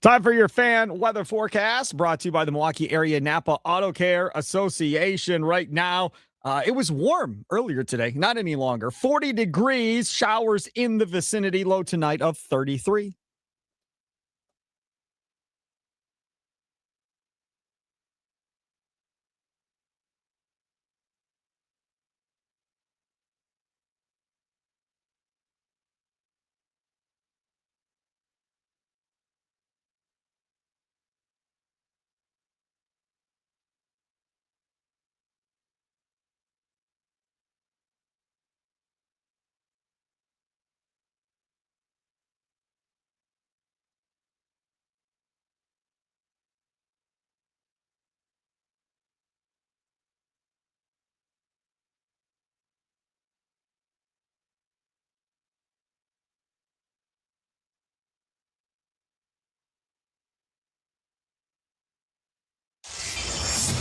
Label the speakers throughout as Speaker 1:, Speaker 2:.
Speaker 1: Time for your fan weather forecast brought to you by the Milwaukee Area Napa Auto Care Association. Right now, it was warm earlier today, not any longer. 40 degrees, showers in the vicinity, low tonight of 33.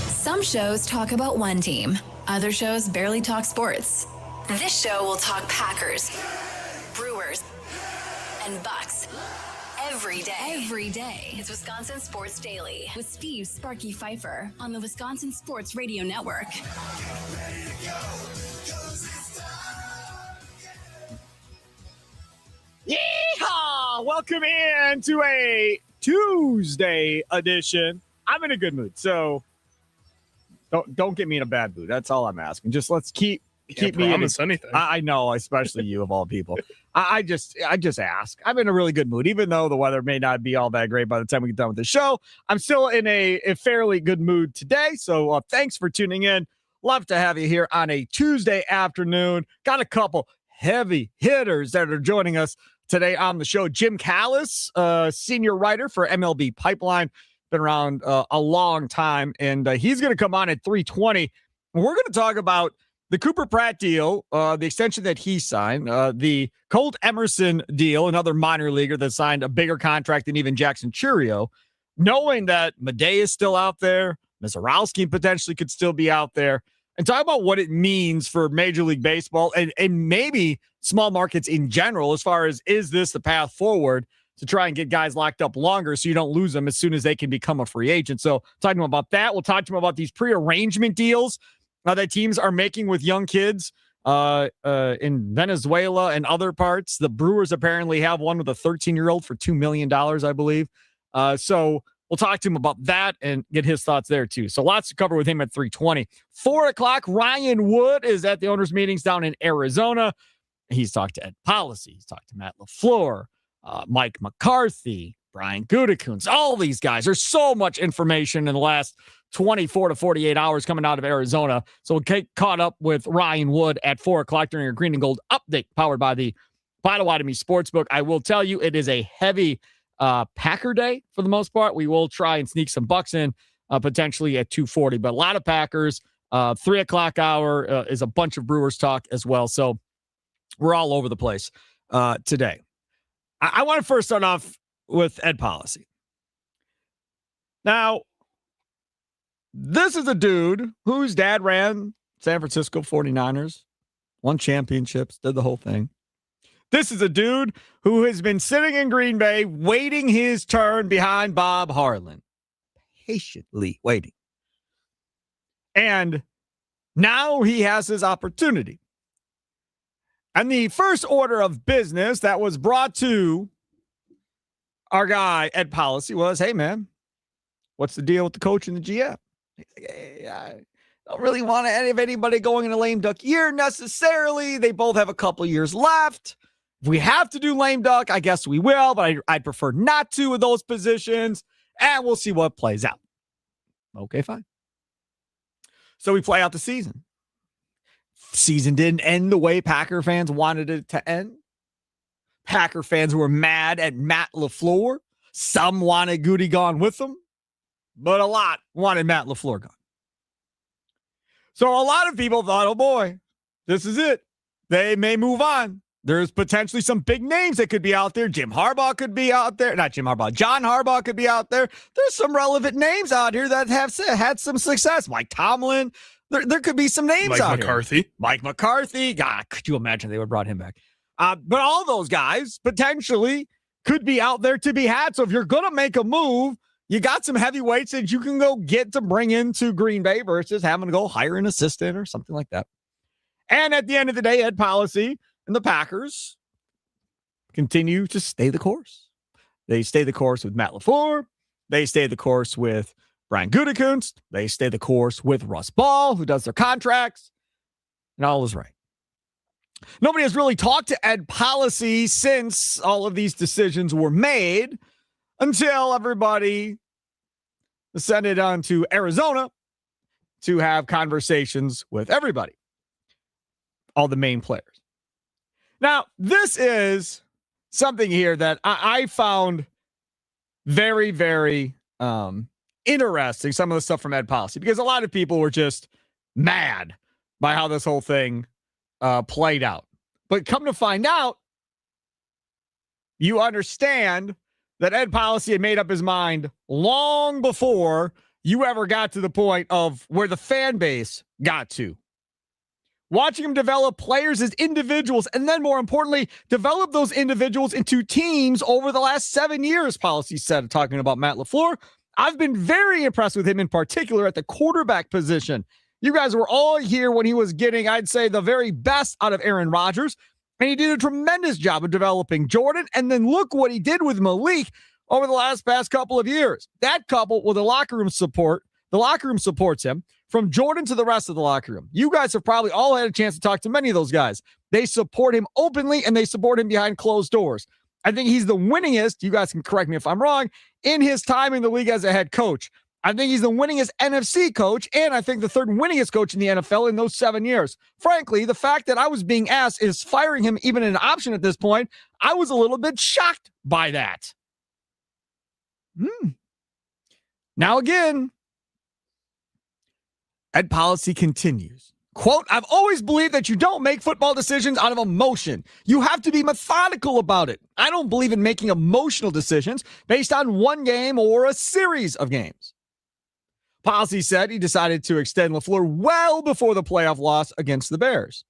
Speaker 2: Some shows talk about one team. Other shows barely talk sports. This show will talk Packers, Brewers, and Bucks. Every day. It's Wisconsin Sports Daily with Steve Sparky Pfeiffer on the Wisconsin Sports Radio Network.
Speaker 1: Yeehaw! Welcome in to a Tuesday edition. I'm in a good mood, so don't get me in a bad mood. That's all I'm asking. Just let's keep me in
Speaker 3: anything.
Speaker 1: I know, especially you of all people. I just ask. I'm in a really good mood, even though the weather may not be all that great by the time we get done with the show. I'm still in a fairly good mood today. So thanks for tuning in. Love to have you here on a Tuesday afternoon. Got a couple heavy hitters that are joining us today on the show. Jim Callis, senior writer for MLB Pipeline, been around a long time, and he's going to come on at 3:20. We're going to talk about the Cooper Pratt deal, the extension that he signed, the Colt Emerson deal, another minor leaguer that signed a bigger contract than even Jackson Churio, knowing that Madej is still out there, Mizorowski potentially could still be out there, and talk about what it means for Major League Baseball and maybe small markets in general, as far as, is this the path forward to try and get guys locked up longer so you don't lose them as soon as they can become a free agent. So talking about that, we'll talk to him about these pre-arrangement deals that teams are making with young kids in Venezuela and other parts. The Brewers apparently have one with a 13-year-old for $2 million, I believe. So we'll talk to him about that and get his thoughts there too. So lots to cover with him at 3:20. 4 o'clock, Ryan Wood is at the owners' meetings down in Arizona. He's talked to Ed Policy. He's talked to Matt LaFleur, Mike McCarthy, Brian Gutekunst, all these guys. There's so much information in the last 24 to 48 hours coming out of Arizona. So we'll get caught up with Ryan Wood at 4 o'clock during our Green and Gold update powered by the Potawatomi Sportsbook. I will tell you, it is a heavy Packer day for the most part. We will try and sneak some bucks in potentially at 2:40, but a lot of Packers. 3 o'clock hour is a bunch of Brewers talk as well. So we're all over the place today. I want to first start off with Ed Policy. Now, this is a dude whose dad ran San Francisco 49ers, won championships, did the whole thing. This is a dude who has been sitting in Green Bay waiting his turn behind Bob Harlan. Patiently waiting. And now he has his opportunity. And the first order of business that was brought to our guy, Ed Policy, was, hey, man, what's the deal with the coach and the GM? He's like, hey, I don't really want to have anybody going in a lame duck year necessarily. They both have a couple years left. If we have to do lame duck, I guess we will, but I'd prefer not to with those positions, and we'll see what plays out. Okay, fine. So we play out the season. Season didn't end the way Packer fans wanted it to end. Packer fans were mad at Matt LaFleur. Some wanted Goody gone with them, but a lot wanted Matt LaFleur gone. So a lot of people thought, oh boy, this is it. They may move on. There's potentially some big names that could be out there. Jim Harbaugh could be out there. Not Jim Harbaugh. John Harbaugh could be out there. There's some relevant names out here that have had some success. Mike Tomlin. There could be some names out
Speaker 3: McCarthy.
Speaker 1: here. Mike McCarthy. God, could you imagine they would have brought him back? But all those guys potentially could be out there to be had. So if you're going to make a move, you got some heavyweights that you can go get to bring into Green Bay versus having to go hire an assistant or something like that. And at the end of the day, Ed Policy and the Packers continue to stay the course. They stay the course with Matt LaFleur. They stay the course with Brian Gutekunst. They stay the course with Russ Ball, who does their contracts. And all is right. Nobody has really talked to Ed Policy since all of these decisions were made until everybody descended onto Arizona to have conversations with everybody, all the main players. Now, this is something here that I found very, very interesting, some of the stuff from Ed Policy, because a lot of people were just mad by how this whole thing played out. But come to find out, you understand that Ed Policy had made up his mind long before you ever got to the point of where the fan base got to. Watching him develop players as individuals, and then more importantly, develop those individuals into teams over the last 7 years, Policy said, talking about Matt LaFleur. I've been very impressed with him in particular at the quarterback position. You guys were all here when he was getting, I'd say, the very best out of Aaron Rodgers, and he did a tremendous job of developing Jordan, and then look what he did with Malik over the past couple of years. That coupled with the locker room supports him, from Jordan to the rest of the locker room. You guys have probably all had a chance to talk to many of those guys. They support him openly, and they support him behind closed doors. I think he's the winningest, you guys can correct me if I'm wrong, in his time in the league as a head coach. I think he's the winningest NFC coach, and I think the third winningest coach in the NFL in those 7 years. Frankly, the fact that I was being asked, is firing him even an option at this point? I was a little bit shocked by that. Now again, Ed Policy continues. Quote, I've always believed that you don't make football decisions out of emotion. You have to be methodical about it. I don't believe in making emotional decisions based on one game or a series of games. Policy said he decided to extend LaFleur well before the playoff loss against the Bears.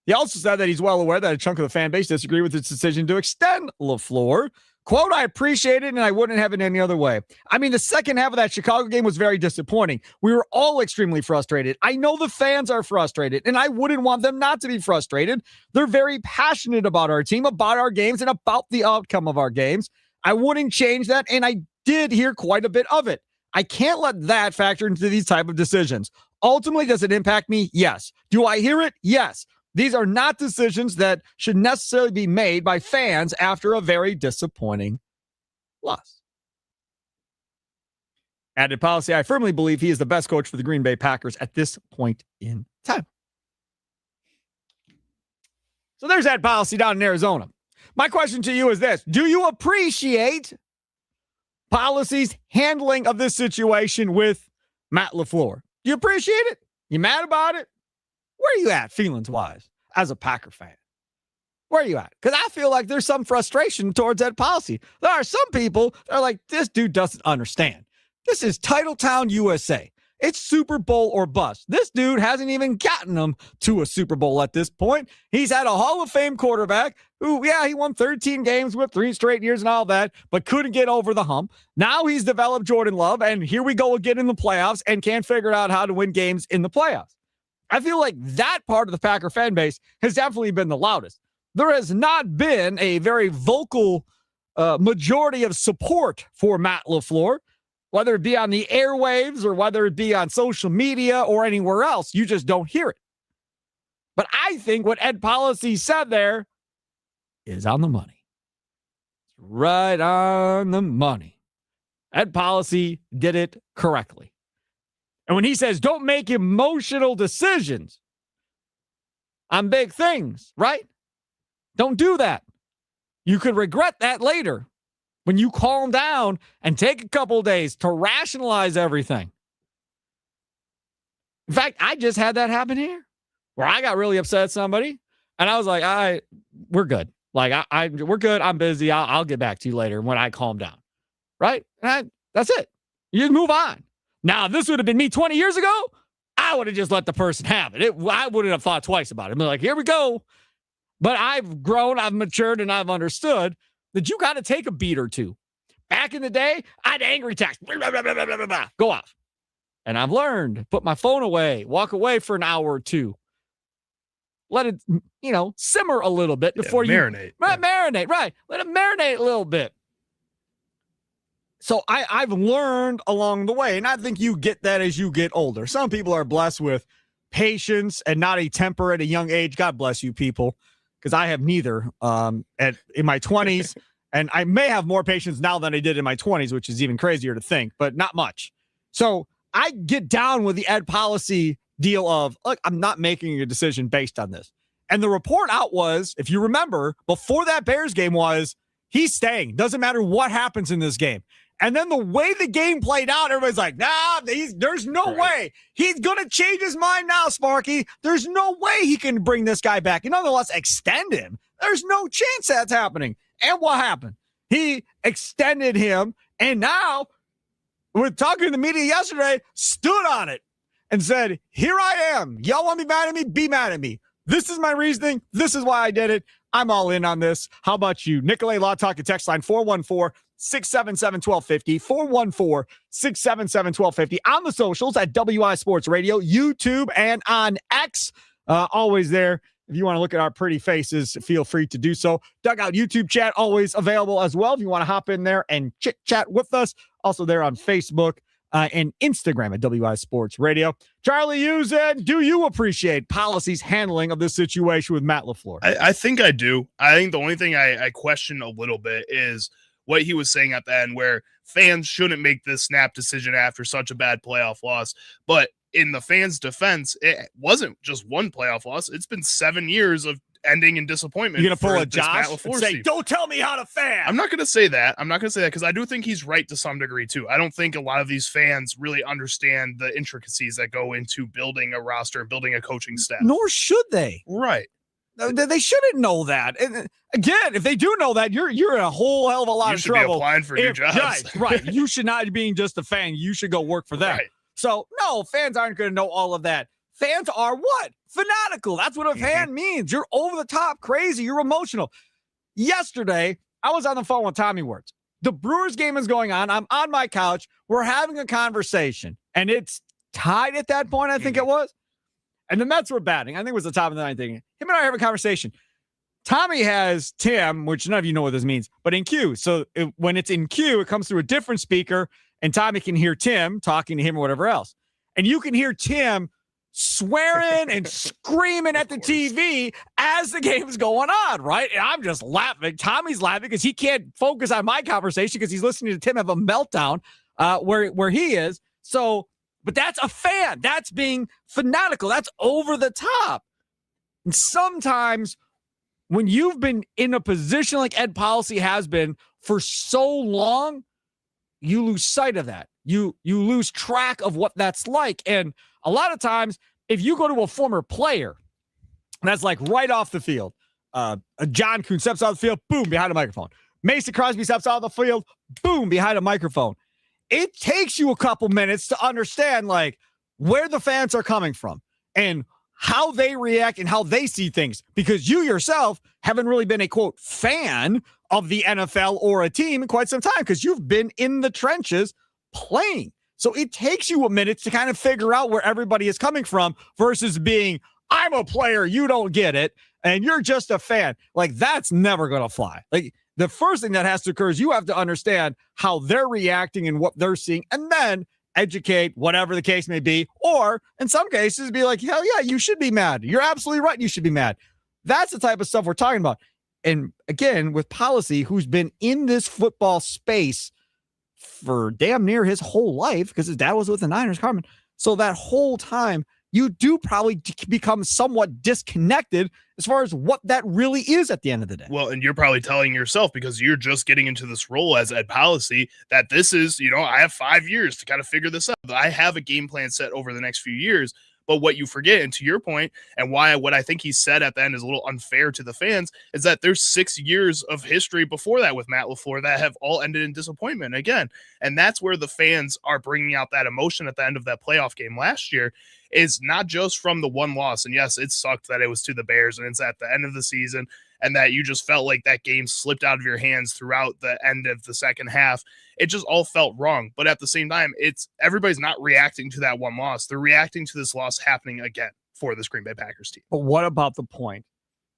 Speaker 1: He also said that he's well aware that a chunk of the fan base disagree with his decision to extend LaFleur. Quote, I appreciate it, and I wouldn't have it any other way. I mean, the second half of that Chicago game was very disappointing. We were all extremely frustrated. I know the fans are frustrated, and I wouldn't want them not to be frustrated. They're very passionate about our team, about our games, and about the outcome of our games. I wouldn't change that, and I did hear quite a bit of it. I can't let that factor into these type of decisions. Ultimately, does it impact me? Yes. Do I hear it? Yes. These are not decisions that should necessarily be made by fans after a very disappointing loss. Added Policy, I firmly believe he is the best coach for the Green Bay Packers at this point in time. So there's Ed Policy down in Arizona. My question to you is this. Do you appreciate Policy's handling of this situation with Matt LaFleur? Do you appreciate it? You mad about it? Where are you at feelings-wise as a Packer fan? Where are you at? Because I feel like there's some frustration towards that Policy. There are some people that are like, this dude doesn't understand. This is Titletown, USA. It's Super Bowl or bust. This dude hasn't even gotten them to a Super Bowl at this point. He's had a Hall of Fame quarterback who, yeah, he won 13 games with 3 straight years and all that, but couldn't get over the hump. Now he's developed Jordan Love, and here we go again in the playoffs and can't figure out how to win games in the playoffs. I feel like that part of the Packer fan base has definitely been the loudest. There has not been a very vocal majority of support for Matt LaFleur, whether it be on the airwaves or whether it be on social media or anywhere else. You just don't hear it. But I think what Ed Policy said there is on the money. Right on the money. Ed Policy did it correctly. And when he says, don't make emotional decisions on big things, right? Don't do that. You could regret that later when you calm down and take a couple of days to rationalize everything. In fact, I just had that happen here where I got really upset at somebody and I was like, we're good. Like, we're good. I'm busy. I'll get back to you later when I calm down. Right? And that's it. You just move on. Now, if this would have been me 20 years ago, I would have just let the person have it. I wouldn't have thought twice about it. I'm like, here we go. But I've grown, I've matured, and I've understood that you got to take a beat or two. Back in the day, I'd angry text, blah, blah, blah, blah, blah, blah, go off. And I've learned, put my phone away, walk away for an hour or two. Let it, simmer a little bit before
Speaker 3: marinate.
Speaker 1: Marinate, right. Let it marinate a little bit. So I've learned along the way, and I think you get that as you get older. Some people are blessed with patience and not a temper at a young age. God bless you people, because I have neither in my 20s, and I may have more patience now than I did in my 20s, which is even crazier to think, but not much. So I get down with the Ed Policy deal of, look, I'm not making a decision based on this. And the report out was, if you remember, before that Bears game was, he's staying. Doesn't matter what happens in this game. And then the way the game played out, everybody's like, nah, there's no way. He's going to change his mind now, Sparky. There's no way he can bring this guy back. And nonetheless, extend him. There's no chance that's happening. And what happened? He extended him. And now, we're talking to the media yesterday, stood on it and said, here I am. Y'all want to be mad at me? Be mad at me. This is my reasoning. This is why I did it. I'm all in on this. How about you? Nicolay Law Talk, text line 414-677-1250, 414-677-1250, on the socials at WI Sports Radio, YouTube, and on X. Always there. If you want to look at our pretty faces, feel free to do so. Dugout YouTube chat, always available as well if you want to hop in there and chit-chat with us. Also there on Facebook and Instagram at WI Sports Radio. Charlie Uzen, do you appreciate Policy's handling of this situation with Matt LaFleur?
Speaker 3: I think I do. I think the only thing I question a little bit is what he was saying at the end, where fans shouldn't make this snap decision after such a bad playoff loss. But in the fans' defense, it wasn't just one playoff loss. It's been 7 years of ending in disappointment.
Speaker 1: You're going to pull a Josh and say, don't tell me how to fan.
Speaker 3: I'm not going to say that. Because I do think he's right to some degree, too. I don't think a lot of these fans really understand the intricacies that go into building a roster and building a coaching staff.
Speaker 1: Nor should they.
Speaker 3: Right.
Speaker 1: They shouldn't know that. And again, if they do know that, you're in a whole hell of a lot of trouble.
Speaker 3: You should be applying for new jobs.
Speaker 1: Right. You should not be just a fan. You should go work for them. Right. So, no, fans aren't going to know all of that. Fans are what? Fanatical. That's what a fan means. You're over the top, crazy. You're emotional. Yesterday, I was on the phone with Tommy Wirtz. The Brewers game is going on. I'm on my couch. We're having a conversation, and it's tied at that point, I think it was. And the Mets were batting. I think it was the top of the ninth inning. Him and I have a conversation. Tommy has Tim, which none of you know what this means, but in queue. So when it's in queue, it comes through a different speaker, and Tommy can hear Tim talking to him or whatever else. And you can hear Tim swearing and screaming at the TV as the game's going on, right? And I'm just laughing. Tommy's laughing because he can't focus on my conversation because he's listening to Tim have a meltdown where he is. So, but that's a fan. That's being fanatical. That's over the top. And sometimes when you've been in a position like Ed Policy has been for so long, you lose sight of that. You lose track of what that's like. And a lot of times, if you go to a former player, that's like right off the field, John Kuhn steps out of the field, boom, behind a microphone. Mason Crosby steps out of the field, boom, behind a microphone. It takes you a couple minutes to understand like where the fans are coming from and how they react and how they see things, because you yourself haven't really been a, quote, fan of the NFL or a team in quite some time because you've been in the trenches playing. So it takes you a minute to kind of figure out where everybody is coming from versus being, I'm a player, you don't get it, and you're just a fan. Like, that's never going to fly. Like, the first thing that has to occur is you have to understand how they're reacting and what they're seeing, and then educate, whatever the case may be, or in some cases be like, hell yeah, you should be mad. You're absolutely right. You should be mad. That's the type of stuff we're talking about. And again, with Policy, who's been in this football space for damn near his whole life, because his dad was with the Niners, Carmen. So that whole time, you do probably become somewhat disconnected as far as what that really is at the end of the day.
Speaker 3: Well, and you're probably telling yourself, because you're just getting into this role as Ed Policy, that this is, I have 5 years to kind of figure this out. I have a game plan set over the next few years. But what you forget, and to your point, and why what I think he said at the end is a little unfair to the fans, is that there's 6 years of history before that with Matt LaFleur that have all ended in disappointment again. And that's where the fans are bringing out that emotion at the end of that playoff game last year, is not just from the one loss. And yes, it sucked that it was to the Bears and it's at the end of the season. and that you just felt like that game slipped out of your hands throughout the end of the second half. It just all felt wrong. But at the same time, everybody's not reacting to that one loss. They're reacting to this loss happening again for this Green Bay Packers team.
Speaker 1: But what about the point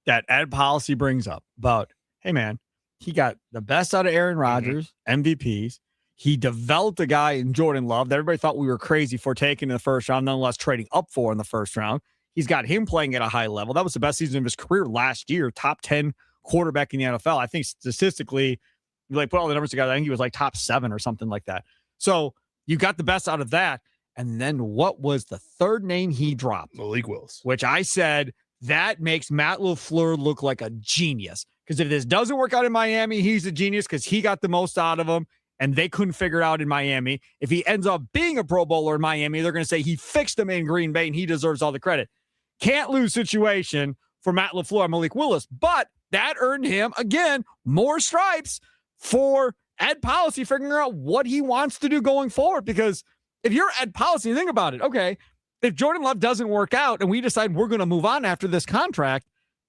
Speaker 1: that Ed Policy brings up about, hey, man, he got the best out of Aaron Rodgers, MVPs. He developed a guy in Jordan Love that everybody thought we were crazy for taking in the first round, nonetheless trading up for in the first round. He's got him playing at a high level. That was the best season of his career last year, top 10 quarterback in the NFL. I think statistically, you like put all the numbers together, I think he was like top 7 or something like that. So you got the best out of that. And then what was the third name he dropped?
Speaker 3: Malik Willis.
Speaker 1: Which I said, that makes Matt LaFleur look like a genius. Because if this doesn't work out in Miami, he's a genius because he got the most out of him and they couldn't figure it out in Miami. If he ends up being a Pro Bowler in Miami, they're going to say he fixed him in Green Bay and he deserves all the credit. Can't lose situation for Matt LaFleur and Malik Willis, but that earned him, again, more stripes for Ed Policy figuring out what he wants to do going forward. Because if you're Ed Policy, think about it. Okay, if Jordan Love doesn't work out and we decide we're going to move on after this contract,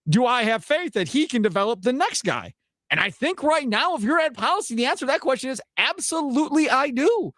Speaker 1: do I have faith that he can develop the next guy? And I think right now, if you're Ed Policy, the answer to that question is absolutely I do.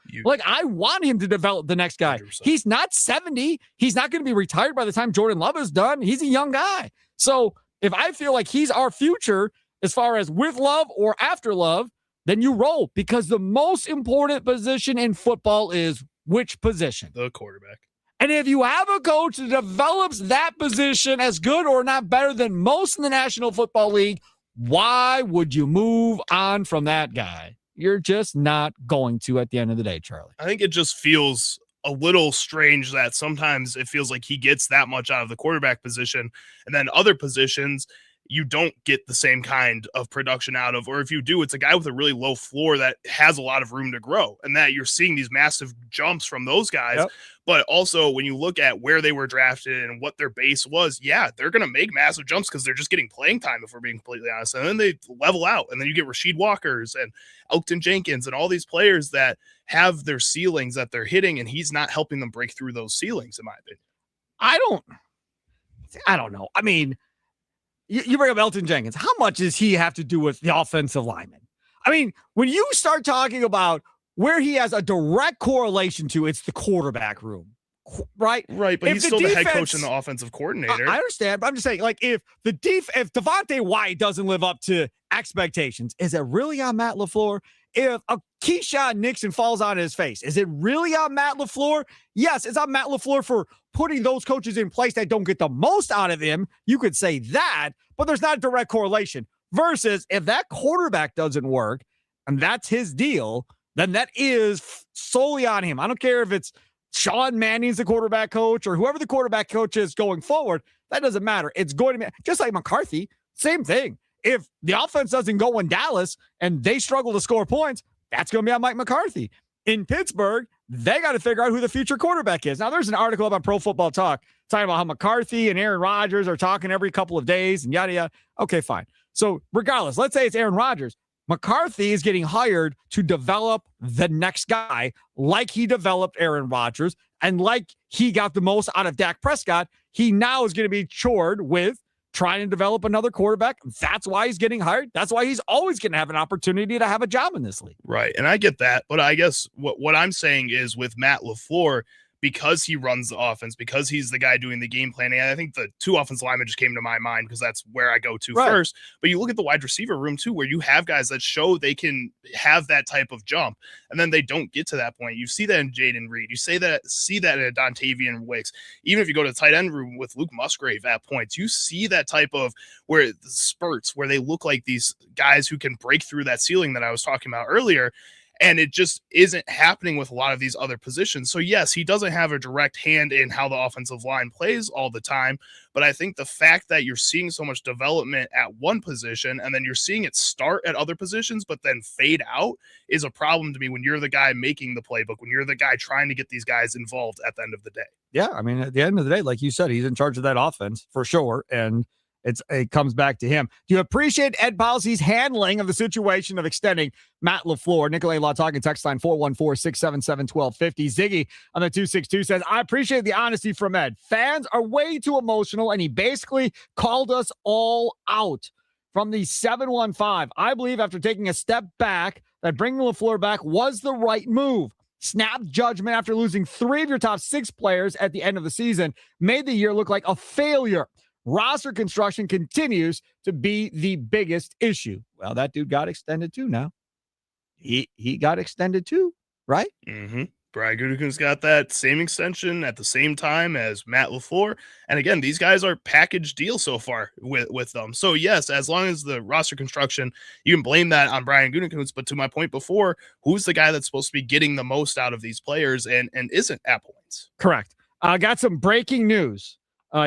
Speaker 1: I want him to develop the next guy.
Speaker 3: 100%.
Speaker 1: He's not 70. He's not going to be retired by the time Jordan Love is done. He's a young guy. So if I feel like he's our future as far as with Love or after Love, then you roll, because the most important position in football is which position?
Speaker 3: The quarterback.
Speaker 1: And if you have a coach that develops that position as good or not better than most in the National Football League, why would you move on from that guy? You're just not going to at the end of the day, Charlie.
Speaker 3: I think it just feels a little strange that sometimes it feels like he gets that much out of the quarterback position, and then other positions you don't get the same kind of production out of, or if you do, it's a guy with a really low floor that has a lot of room to grow, and that you're seeing these massive jumps from those guys.
Speaker 1: Yep.
Speaker 3: But also when you look at where they were drafted and what their base was, yeah, they're going to make massive jumps because they're just getting playing time, if we're being completely honest. And then they level out, and then you get Rasheed Walkers and Elkton Jenkins and all these players that have their ceilings that they're hitting, and he's not helping them break through those ceilings, in my opinion.
Speaker 1: I don't know. I mean, you bring up Elkton Jenkins. How much does he have to do with the offensive lineman? I mean, when you start talking about where he has a direct correlation to, it's the quarterback room, right?
Speaker 3: Right, but he's still the head coach and the offensive coordinator.
Speaker 1: I understand, but I'm just saying, like, if Devontae White doesn't live up to expectations, is it really on Matt LaFleur? If a Keyshawn Nixon falls on his face, is it really on Matt LaFleur? Yes, it's on Matt LaFleur for putting those coaches in place that don't get the most out of him. You could say that, but there's not a direct correlation. Versus if that quarterback doesn't work and that's his deal, then that is solely on him. I don't care if it's Sean Manning's the quarterback coach or whoever the quarterback coach is going forward. That doesn't matter. It's going to be just like McCarthy. Same thing. If the offense doesn't go in Dallas and they struggle to score points, that's going to be on Mike McCarthy. In Pittsburgh, they got to figure out who the future quarterback is. Now, there's an article about Pro Football Talk talking about how McCarthy and Aaron Rodgers are talking every couple of days and yada, yada. Okay, fine. So regardless, let's say it's Aaron Rodgers. McCarthy is getting hired to develop the next guy like he developed Aaron Rodgers and like he got the most out of Dak Prescott. He now is going to be chored with trying to develop another quarterback. That's why he's getting hired. That's why he's always going to have an opportunity to have a job in this league.
Speaker 3: Right. And I get that. But I guess what I'm saying is with Matt LaFleur, because he runs the offense, because he's the guy doing the game planning. And I think the two offensive linemen just came to my mind because that's where I go to first. But you look at the wide receiver room too, where you have guys that show they can have that type of jump, and then they don't get to that point. You see that in Jaden Reed. You see that in a Dontavian Wicks. Even if you go to the tight end room with Luke Musgrave at points, you see that type of where the spurts where they look like these guys who can break through that ceiling that I was talking about earlier. And it just isn't happening with a lot of these other positions. So, yes, he doesn't have a direct hand in how the offensive line plays all the time. But I think the fact that you're seeing so much development at one position and then you're seeing it start at other positions but then fade out is a problem to me when you're the guy making the playbook, when you're the guy trying to get these guys involved at the end of the day.
Speaker 1: Yeah, I mean, at the end of the day, like you said, he's in charge of that offense for sure. And it comes back to him. Do you appreciate Ed Policy's handling of the situation of extending Matt LaFleur? Nicolay Law talking text line 414-677-1250. Ziggy on the 262 says, I appreciate the honesty from Ed. Fans are way too emotional, and he basically called us all out from the 715. I believe after taking a step back, that bringing LaFleur back was the right move. Snap judgment after losing 3 of your top 6 players at the end of the season made the year look like a failure. Roster construction continues to be the biggest issue. Well, that dude got extended too now. He got extended too, right?
Speaker 3: Mm-hmm. Brian Gutekunst's got that same extension at the same time as Matt LaFleur. And again, these guys are package deals so far with them. So yes, as long as the roster construction, you can blame that on Brian Gutekunst. But to my point before, who's the guy that's supposed to be getting the most out of these players and isn't at points?
Speaker 1: Correct. Got some breaking news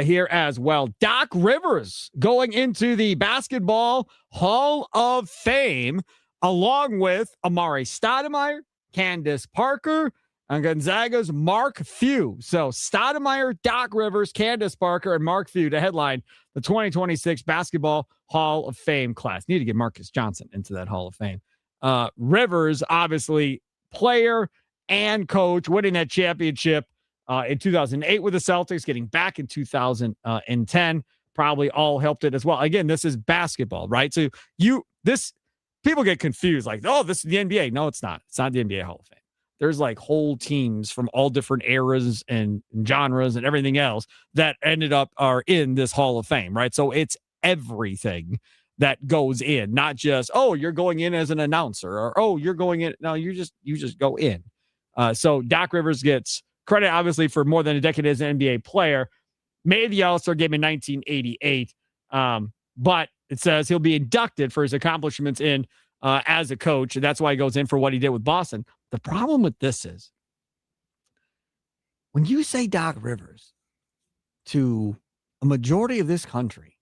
Speaker 1: here as well. Doc Rivers going into the Basketball Hall of Fame along with Amari Stoudemire, Candace Parker, and Gonzaga's Mark Few. So Stoudemire, Doc Rivers, Candace Parker, and Mark Few to headline the 2026 Basketball Hall of Fame class. Need to get Marcus Johnson into that Hall of Fame. Rivers, obviously, player and coach, winning that championship in 2008 with the Celtics, getting back in 2010, probably all helped it as well. Again, this is basketball, right? So people get confused, like, oh, this is the NBA. No, it's not. It's not the NBA Hall of Fame. There's like whole teams from all different eras and genres and everything else that are in this Hall of Fame, right? So it's everything that goes in, not just, oh, you're going in as an announcer, or, oh, you're going in. No, you just go in. So Doc Rivers gets credit, obviously, for more than a decade as an NBA player. Made the All-Star game in 1988. But it says he'll be inducted for his accomplishments as a coach. And that's why he goes in for what he did with Boston. The problem with this is when you say Doc Rivers to a majority of this country,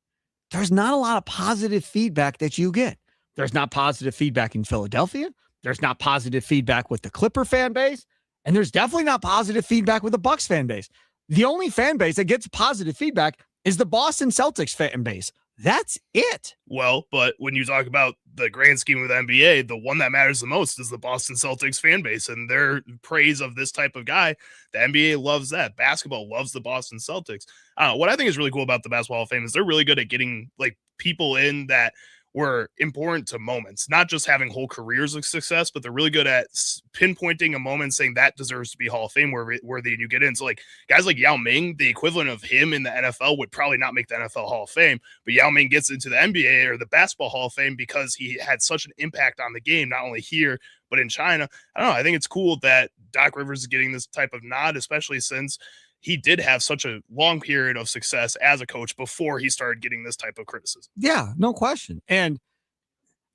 Speaker 1: there's not a lot of positive feedback that you get. There's not positive feedback in Philadelphia. There's not positive feedback with the Clipper fan base. And there's definitely not positive feedback with the Bucks fan base. The only fan base that gets positive feedback is the Boston Celtics fan base. That's it.
Speaker 3: Well, but when you talk about the grand scheme of the NBA, the one that matters the most is the Boston Celtics fan base and their praise of this type of guy. The NBA loves that. Basketball loves the Boston Celtics. What I think is really cool about the Basketball Hall of Fame is they're really good at getting like people in that were important to moments, not just having whole careers of success, but they're really good at pinpointing a moment, saying that deserves to be Hall of Fame worthy, and you get in. So like guys like Yao Ming, the equivalent of him in the NFL would probably not make the NFL Hall of Fame, but Yao Ming gets into the NBA or the Basketball Hall of Fame because he had such an impact on the game, not only here, but in China. I don't know. I think it's cool that Doc Rivers is getting this type of nod, especially since he did have such a long period of success as a coach before he started getting this type of criticism.
Speaker 1: Yeah, no question. And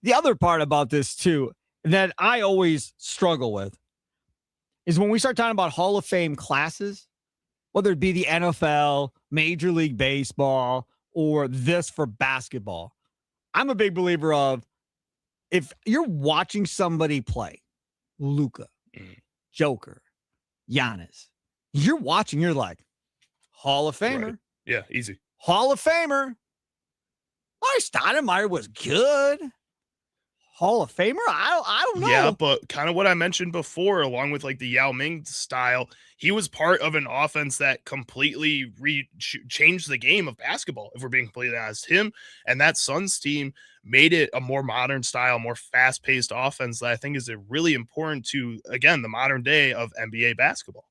Speaker 1: the other part about this too, that I always struggle with is when we start talking about Hall of Fame classes, whether it be the NFL, Major League Baseball, or this for basketball. I'm a big believer of if you're watching somebody play, Luka, Joker, Giannis, you're watching, you're like, Hall of Famer.
Speaker 3: Right. Yeah, easy.
Speaker 1: Hall of Famer. Larry Stoudemire was good. Hall of Famer? I don't know.
Speaker 3: Yeah, but kind of what I mentioned before, along with like the Yao Ming style, he was part of an offense that completely changed the game of basketball, if we're being completely honest. Him and that Suns team made it a more modern style, more fast-paced offense that I think is really important to, again, the modern day of NBA basketball.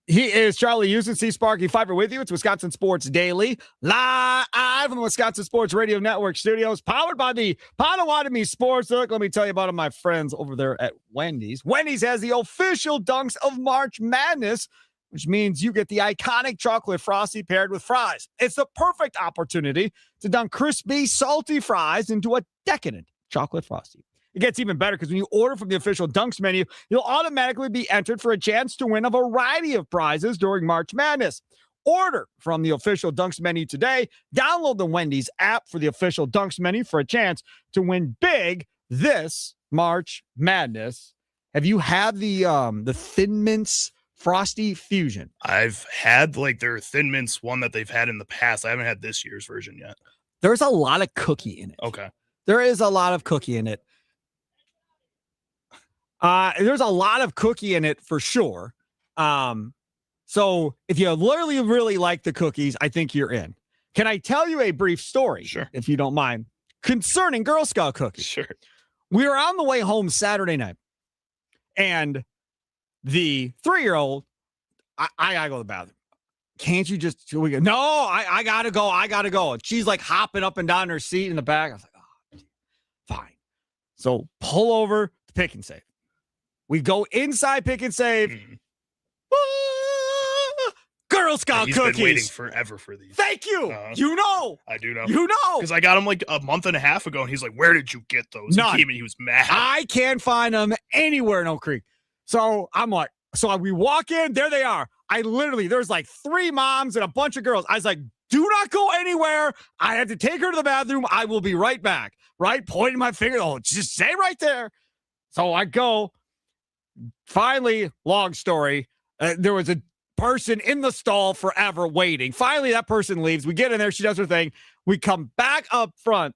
Speaker 1: He is Charlie Houston, C. Sparky Pfeiffer with you. It's Wisconsin Sports Daily, live from the Wisconsin Sports Radio Network studios, powered by the Potawatomi Sports. Look, let me tell you about my friends over there at Wendy's. Wendy's has the official dunks of March Madness, which means you get the iconic chocolate frosty paired with fries. It's the perfect opportunity to dunk crispy, salty fries into a decadent chocolate frosty. It gets even better because when you order from the official Dunks menu, you'll automatically be entered for a chance to win a variety of prizes during March Madness. Order from the official Dunks menu today. Download the Wendy's app for the official Dunks menu for a chance to win big this March Madness. Have you had the Thin Mints Frosty Fusion?
Speaker 3: I've had like their Thin Mints one that they've had in the past. I haven't had this year's version yet.
Speaker 1: There's a lot of cookie in it.
Speaker 3: Okay.
Speaker 1: There is a lot of cookie in it. There's a lot of cookie in it for sure. So if you literally really like the cookies, I think you're in. Can I tell you a brief story?
Speaker 3: Sure.
Speaker 1: If you don't mind, concerning Girl Scout cookies.
Speaker 3: Sure.
Speaker 1: We were on the way home Saturday night, and the 3-year-old, I gotta go to the bathroom. Can't you just, no, I gotta go. And she's like hopping up and down her seat in the back. I was like, oh, fine. So pull over to Pick and Save. We go inside Pick and Save. Girl Scout
Speaker 3: He's
Speaker 1: cookies.
Speaker 3: Been waiting forever for these.
Speaker 1: Thank you. You know.
Speaker 3: I do know.
Speaker 1: You know.
Speaker 3: Because I got him like a month and a half ago, and he's like, where did you get those?
Speaker 1: None.
Speaker 3: He came and he was mad.
Speaker 1: I can't find them anywhere in Oak Creek. So I'm like, we walk in, there they are. There's like 3 moms and a bunch of girls. I was like, do not go anywhere. I have to take her to the bathroom. I will be right back. Right? Pointing my finger. Oh, just stay right there. So I go. Finally, long story. There was a person in the stall forever waiting. Finally, that person leaves. We get in there. She does her thing. We come back up front.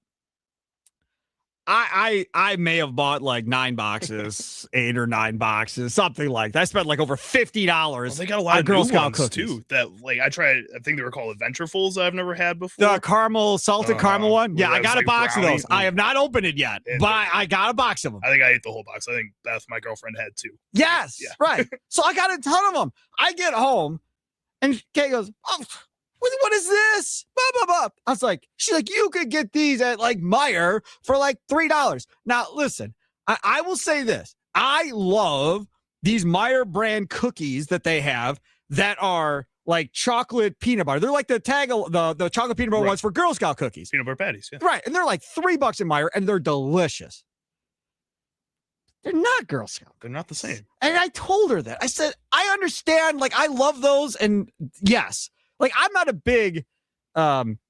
Speaker 1: I may have bought like 9 boxes, 8 or 9 boxes, something like that. I spent like over $50.
Speaker 3: Well, they got a lot of
Speaker 1: Girl
Speaker 3: new
Speaker 1: Scout
Speaker 3: ones
Speaker 1: cookies
Speaker 3: too. That like I think they were called Adventurefuls. I've never had before.
Speaker 1: The caramel, salted caramel one. Yeah, I got a box of those. I have not opened it yet, but I got a box of them.
Speaker 3: I think I ate the whole box. I think Beth, my girlfriend, had 2.
Speaker 1: Yes,
Speaker 3: yeah.
Speaker 1: Right. So I got a ton of them. I get home, and Kay goes, "Oh, what is this?" Blah, blah, blah. I was like, she's like, you could get these at like Meijer for like $3. Now, listen, I will say this. I love these Meijer brand cookies that they have that are like chocolate peanut butter. They're like the chocolate peanut butter ones for Girl Scout cookies.
Speaker 3: Peanut butter patties, yeah.
Speaker 1: Right. And they're like $3 in Meijer, and they're delicious. They're not Girl Scout.
Speaker 3: They're not the same.
Speaker 1: And I told her that. I said, I understand. Like, I love those. And yes, like, I'm not a big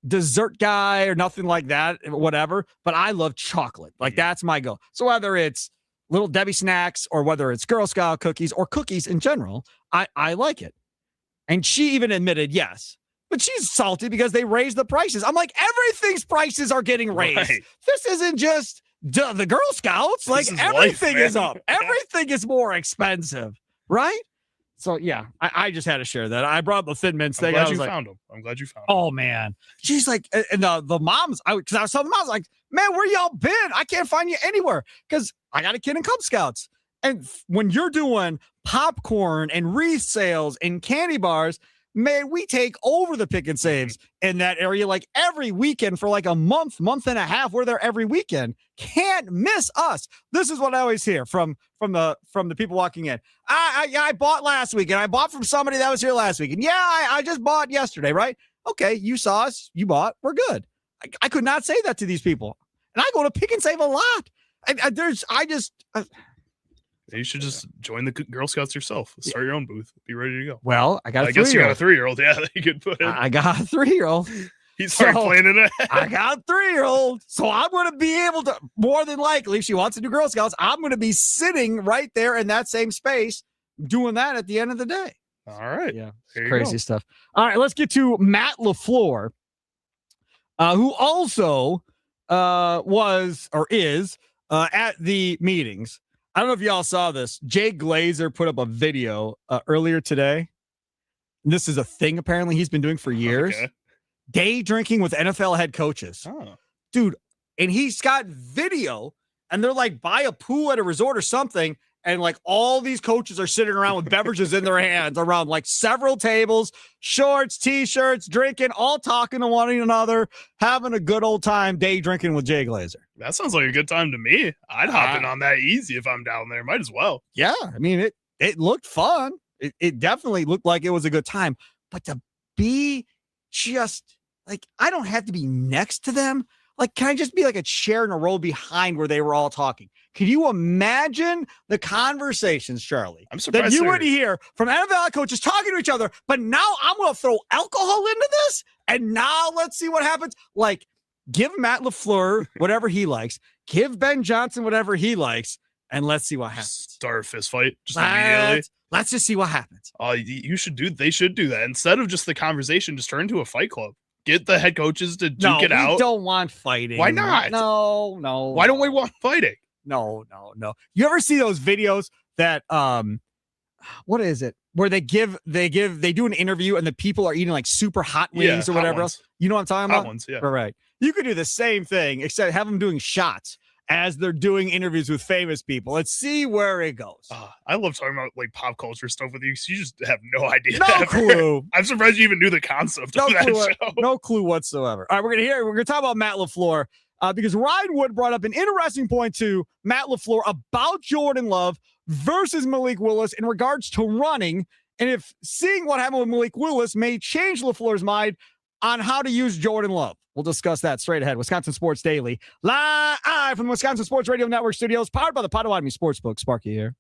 Speaker 1: dessert guy or nothing like that, whatever, but I love chocolate. Like, that's my go. So whether it's Little Debbie snacks or whether it's Girl Scout cookies or cookies in general, I like it. And she even admitted, yes, but she's salty because they raised the prices. I'm like, everything's prices are getting raised. Right. This isn't just the Girl Scouts. Like, everything is up. Everything is more expensive, right? So, yeah, I just had to share that. I brought up the Thin Mints thing.
Speaker 3: I'm glad you found them. I'm glad you found them.
Speaker 1: Oh, man. She's like, and the moms, because I was telling the moms, like, man, where y'all been? I can't find you anywhere because I got a kid in Cub Scouts. And when you're doing popcorn and resales and candy bars, man, we take over the Pick and Saves in that area like every weekend for like a month and a half. We're there every weekend. Can't miss us. This is what I always hear from the people walking in. I bought last week, and I bought from somebody that was here last week. And yeah, I just bought yesterday, right? Okay, you saw us, you bought, we're good. I could not say that to these people. And I go to Pick and Save a lot.
Speaker 3: You should just join the Girl Scouts yourself. Start your own booth. Be ready to go.
Speaker 1: Well, I got a 3-year-old.
Speaker 3: I guess you got a 3-year-old. Yeah, that you could put in.
Speaker 1: I got a 3-year-old.
Speaker 3: He started playing in it.
Speaker 1: I got a 3-year-old. So I'm going to be able to, more than likely, if she wants to do Girl Scouts, I'm going to be sitting right there in that same space doing that at the end of the day.
Speaker 3: All right.
Speaker 1: Yeah. Crazy stuff. All right. Let's get to Matt LaFleur, who also was or is at the meetings. I don't know if y'all saw this. Jay Glazer put up a video earlier today. This is a thing apparently he's been doing for years. Okay. Day drinking with NFL head coaches. Oh. Dude, and he's got video, and they're like by a pool at a resort or something, and like all these coaches are sitting around with beverages in their hands around like several tables, shorts, t-shirts, drinking, all talking to one another, having a good old time day drinking with Jay Glazer.
Speaker 3: That sounds like a good time to me. I'd hop in on that easy if I'm down there. Might as well.
Speaker 1: Yeah, I mean, it looked fun. It definitely looked like it was a good time. But to be just like, I don't have to be next to them. Like, can I just be like a chair in a row behind where they were all talking? Can you imagine the conversations, Charlie?
Speaker 3: I'm surprised
Speaker 1: that you would hear from NFL coaches talking to each other. But now I'm going to throw alcohol into this, and now let's see what happens. Like, give Matt LaFleur whatever he likes. Give Ben Johnson whatever he likes, and let's see what happens.
Speaker 3: Start a fist fight just immediately.
Speaker 1: Let's just see what happens.
Speaker 3: They should do that instead of just the conversation. Just turn into a fight club. Get the head coaches to duke it out.
Speaker 1: We don't want fighting.
Speaker 3: Why not?
Speaker 1: No.
Speaker 3: Why don't we want fighting?
Speaker 1: No. You ever see those videos that what is it? Where they do an interview and the people are eating like super hot wings or whatever else. You know what I'm talking
Speaker 3: Hot
Speaker 1: about?
Speaker 3: ones, yeah.
Speaker 1: Right. You could do the same thing, except have them doing shots as they're doing interviews with famous people. Let's see where it goes.
Speaker 3: I love talking about like pop culture stuff with you because you just have no idea.
Speaker 1: No clue.
Speaker 3: I'm surprised you even knew the concept of that show.
Speaker 1: No clue whatsoever. All right, we're gonna talk about Matt LaFleur because Ryan Wood brought up an interesting point to Matt LaFleur about Jordan Love versus Malik Willis in regards to running, and if seeing what happened with Malik Willis may change LaFleur's mind on how to use Jordan Love. We'll discuss that straight ahead. Wisconsin Sports Daily, live from the Wisconsin Sports Radio Network studios, powered by the Potawatomi Sportsbook. Sparky here.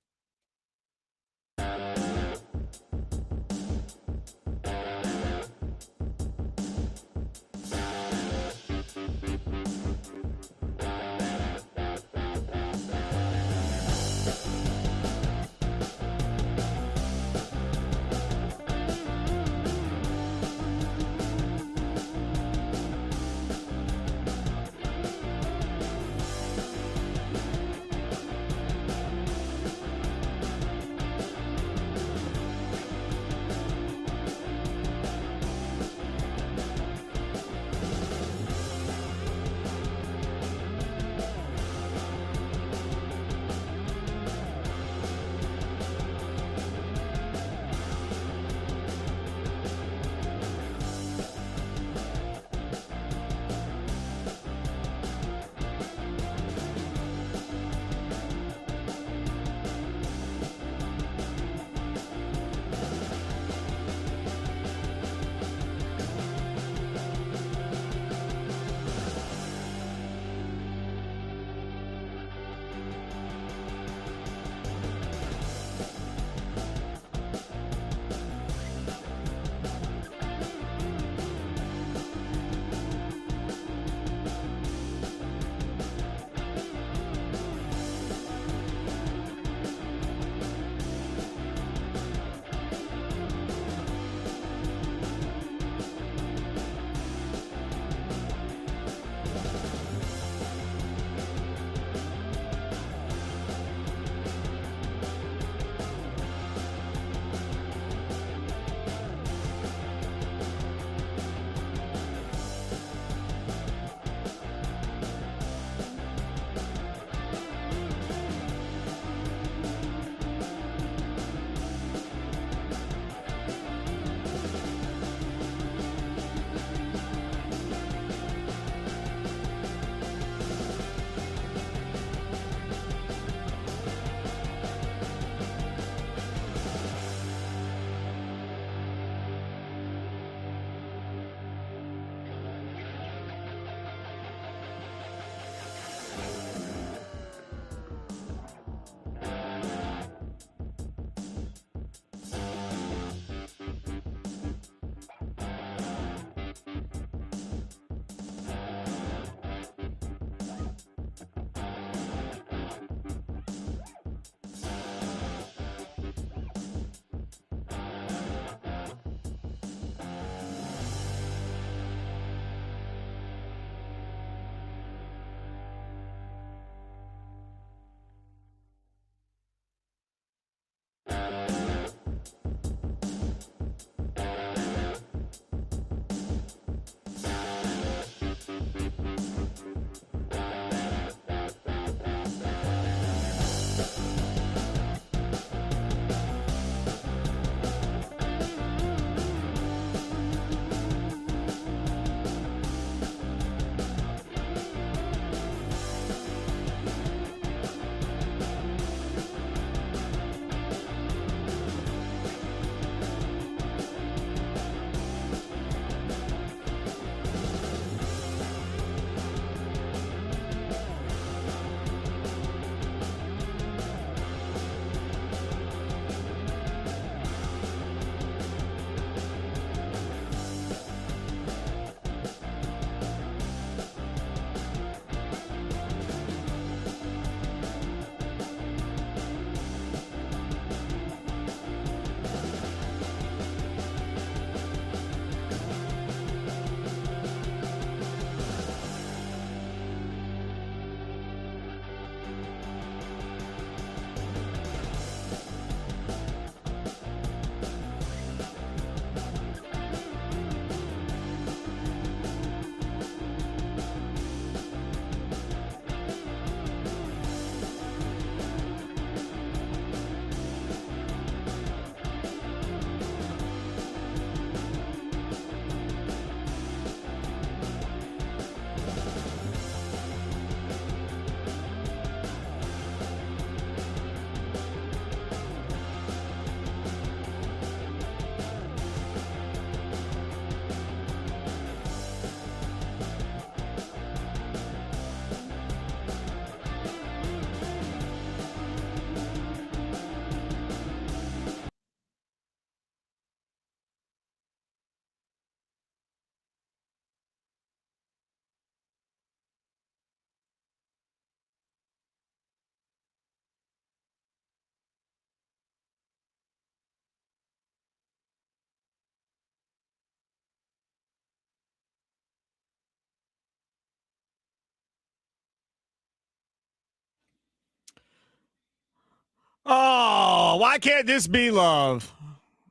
Speaker 1: Oh, why can't this be love?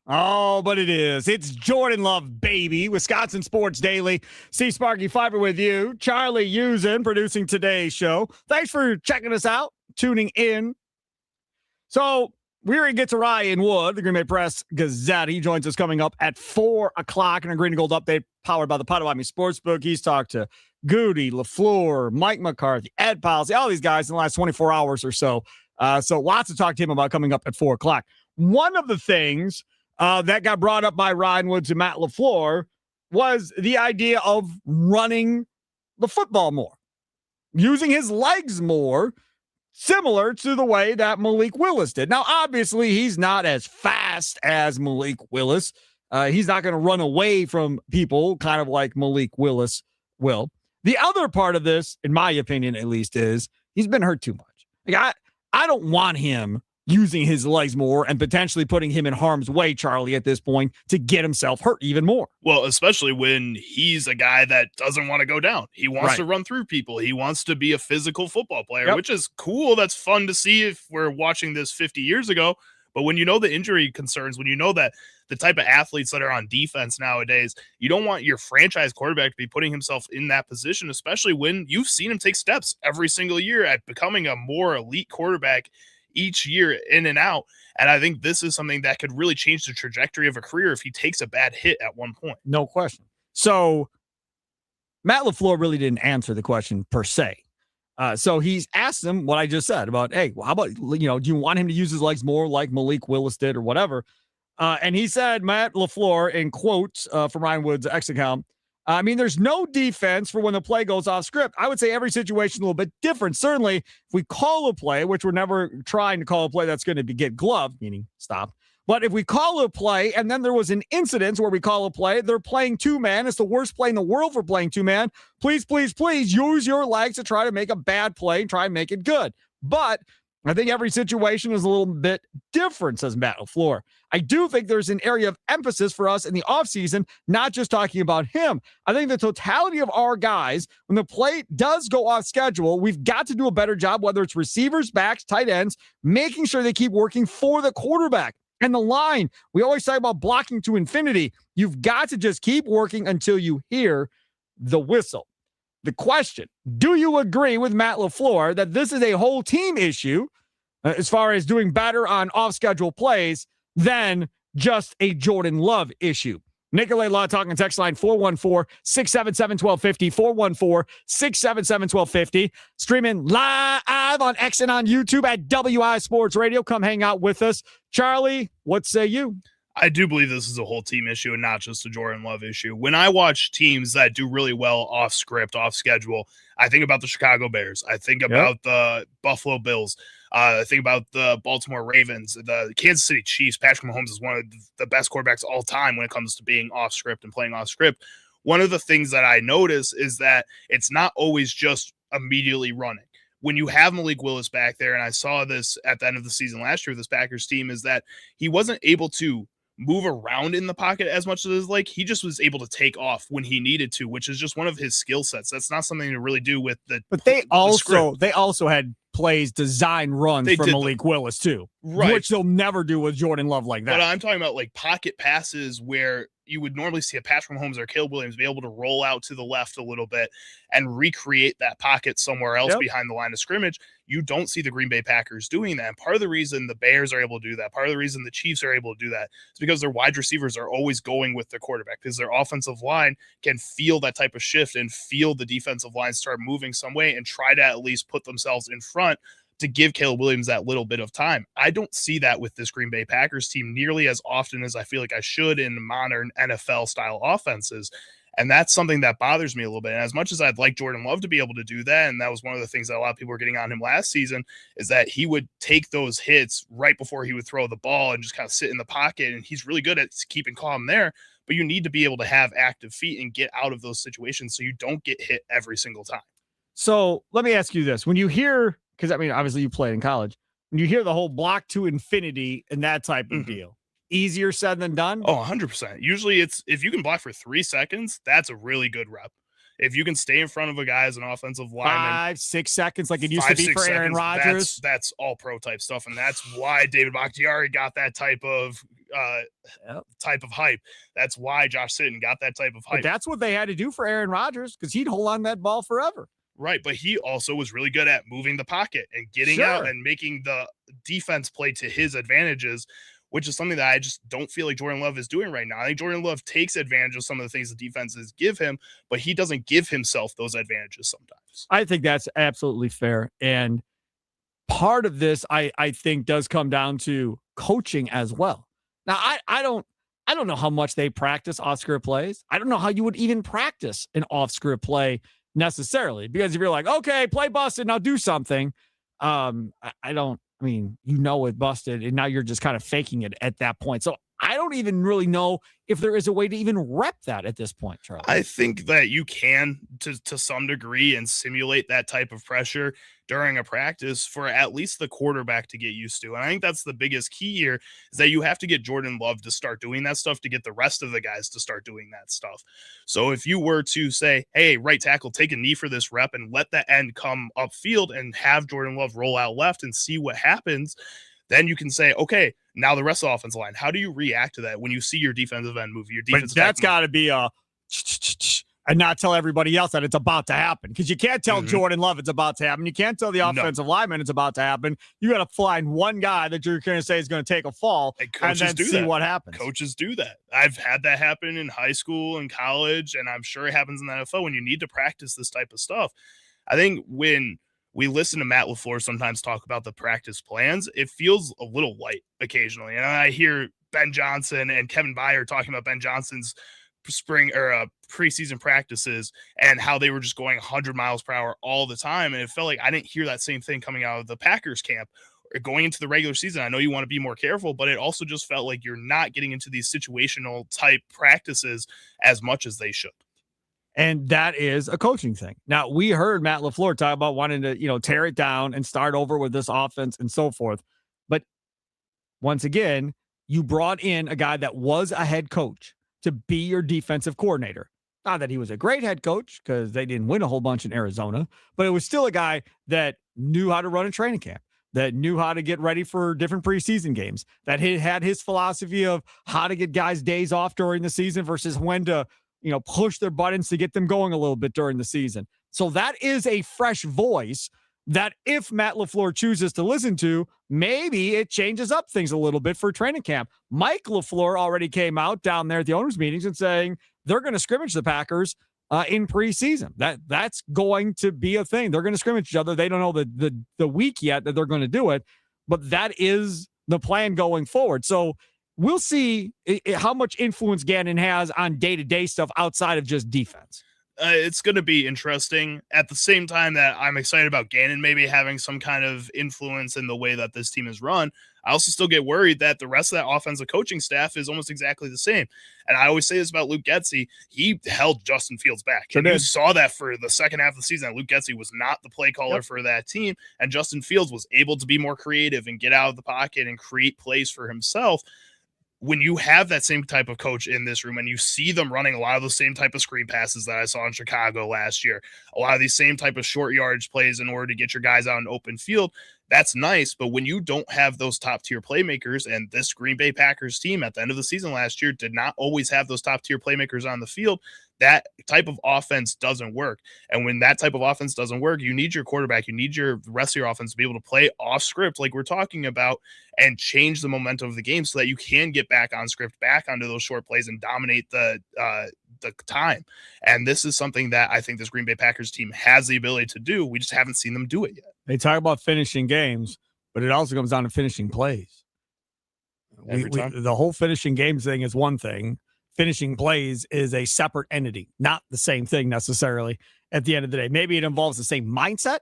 Speaker 1: Oh, but it is. It's Jordan Love, baby. Wisconsin Sports Daily. C. Sparky Fiber with you. Charlie Usen producing today's show. Thanks for checking us out, tuning in. So we're going to get to Ryan Wood, the Green Bay Press Gazette. He joins us coming up at 4 o'clock in a Green and Gold update powered by the Potawatomi Sportsbook. He's talked to Goody, LaFleur, Mike McCarthy, Ed Policy, all these guys in the last 24 hours or so. So lots to talk to him about coming up at 4 o'clock. One of the things that got brought up by Ryan Woods and Matt LaFleur was the idea of running the football more, using his legs more, similar to the way that Malik Willis did. Now, obviously, he's not as fast as Malik Willis. He's not going to run away from people, kind of like Malik Willis will. The other part of this, in my opinion at least, is he's been hurt too much. Like, I don't want him using his legs more and potentially putting him in harm's way, Charlie, at this point to get himself hurt even more.
Speaker 3: Well, especially when he's a guy that doesn't want to go down. He wants to run through people. He wants to be a physical football player, which is cool. That's fun to see if we're watching this 50 years ago. But when you know the injury concerns, when you know that the type of athletes that are on defense nowadays, you don't want your franchise quarterback to be putting himself in that position, especially when you've seen him take steps every single year at becoming a more elite quarterback each year in and out. And I think this is something that could really change the trajectory of a career if he takes a bad hit at one point.
Speaker 1: No question. So Matt LaFleur really didn't answer the question per se. So he's asked him what I just said about, hey, well, how about, do you want him to use his legs more like Malik Willis did or whatever? And he said, Matt LaFleur, in quotes from Ryan Wood's X account, I mean, there's no defense for when the play goes off script. I would say every situation a little bit different. Certainly, if we call a play, which we're never trying to call a play that's going to get gloved, meaning stop. But if we call a play and then there was an incident where we call a play, they're playing two-man. It's the worst play in the world for playing two-man. Please, please, please use your legs to try to make a bad play and try and make it good. But I think every situation is a little bit different, says Matt LaFleur. I do think there's an area of emphasis for us in the offseason, not just talking about him. I think the totality of our guys, when the play does go off schedule, we've got to do a better job, whether it's receivers, backs, tight ends, making sure they keep working for the quarterback. And the line, we always talk about blocking to infinity. You've got to just keep working until you hear the whistle. The question, do you agree with Matt LaFleur that this is a whole team issue as far as doing better on off-schedule plays than just a Jordan Love issue? Nicolay Law talking text line 414-677-1250, 414-677-1250. Streaming live on X and on YouTube at WI Sports Radio. Come hang out with us. Charlie, what say you?
Speaker 3: I do believe this is a whole team issue and not just a Jordan Love issue. When I watch teams that do really well off script, off schedule, I think about the Chicago Bears. I think about the Buffalo Bills. I think about the Baltimore Ravens, the Kansas City Chiefs. Patrick Mahomes is one of the best quarterbacks all time when it comes to being off script and playing off script. One of the things that I notice is that it's not always just immediately running. When you have Malik Willis back there, and I saw this at the end of the season last year with this Packers team, is that he wasn't able to move around in the pocket as much as his leg. He just was able to take off when he needed to, which is just one of his skill sets. That's not something to really do with the.
Speaker 1: But they also had plays design runs for Malik Willis too, which they'll never do with Jordan Love like that.
Speaker 3: But I'm talking about like pocket passes where you would normally see a Patrick Mahomes or Caleb Williams be able to roll out to the left a little bit and recreate that pocket somewhere else behind the line of scrimmage. You don't see the Green Bay Packers doing that. And part of the reason the Bears are able to do that, part of the reason the Chiefs are able to do that is because their wide receivers are always going with their quarterback, because their offensive line can feel that type of shift and feel the defensive line start moving some way and try to at least put themselves in front to give Caleb Williams that little bit of time. I don't see that with this Green Bay Packers team nearly as often as I feel like I should in modern NFL style offenses. And that's something that bothers me a little bit. And as much as I'd like Jordan Love to be able to do that, and that was one of the things that a lot of people were getting on him last season, is that he would take those hits right before he would throw the ball and just kind of sit in the pocket. And he's really good at keeping calm there. But you need to be able to have active feet and get out of those situations so you don't get hit every single time.
Speaker 1: So let me ask you this. When you hear, because I mean, obviously you played in college, when you hear the whole block to infinity and that type of deal, easier said than done?
Speaker 3: Oh, 100%. Usually it's, if you can block for 3 seconds, that's a really good rep. If you can stay in front of a guy as an offensive lineman,
Speaker 1: 5-6 seconds, like it used to be for Aaron Rodgers.
Speaker 3: That's all pro type stuff, and that's why David Bakhtiari got that type of hype. That's why Josh Sitton got that type of hype.
Speaker 1: But that's what they had to do for Aaron Rodgers, because he'd hold on that ball forever.
Speaker 3: Right, but he also was really good at moving the pocket and getting out and making the defense play to his advantages, which is something that I just don't feel like Jordan Love is doing right now. I think Jordan Love takes advantage of some of the things the defenses give him, but he doesn't give himself those advantages sometimes.
Speaker 1: I think that's absolutely fair. And part of this, I think, does come down to coaching as well. Now, I don't know how much they practice off-script plays. I don't know how you would even practice an off-script play necessarily, because if you're like, okay, play busted, now do something. I mean, it busted, and now you're just kind of faking it at that point. So I don't even really know if there is a way to even rep that at this point, Charlie.
Speaker 3: I think that you can to some degree and simulate that type of pressure during a practice for at least the quarterback to get used to. And I think that's the biggest key here, is that you have to get Jordan Love to start doing that stuff to get the rest of the guys to start doing that stuff. So if you were to say, hey, right tackle, take a knee for this rep and let the end come upfield and have Jordan Love roll out left and see what happens, then you can say, okay, now the rest of the offensive line, how do you react to that when you see your defensive end move?
Speaker 1: But that's got to be and not tell everybody else that it's about to happen, because you can't tell Jordan Love it's about to happen. You can't tell the offensive lineman it's about to happen. You got to find one guy that you're going to say is going to take a fall and then see what happens.
Speaker 3: Coaches do that. I've had that happen in high school and college, and I'm sure it happens in the NFL when you need to practice this type of stuff. I think when we listen to Matt LaFleur sometimes talk about the practice plans, it feels a little light occasionally. And I hear Ben Johnson and Kevin Byard talking about Ben Johnson's spring or preseason practices and how they were just going 100 miles per hour all the time. And it felt like I didn't hear that same thing coming out of the Packers camp or going into the regular season. I know you want to be more careful, but it also just felt like you're not getting into these situational type practices as much as they should.
Speaker 1: And that is a coaching thing. Now, we heard Matt LaFleur talk about wanting to, tear it down and start over with this offense and so forth. But once again, you brought in a guy that was a head coach to be your defensive coordinator. Not that he was a great head coach, because they didn't win a whole bunch in Arizona, but it was still a guy that knew how to run a training camp, that knew how to get ready for different preseason games, that he had his philosophy of how to get guys days off during the season versus when to, push their buttons to get them going a little bit during the season. So that is a fresh voice that if Matt LaFleur chooses to listen to, maybe it changes up things a little bit for training camp. Mike LaFleur already came out down there at the owners' meetings and saying they're going to scrimmage the Packers in preseason. That's going to be a thing. They're going to scrimmage each other. They don't know the week yet that they're going to do it, but that is the plan going forward. So we'll see how much influence Gannon has on day-to-day stuff outside of just defense.
Speaker 3: It's going to be interesting at the same time that I'm excited about Gannon maybe having some kind of influence in the way that this team is run. I also still get worried that the rest of that offensive coaching staff is almost exactly the same. And I always say this about Luke Getsy. He held Justin Fields back. And you saw that for the second half of the season. Luke Getsy was not the play caller for that team. And Justin Fields was able to be more creative and get out of the pocket and create plays for himself. When you have that same type of coach in this room and you see them running a lot of the same type of screen passes that I saw in Chicago last year, a lot of these same type of short yardage plays in order to get your guys out in open field, that's nice. But when you don't have those top tier playmakers, and this Green Bay Packers team at the end of the season last year did not always have those top tier playmakers on the field, that type of offense doesn't work. And when that type of offense doesn't work, you need your quarterback, you need the rest of your offense to be able to play off script like we're talking about and change the momentum of the game so that you can get back on script, back onto those short plays and dominate the time. And this is something that I think this Green Bay Packers team has the ability to do. We just haven't seen them do it yet.
Speaker 1: They talk about finishing games, but it also comes down to finishing plays. The whole finishing games thing is one thing. Finishing plays is a separate entity, not the same thing necessarily at the end of the day. Maybe it involves the same mindset,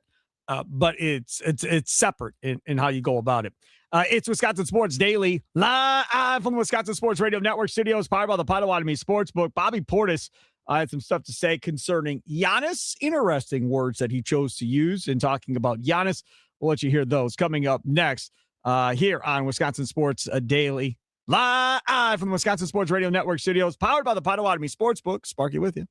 Speaker 1: but it's separate in how you go about it. It's Wisconsin Sports Daily, live from the Wisconsin Sports Radio Network studios, powered by the Potawatomi Sportsbook. Bobby Portis had some stuff to say concerning Giannis. Interesting words that he chose to use in talking about Giannis. We'll let you hear those coming up next here on Wisconsin Sports Daily, live from the Wisconsin Sports Radio Network studios, powered by the Potawatomi Sportsbook. Sparky with you.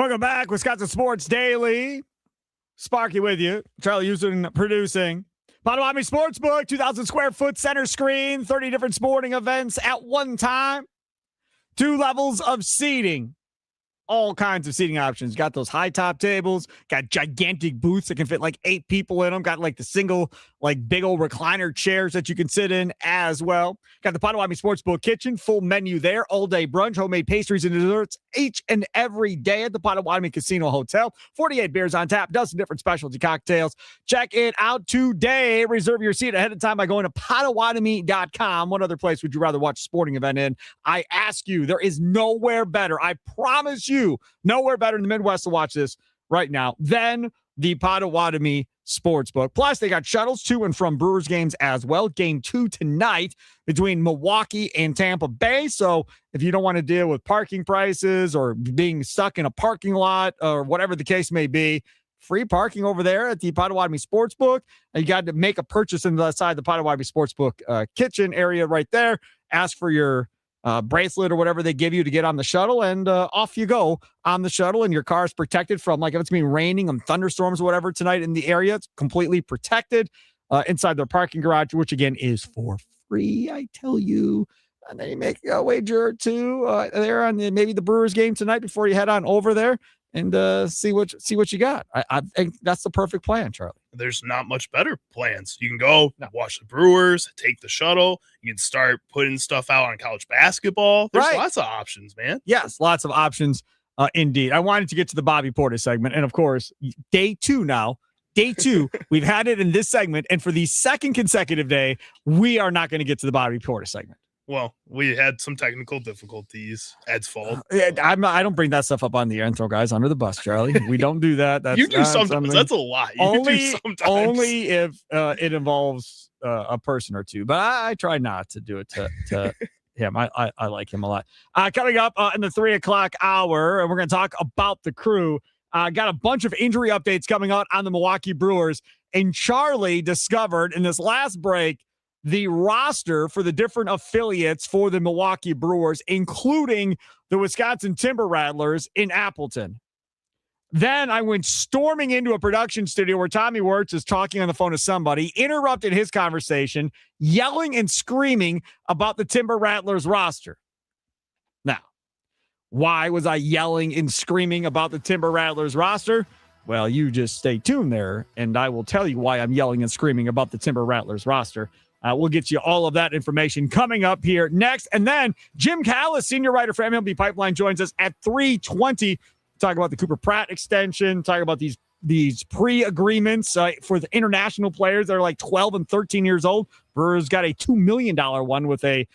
Speaker 1: Welcome back, Wisconsin Sports Daily. Sparky with you. Charlie Houston producing. Potawatomi Sportsbook, 2,000 square foot center screen, 30 different sporting events at one time, 2 levels of seating. All kinds of seating options. Got those high top tables, got gigantic booths that can fit like 8 people in them. Got like the single, like big old recliner chairs that you can sit in as well. Got the Potawatomi Sportsbook kitchen, full menu there, all day brunch, homemade pastries and desserts each and every day at the Potawatomi Casino Hotel. 48 beers on tap, dozen different specialty cocktails. Check it out today. Reserve your seat ahead of time by going to Potawatomi.com. What other place would you rather watch a sporting event in? I ask you, there is nowhere better. I promise you, nowhere better in the Midwest to watch this right now than the Potawatomi Sportsbook. Plus, they got shuttles to and from Brewers games as well. Game 2 tonight between Milwaukee and Tampa Bay. So if you don't want to deal with parking prices or being stuck in a parking lot or whatever the case may be, free parking over there at the Potawatomi Sportsbook. And you got to make a purchase inside the Potawatomi Sportsbook kitchen area right there. Ask for your bracelet or whatever they give you to get on the shuttle, and off you go on the shuttle, and your car is protected from, like, if it's been raining and thunderstorms or whatever tonight in the area, it's completely protected inside their parking garage, which again is for free, I tell you. And then you make a wager or two there on maybe the Brewers game tonight before you head on over there and see what you got. I think that's the perfect plan, Charlie.
Speaker 3: There's not much better plans. You can go watch the Brewers, take the shuttle. You can start putting stuff out on college basketball. There's lots of options, man.
Speaker 1: Yes, lots of options indeed. I wanted to get to the Bobby Portis segment. And, of course, day 2 now. Day 2, we've had it in this segment. And for the second consecutive day, we are not going to get to the Bobby Portis segment.
Speaker 3: Well, we had some technical difficulties. Ed's fault.
Speaker 1: I don't bring that stuff up on the air and throw guys under the bus, Charlie. We don't do that.
Speaker 3: You do sometimes. That's a lot.
Speaker 1: Only if it involves a person or two. But I try not to do it to him. I like him a lot. Coming up in the 3 o'clock hour, and we're going to talk about the Crew. Got a bunch of injury updates coming out on the Milwaukee Brewers. And Charlie discovered in this last break the roster for the different affiliates for the Milwaukee Brewers, including the Wisconsin Timber Rattlers in Appleton. Then I went storming into a production studio where Tommy Wirtz is talking on the phone to somebody, interrupted his conversation, yelling and screaming about the Timber Rattlers roster. Now, why was I yelling and screaming about the Timber Rattlers roster? Well, you just stay tuned there, and I will tell you why I'm yelling and screaming about the Timber Rattlers roster. We'll get you all of that information coming up here next. And then Jim Callis, senior writer for MLB Pipeline, joins us at 3:20. Talk about the Cooper Pratt extension, talk about these pre-agreements for the international players that are like 12 and 13 years old. Brewers got a $2 million one with a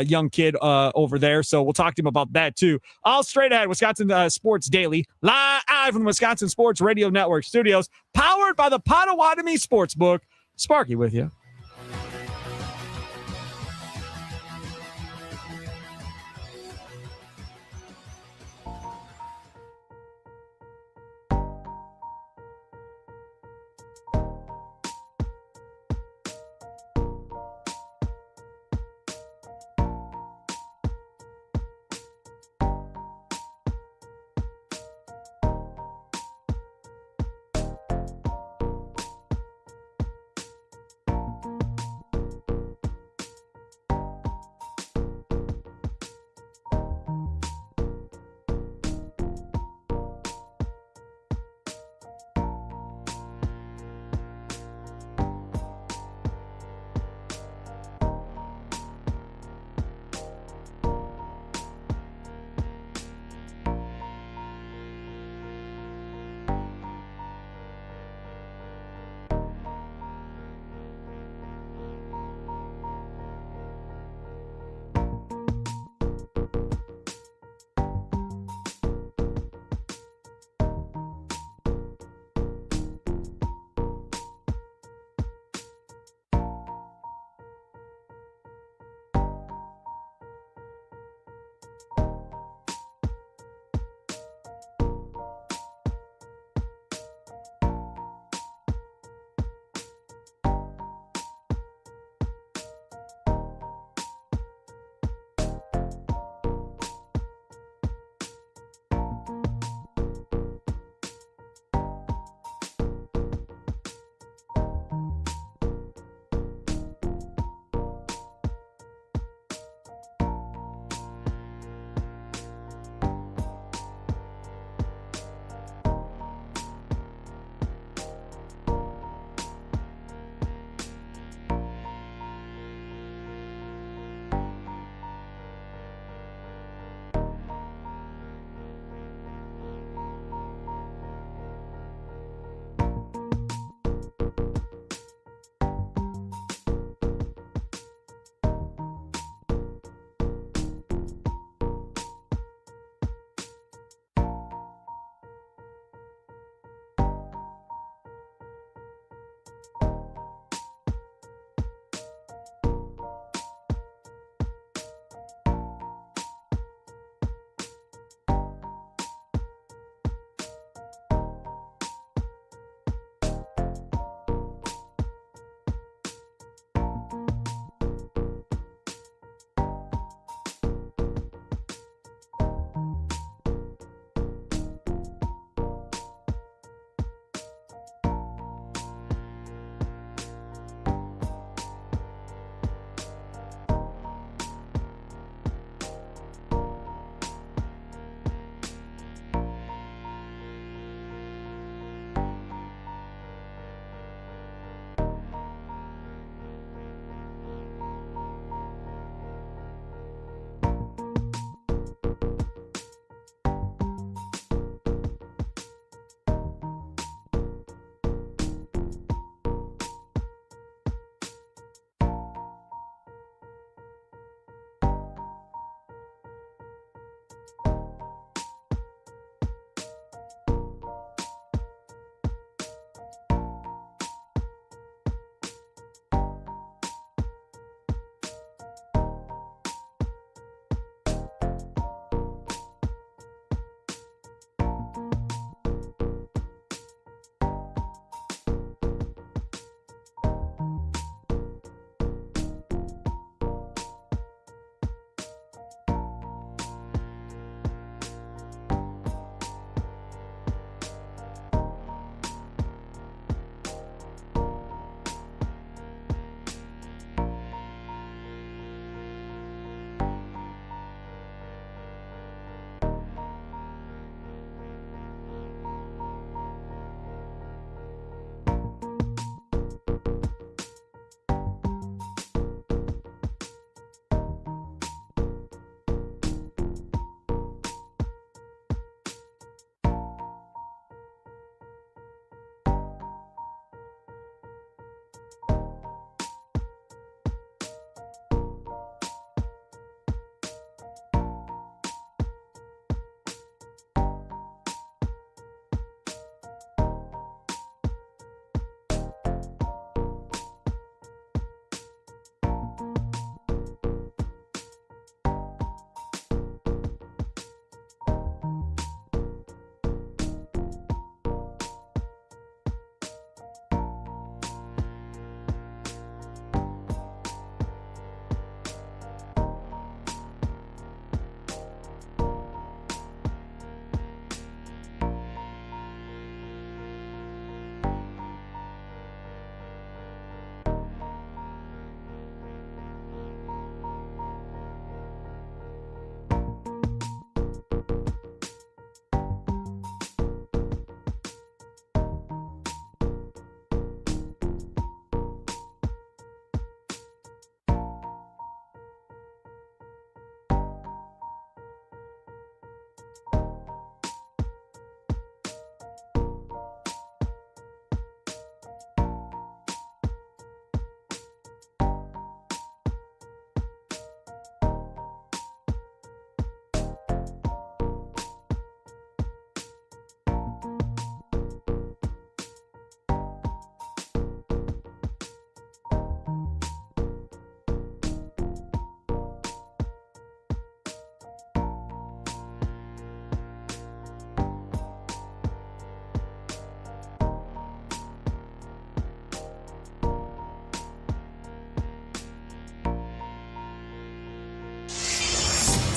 Speaker 1: young kid over there. So we'll talk to him about that too. All straight ahead, Wisconsin Sports Daily, live from the Wisconsin Sports Radio Network studios, powered by the Potawatomi Sportsbook. Sparky with you.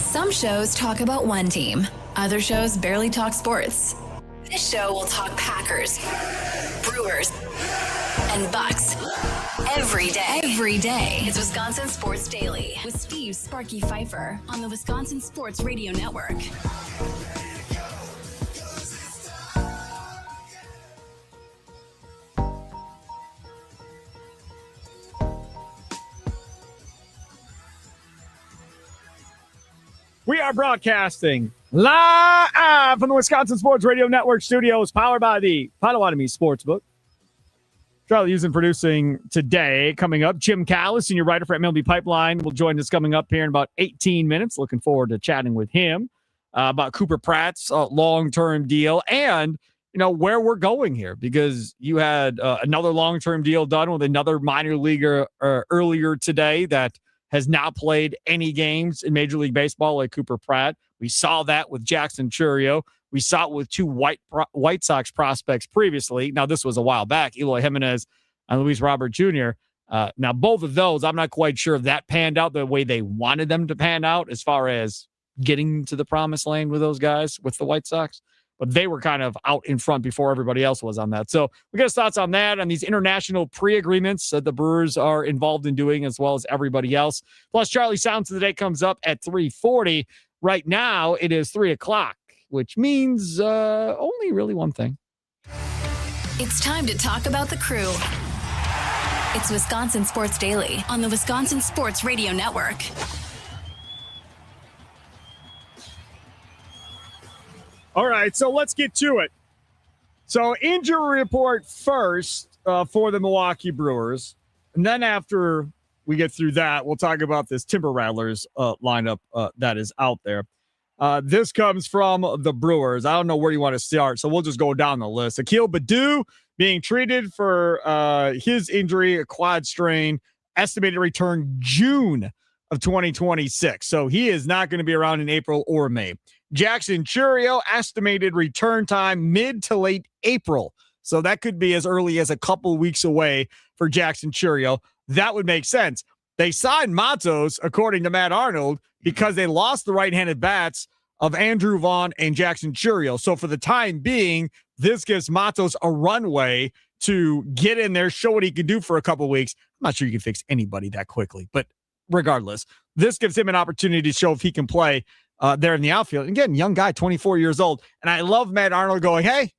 Speaker 2: Some shows talk about one team. Other shows barely talk sports. This show will talk Packers, Brewers, and Bucks. Every day. Every day. It's Wisconsin Sports Daily with Steve Sparky Pfeiffer on the Wisconsin Sports Radio Network.
Speaker 1: We are broadcasting live from the Wisconsin Sports Radio Network studios, powered by the Potawatomi Sportsbook. Charlie Hughes producing today. Coming up, Jim Callis, senior writer for MLB Pipeline, will join us coming up here in about 18 minutes. Looking forward to chatting with him about Cooper Pratt's long-term deal and, where we're going here, because you had another long-term deal done with another minor leaguer earlier today that has not played any games in Major League Baseball like Cooper Pratt. We saw that with Jackson Chourio. We saw it with two White Sox prospects previously. Now, this was a while back, Eloy Jimenez and Luis Robert Jr. Now, both of those, I'm not quite sure if that panned out the way they wanted them to pan out as far as getting to the promised land with those guys with the White Sox. But they were kind of out in front before everybody else was on that. So we got his thoughts on that, on these international pre-agreements that the Brewers are involved in doing, as well as everybody else. Plus, Charlie Sounds of the Day comes up at 3:40. Right now, it is 3 o'clock, which means only really one thing.
Speaker 2: It's time to talk about the crew. It's Wisconsin Sports Daily on the Wisconsin Sports Radio Network.
Speaker 1: All right, so let's get to it. So injury report first for the Milwaukee Brewers. And then after we get through that, we'll talk about this Timber Rattlers lineup that is out there. This comes from the Brewers. I don't know where you want to start, so we'll just go down the list. Akil Baddoo being treated for his injury, a quad strain, estimated return June of 2026. So he is not going to be around in April or May. Jackson Chourio, estimated return time mid to late April. So that could be as early as a couple weeks away for Jackson Chourio. That would make sense. They signed Matos, according to Matt Arnold, because they lost the right-handed bats of Andrew Vaughn and Jackson Chourio. So for the time being, this gives Matos a runway to get in there, show what he can do for a couple weeks. I'm not sure you can fix anybody that quickly, but regardless, this gives him an opportunity to show if he can play there in the outfield. And again, young guy, 24 years old. And I love Matt Arnold going, hey,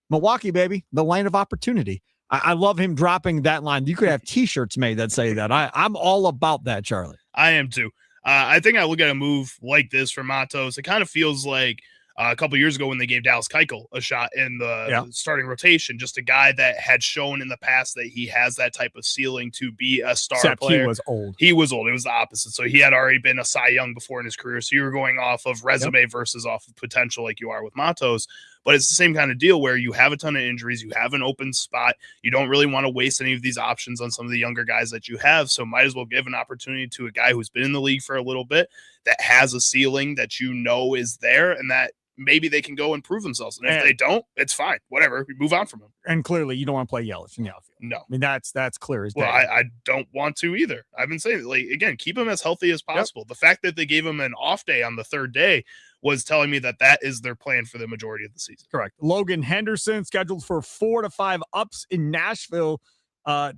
Speaker 1: Milwaukee, baby, the land of opportunity. I love him dropping that line. You could have T-shirts made that say that. I'm all about that, Charlie.
Speaker 3: I am too. I think I look at a move like this for Matos. It kind of feels like a couple years ago when they gave Dallas Keuchel a shot in the starting rotation, just a guy that had shown in the past that he has that type of ceiling to be a star player.
Speaker 1: He was old.
Speaker 3: He was old. It was the opposite. So he had already been a Cy Young before in his career. So you were going off of resume versus off of potential like you are with Matos. But it's the same kind of deal where you have a ton of injuries. You have an open spot. You don't really want to waste any of these options on some of the younger guys that you have. So might as well give an opportunity to a guy who's been in the league for a little bit, that has a ceiling that is there, and that maybe they can go and prove themselves. And if they don't, it's fine. Whatever. We move on from them.
Speaker 1: And clearly you don't want to play Yelich in the outfield.
Speaker 3: No.
Speaker 1: I mean, that's clear as day.
Speaker 3: Well, I don't want to either. I've been saying, like, again, keep him as healthy as possible. The fact that they gave him an off day on the third day was telling me that is their plan for the majority of the season.
Speaker 1: Correct. Logan Henderson scheduled for 4 to 5 ups in Nashville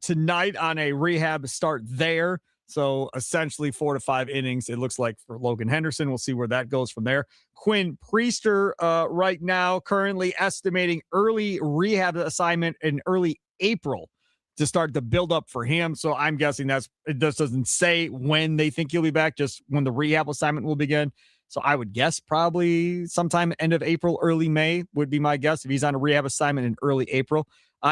Speaker 1: tonight on a rehab start there. So essentially 4 to 5 innings, it looks like, for Logan Henderson. We'll see where that goes from there. Quinn Priester right now currently estimating early rehab assignment in early April to start the build-up for him. So I'm guessing it just doesn't say when they think he'll be back, just when the rehab assignment will begin. So I would guess probably sometime end of April, early May would be my guess if he's on a rehab assignment in early April.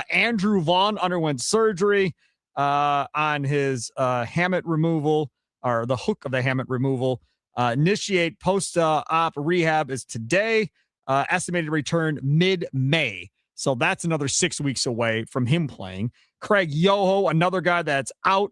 Speaker 1: Andrew Vaughn underwent surgery on his hamate removal, or the hook of the hamate removal. Initiate post-op rehab is today. Estimated return mid-May. So that's another 6 weeks away from him playing. Craig Yoho, another guy that's out.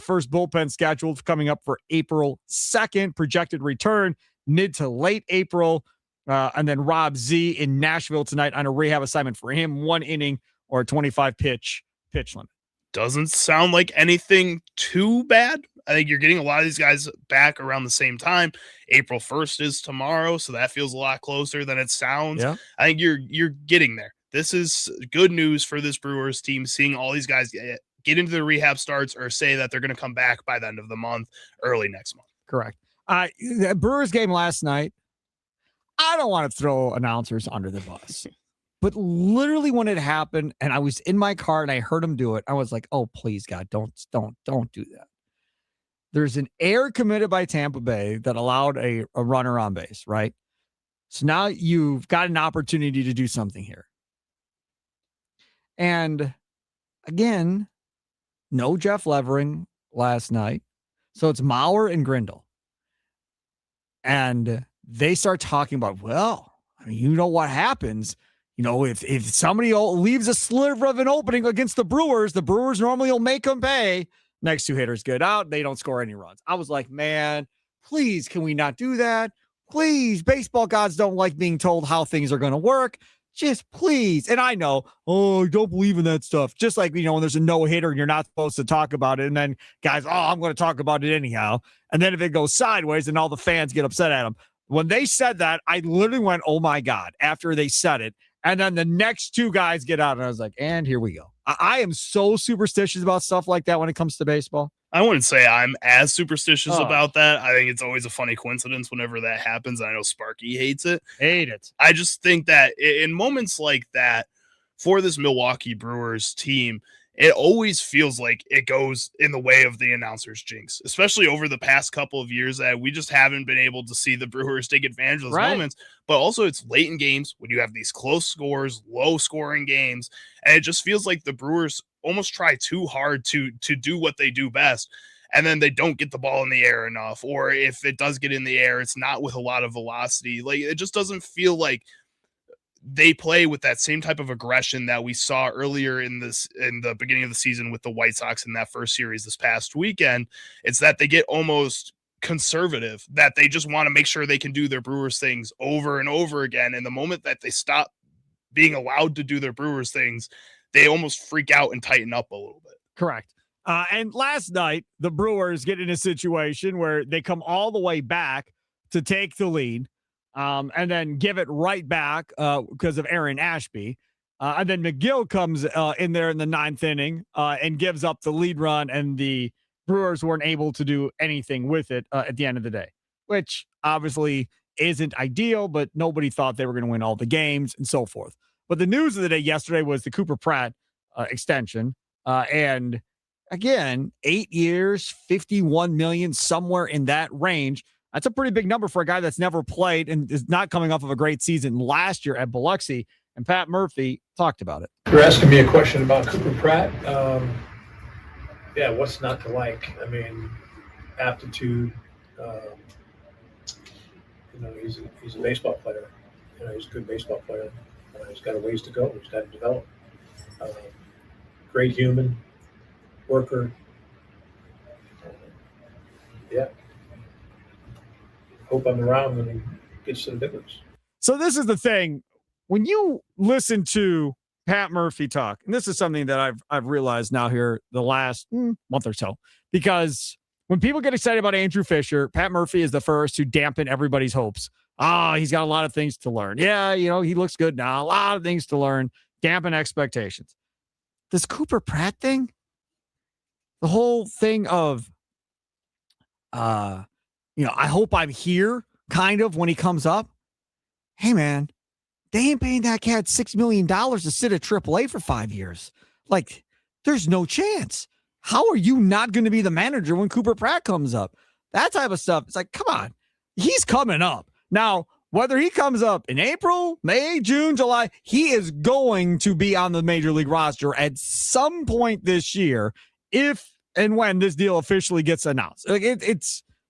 Speaker 1: First bullpen scheduled coming up for April 2nd. Projected return mid to late April. And then Rob Z in Nashville tonight on a rehab assignment for him. 1 inning or a 25 pitch limit.
Speaker 3: Doesn't sound like anything too bad. I think you're getting a lot of these guys back around the same time. April 1st is tomorrow, so that feels a lot closer than it sounds.
Speaker 1: Yeah.
Speaker 3: I think you're getting there. This is good news for this Brewers team, seeing all these guys get into the rehab starts or say that they're going to come back by the end of the month, early next month.
Speaker 1: Correct. The Brewers game last night, I don't want to throw announcers under the bus, but literally when it happened and I was in my car and I heard him do it, I was like, oh, please, God, don't do that. There's an error committed by Tampa Bay that allowed a runner on base, right? So now you've got an opportunity to do something here. And again, no Jeff Levering last night. So it's Mauer and Grindle. And they start talking about, well, I mean, you know what happens. You know, if somebody leaves a sliver of an opening against the Brewers normally will make them pay. Next two hitters get out. They don't score any runs. I was like, man, please, can we not do that? Please, baseball gods don't like being told how things are going to work. Just please. And I know, I don't believe in that stuff. Just like, when there's a no-hitter and you're not supposed to talk about it. And then guys, I'm going to talk about it anyhow. And then if it goes sideways and all the fans get upset at them. When they said that, I literally went, oh my God, after they said it. And then the next two guys get out and I was like, and here we go. I am so superstitious about stuff like that when it comes to baseball.
Speaker 3: I wouldn't say I'm as superstitious about that. I think it's always a funny coincidence whenever that happens. I know Sparky hates it.
Speaker 1: Hate it.
Speaker 3: I just think that in moments like that, for this Milwaukee Brewers team, it always feels like it goes in the way of the announcer's jinx, especially over the past couple of years that we just haven't been able to see the Brewers take advantage of those moments. But also it's late in games when you have these close scores, low scoring games, and it just feels like the Brewers almost try too hard to do what they do best. And then they don't get the ball in the air enough, or if it does get in the air, it's not with a lot of velocity. Like, it just doesn't feel like they play with that same type of aggression that we saw earlier in the beginning of the season with the White Sox in that first series this past weekend. It's that they get almost conservative, that they just want to make sure they can do their Brewers things over and over again. And the moment that they stop being allowed to do their Brewers things, they almost freak out and tighten up a little bit.
Speaker 1: Correct. And last night, the Brewers get in a situation where they come all the way back to take the lead. And then give it right back because of Aaron Ashby. And then McGill comes in there in the ninth inning and gives up the lead run, and the Brewers weren't able to do anything with it at the end of the day, which obviously isn't ideal, but nobody thought they were going to win all the games and so forth. But the news of the day yesterday was the Cooper Pratt extension. And again, 8 years, $51 million, somewhere in that range. That's a pretty big number for a guy that's never played and is not coming off of a great season last year at Biloxi. And Pat Murphy talked about it.
Speaker 4: You're asking me a question about Cooper Pratt. What's not to like? I mean, aptitude. He's a baseball player. He's a good baseball player. He's got a ways to go. He's got to develop. Great human, worker. Hope I'm around when he gets to the big ones.
Speaker 1: So this is the thing. When you listen to Pat Murphy talk, and this is something that I've realized now here the last month or so, because when people get excited about Andrew Fisher, Pat Murphy is the first to dampen everybody's hopes. He's got a lot of things to learn. Yeah, he looks good now. A lot of things to learn. Dampen expectations. This Cooper Pratt thing, the whole thing of, I hope I'm here kind of when he comes up. Hey, man, they ain't paying that cat $6 million to sit at AAA for 5 years. Like, there's no chance. How are you not going to be the manager when Cooper Pratt comes up? That type of stuff. It's like, come on. He's coming up. Now, whether he comes up in April, May, June, July, he is going to be on the major league roster at some point this year if and when this deal officially gets announced. Like,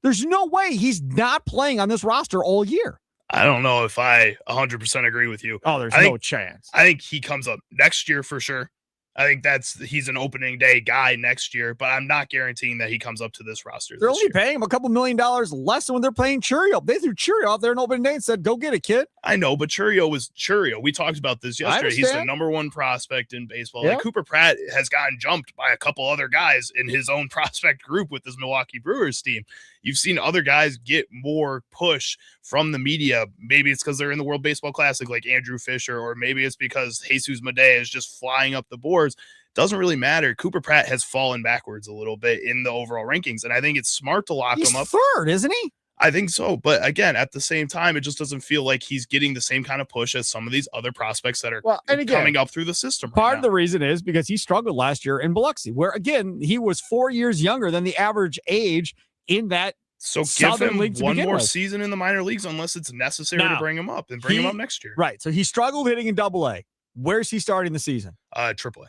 Speaker 1: there's no way he's not playing on this roster all year.
Speaker 3: I don't know if I 100% agree with you.
Speaker 1: Oh, there's no chance.
Speaker 3: I think he comes up next year for sure. I think he's an opening day guy next year, but I'm not guaranteeing that he comes up to this roster.
Speaker 1: They're only paying him a couple $1 million less than when they're paying Churio. They threw Churio out there in opening day and said, go get it, kid.
Speaker 3: I know, but Churio was Churio. We talked about this yesterday. He's the number one prospect in baseball.
Speaker 1: Yep.
Speaker 3: Like Cooper Pratt has gotten jumped by a couple other guys in his own prospect group with this Milwaukee Brewers team. You've seen other guys get more push from the media. Maybe it's because they're in the World Baseball Classic like Andrew Fisher, or maybe it's because Jesus Medea is just flying up the boards. Doesn't really matter. Cooper Pratt has fallen backwards a little bit in the overall rankings, and I think it's smart to lock him up.
Speaker 1: Third, isn't he?
Speaker 3: I think so. But again, at the same time, it just doesn't feel like he's getting the same kind of push as some of these other prospects that are coming up through the system.
Speaker 1: Part of the reason is because he struggled last year in Biloxi, where, again, he was 4 years younger than the average age in that.
Speaker 3: So give him one more season in the minor leagues unless it's necessary to bring him up, and bring him up next year.
Speaker 1: Right. So he struggled hitting in AA. Where's he starting the season?
Speaker 3: AAA.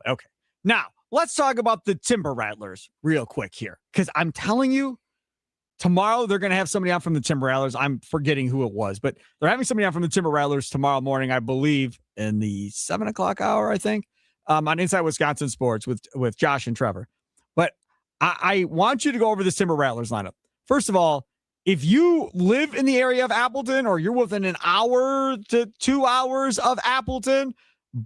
Speaker 1: Okay. Now, let's talk about the Timber Rattlers real quick here, because I'm telling you, tomorrow they're going to have somebody on from the Timber Rattlers. I'm forgetting who it was, but they're having somebody on from the Timber Rattlers tomorrow morning, I believe, in the 7 o'clock hour, I think, on Inside Wisconsin Sports with Josh and Trevor. But I want you to go over this Timber Rattlers lineup. First of all, if you live in the area of Appleton, or you're within an hour to 2 hours of Appleton,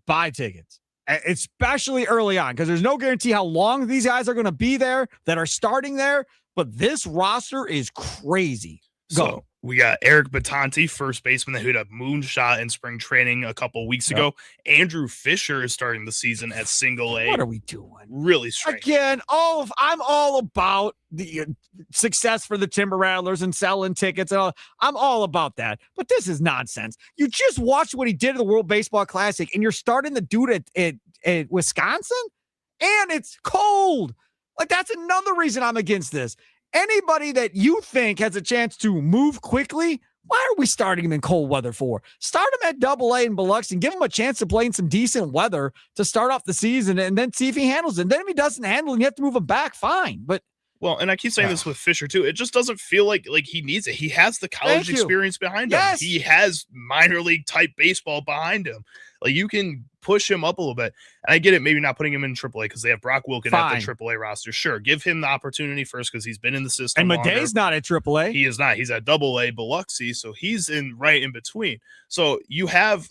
Speaker 1: buy tickets, especially early on, because there's no guarantee how long these guys are going to be there that are starting there. But this roster is crazy. Go.
Speaker 3: So we got Eric Batanti, first baseman that hit a moonshot in spring training a couple weeks ago. Andrew Fisher is starting the season at single A.
Speaker 1: What are we doing?
Speaker 3: Really strange.
Speaker 1: Again, I'm all about the success for the Timber Rattlers and selling tickets and all. I'm all about that. But this is nonsense. You just watched what he did at the World Baseball Classic, and you're starting the dude at Wisconsin, and it's cold. Like, that's another reason I'm against this. Anybody that you think has a chance to move quickly, why are we starting him in cold weather for? Start him at AA in Biloxi and give him a chance to play in some decent weather to start off the season, and then see if he handles it. And then if he doesn't handle it and you have to move him back, fine. But
Speaker 3: well, and I keep saying this with Fisher too. It just doesn't feel like he needs it. He has the college experience behind him. He has minor league type baseball behind him. Like, you can push him up a little bit. And I get it, maybe not putting him in AAA because they have Brock Wilken at the AAA roster. Sure, give him the opportunity first because he's been in the system.
Speaker 1: And Medea's not at AAA.
Speaker 3: He is not. He's at AA Biloxi, so he's right in between. So you have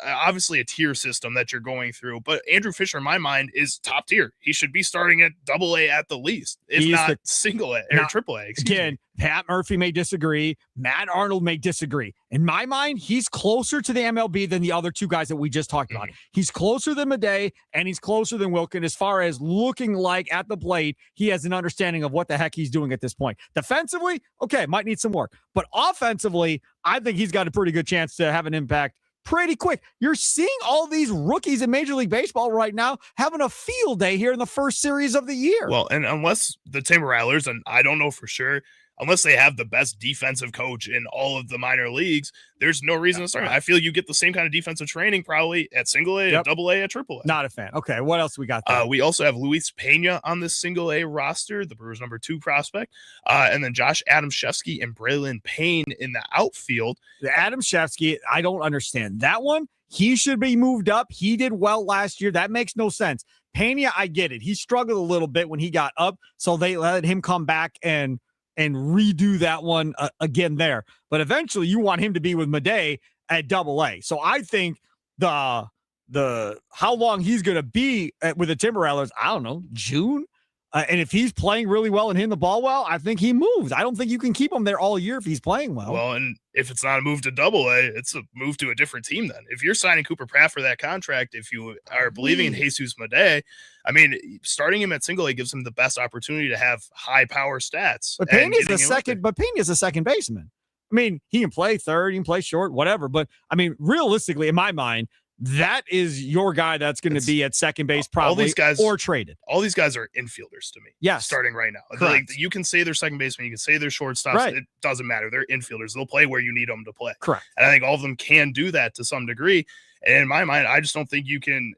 Speaker 3: obviously a tier system that you're going through, but Andrew Fisher, in my mind, is top tier. He should be starting at AA at the least, if not single A or AAA.
Speaker 1: Again, Pat Murphy may disagree. Matt Arnold may disagree. In my mind, he's closer to the MLB than the other two guys that we just talked about. He's closer than Medea, and he's closer than Wilken as far as looking like at the plate he has an understanding of what the heck he's doing at this point. Defensively, okay, might need some work. But offensively, I think he's got a pretty good chance to have an impact pretty quick. You're seeing all these rookies in Major League Baseball right now having a field day here in the first series of the year.
Speaker 3: Well, and unless the Timber Rattlers, and I don't know for sure, unless they have the best defensive coach in all of the minor leagues, there's no reason to start. I feel you get the same kind of defensive training probably at single A, at AA, at AAA.
Speaker 1: Not a fan. Okay, what else we got there?
Speaker 3: We also have Luis Pena on this single A roster, the Brewers' number 2 prospect, and then Josh Adamszewski and Braylon Payne in the outfield.
Speaker 1: The Adamszewski, I don't understand that one. He should be moved up. He did well last year. That makes no sense. Pena, I get it. He struggled a little bit when he got up, so they let him come back and redo that one again there. But eventually you want him to be with Medea at AA. So I think the how long he's going to be with the Timber Rattlers, I don't know, June. And if he's playing really well and hitting the ball well, I think he moves. I don't think you can keep him there all year if he's playing well.
Speaker 3: Well, and if it's not a move to AA, it's a move to a different team then. If you're signing Cooper Pratt for that contract, if you are believing in Jesus Medea, I mean, starting him at single A gives him the best opportunity to have high power stats.
Speaker 1: But Pena's a second baseman. I mean, he can play third, he can play short, whatever. But I mean, realistically, in my mind, that is your guy that's going to be at second base probably,
Speaker 3: all these guys,
Speaker 1: or traded.
Speaker 3: All these guys are infielders to me.
Speaker 1: Yeah,
Speaker 3: starting right now. Like, you can say they're second baseman, you can say they're shortstops. Right. It doesn't matter. They're infielders. They'll play where you need them to play.
Speaker 1: Correct.
Speaker 3: And I think all of them can do that to some degree. And in my mind, I just don't think you can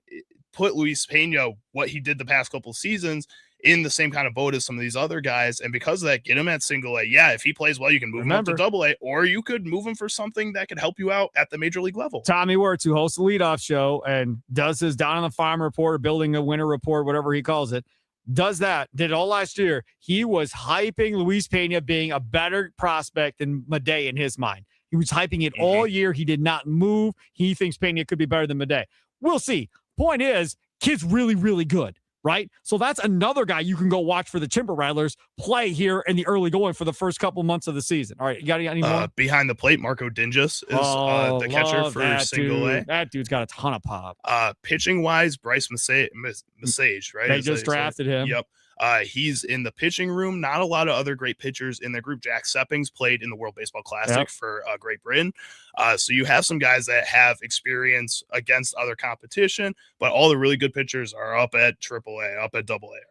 Speaker 3: put Luis Pena, what he did the past couple seasons, in the same kind of boat as some of these other guys. And because of that, get him at single A. Yeah, if he plays well, you can move him up to double A, or you could move him for something that could help you out at the major league level.
Speaker 1: Tommy Wirtz, who hosts the leadoff show and does his Down on the Farm report, building a winter report, whatever he calls it, did it all last year. He was hyping Luis Pena being a better prospect than Madej in his mind. He was hyping it all year. He did not move. He thinks Pena could be better than Madej. We'll see. Point is, kid's really, really good, right? So that's another guy you can go watch for the Timber Rattlers play here in the early going for the first couple months of the season. All right, you got any more?
Speaker 3: Behind the plate, Marco Dingus is the catcher for single A.
Speaker 1: That dude's got a ton of pop.
Speaker 3: Pitching-wise, Bryce Massage, right?
Speaker 1: They just drafted him.
Speaker 3: Yep. He's in the pitching room. Not a lot of other great pitchers in the group. Jack Seppings played in the World Baseball Classic for Great Britain. So you have some guys that have experience against other competition, but all the really good pitchers are up at AAA, up at AA already.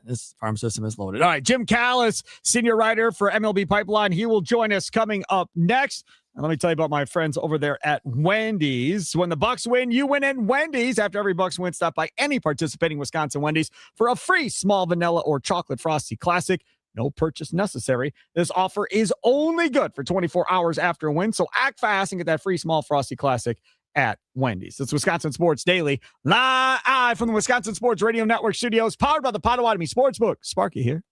Speaker 1: This farm system is loaded. All right, Jim Callis, senior writer for MLB Pipeline. He will join us coming up next. And let me tell you about my friends over there at Wendy's. When the Bucks win, you win at Wendy's. After every Bucks win, stop by any participating Wisconsin Wendy's for a free small vanilla or chocolate frosty classic. No purchase necessary. This offer is only good for 24 hours after a win, so act fast and get that free small frosty classic at Wendy's. It's Wisconsin Sports Daily, live from the Wisconsin Sports Radio Network studios, powered by the Potawatomi Sportsbook. Sparky here.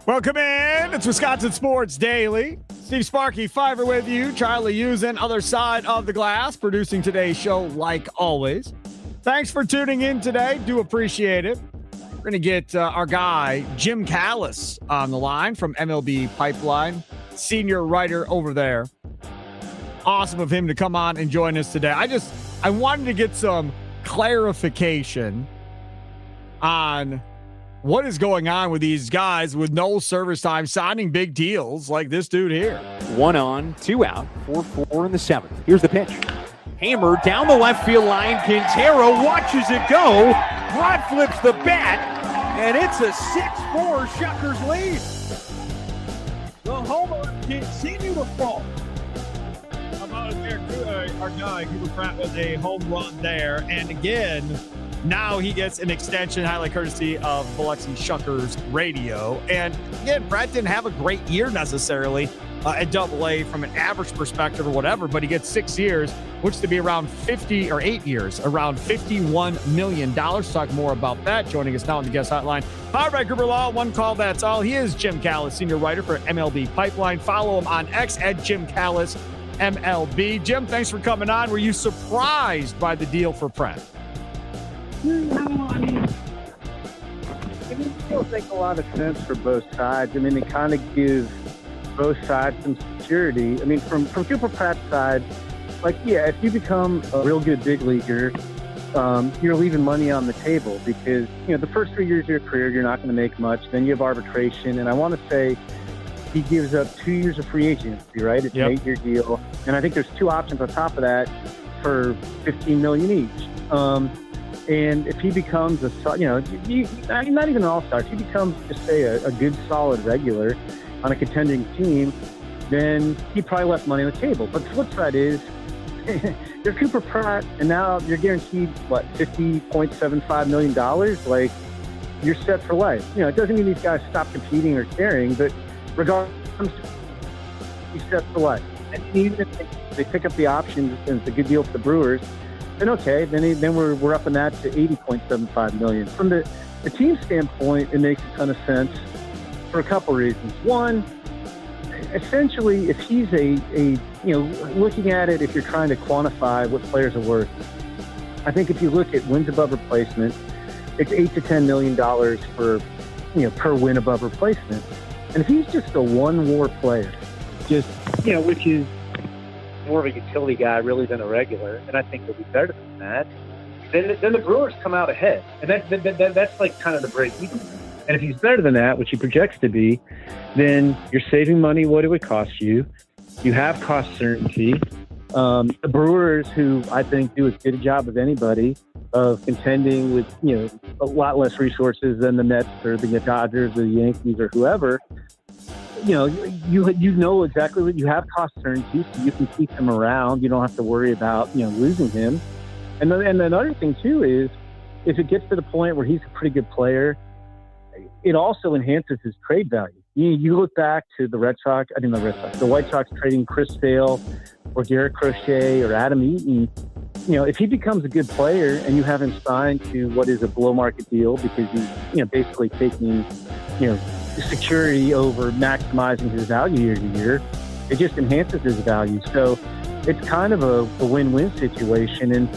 Speaker 1: Welcome in. It's Wisconsin Sports Daily. Steve Sparky Fiver with you. Charlie Usen, other side of the glass, producing today's show like always. Thanks for tuning in today. Do appreciate it. We're going to get our guy, Jim Callis, on the line from MLB Pipeline, senior writer over there. Awesome of him to come on and join us today. I wanted to get some clarification on what is going on with these guys with no service time signing big deals like this dude here.
Speaker 5: 1 on, 2 out, 4-4 in the 7th. Here's the pitch. Hammer down the left field line. Quintero watches it go. Rod flips the bat, and it's a 6-4 Shuckers lead. The homers continue to fall.
Speaker 1: How about our guy, Cooper Pratt, with a home run there. And again, now he gets an extension, highlight courtesy of Biloxi Shuckers Radio. And again, Pratt didn't have a great year necessarily at AA from an average perspective or whatever, but he gets 6 years, which to be around 50 or 8 years, around $51 million. Talk more about that. Joining us now on the guest hotline, powered by Gruber Law, one call, that's all. He is Jim Callis, senior writer for MLB Pipeline. Follow him on X at Jim Callis MLB. Jim, thanks for coming on. Were you surprised by the deal for Pratt?
Speaker 6: No, I mean, it still make a lot of sense for both sides. I mean, they kind of give both sides some security. I mean, from Cooper Pratt's side, like, yeah, if you become a real good big leaguer, you're leaving money on the table because, the first 3 years of your career, you're not going to make much. Then you have arbitration. And I want to say he gives up 2 years of free agency, right? It's an 8-year deal. And I think there's 2 options on top of that for $15 million each. And if he becomes not even an all-star, if he becomes, just say, a good, solid regular on a contending team, then he probably left money on the table. But the flip side is, you're Cooper Pratt, and now you're guaranteed, $50.75 million? Like, you're set for life. It doesn't mean these guys stop competing or caring, but regardless, he's set for life. And even if they pick up the options and it's a good deal for the Brewers, then okay, then we're up in that to $80.75 million. From the team standpoint, it makes a ton of sense for a couple reasons. One, essentially, if he's looking at it, if you're trying to quantify what players are worth, I think if you look at wins above replacement, it's $8 to $10 million for per win above replacement. And if he's just a one-WAR player, which is more of a utility guy really than a regular, and I think he'll be better than that, then the Brewers come out ahead. And that's like kind of the break-even. And if he's better than that, which he projects to be, then you're saving money what it would cost you. You have cost certainty. The Brewers, who I think do as good a job as anybody of contending with, a lot less resources than the Mets or the Dodgers or the Yankees or whoever, you know exactly what you have, cost certainty, so you can keep him around. You don't have to worry about, losing him. And another thing too is if it gets to the point where he's a pretty good player, it also enhances his trade value. You look back to the White Sox trading Chris Sale or Garrett Crochet or Adam Eaton. If he becomes a good player and you have him signed to what is a below market deal because he's, basically taking, security over maximizing his value year to year, it just enhances his value. So it's kind of a win-win situation. And,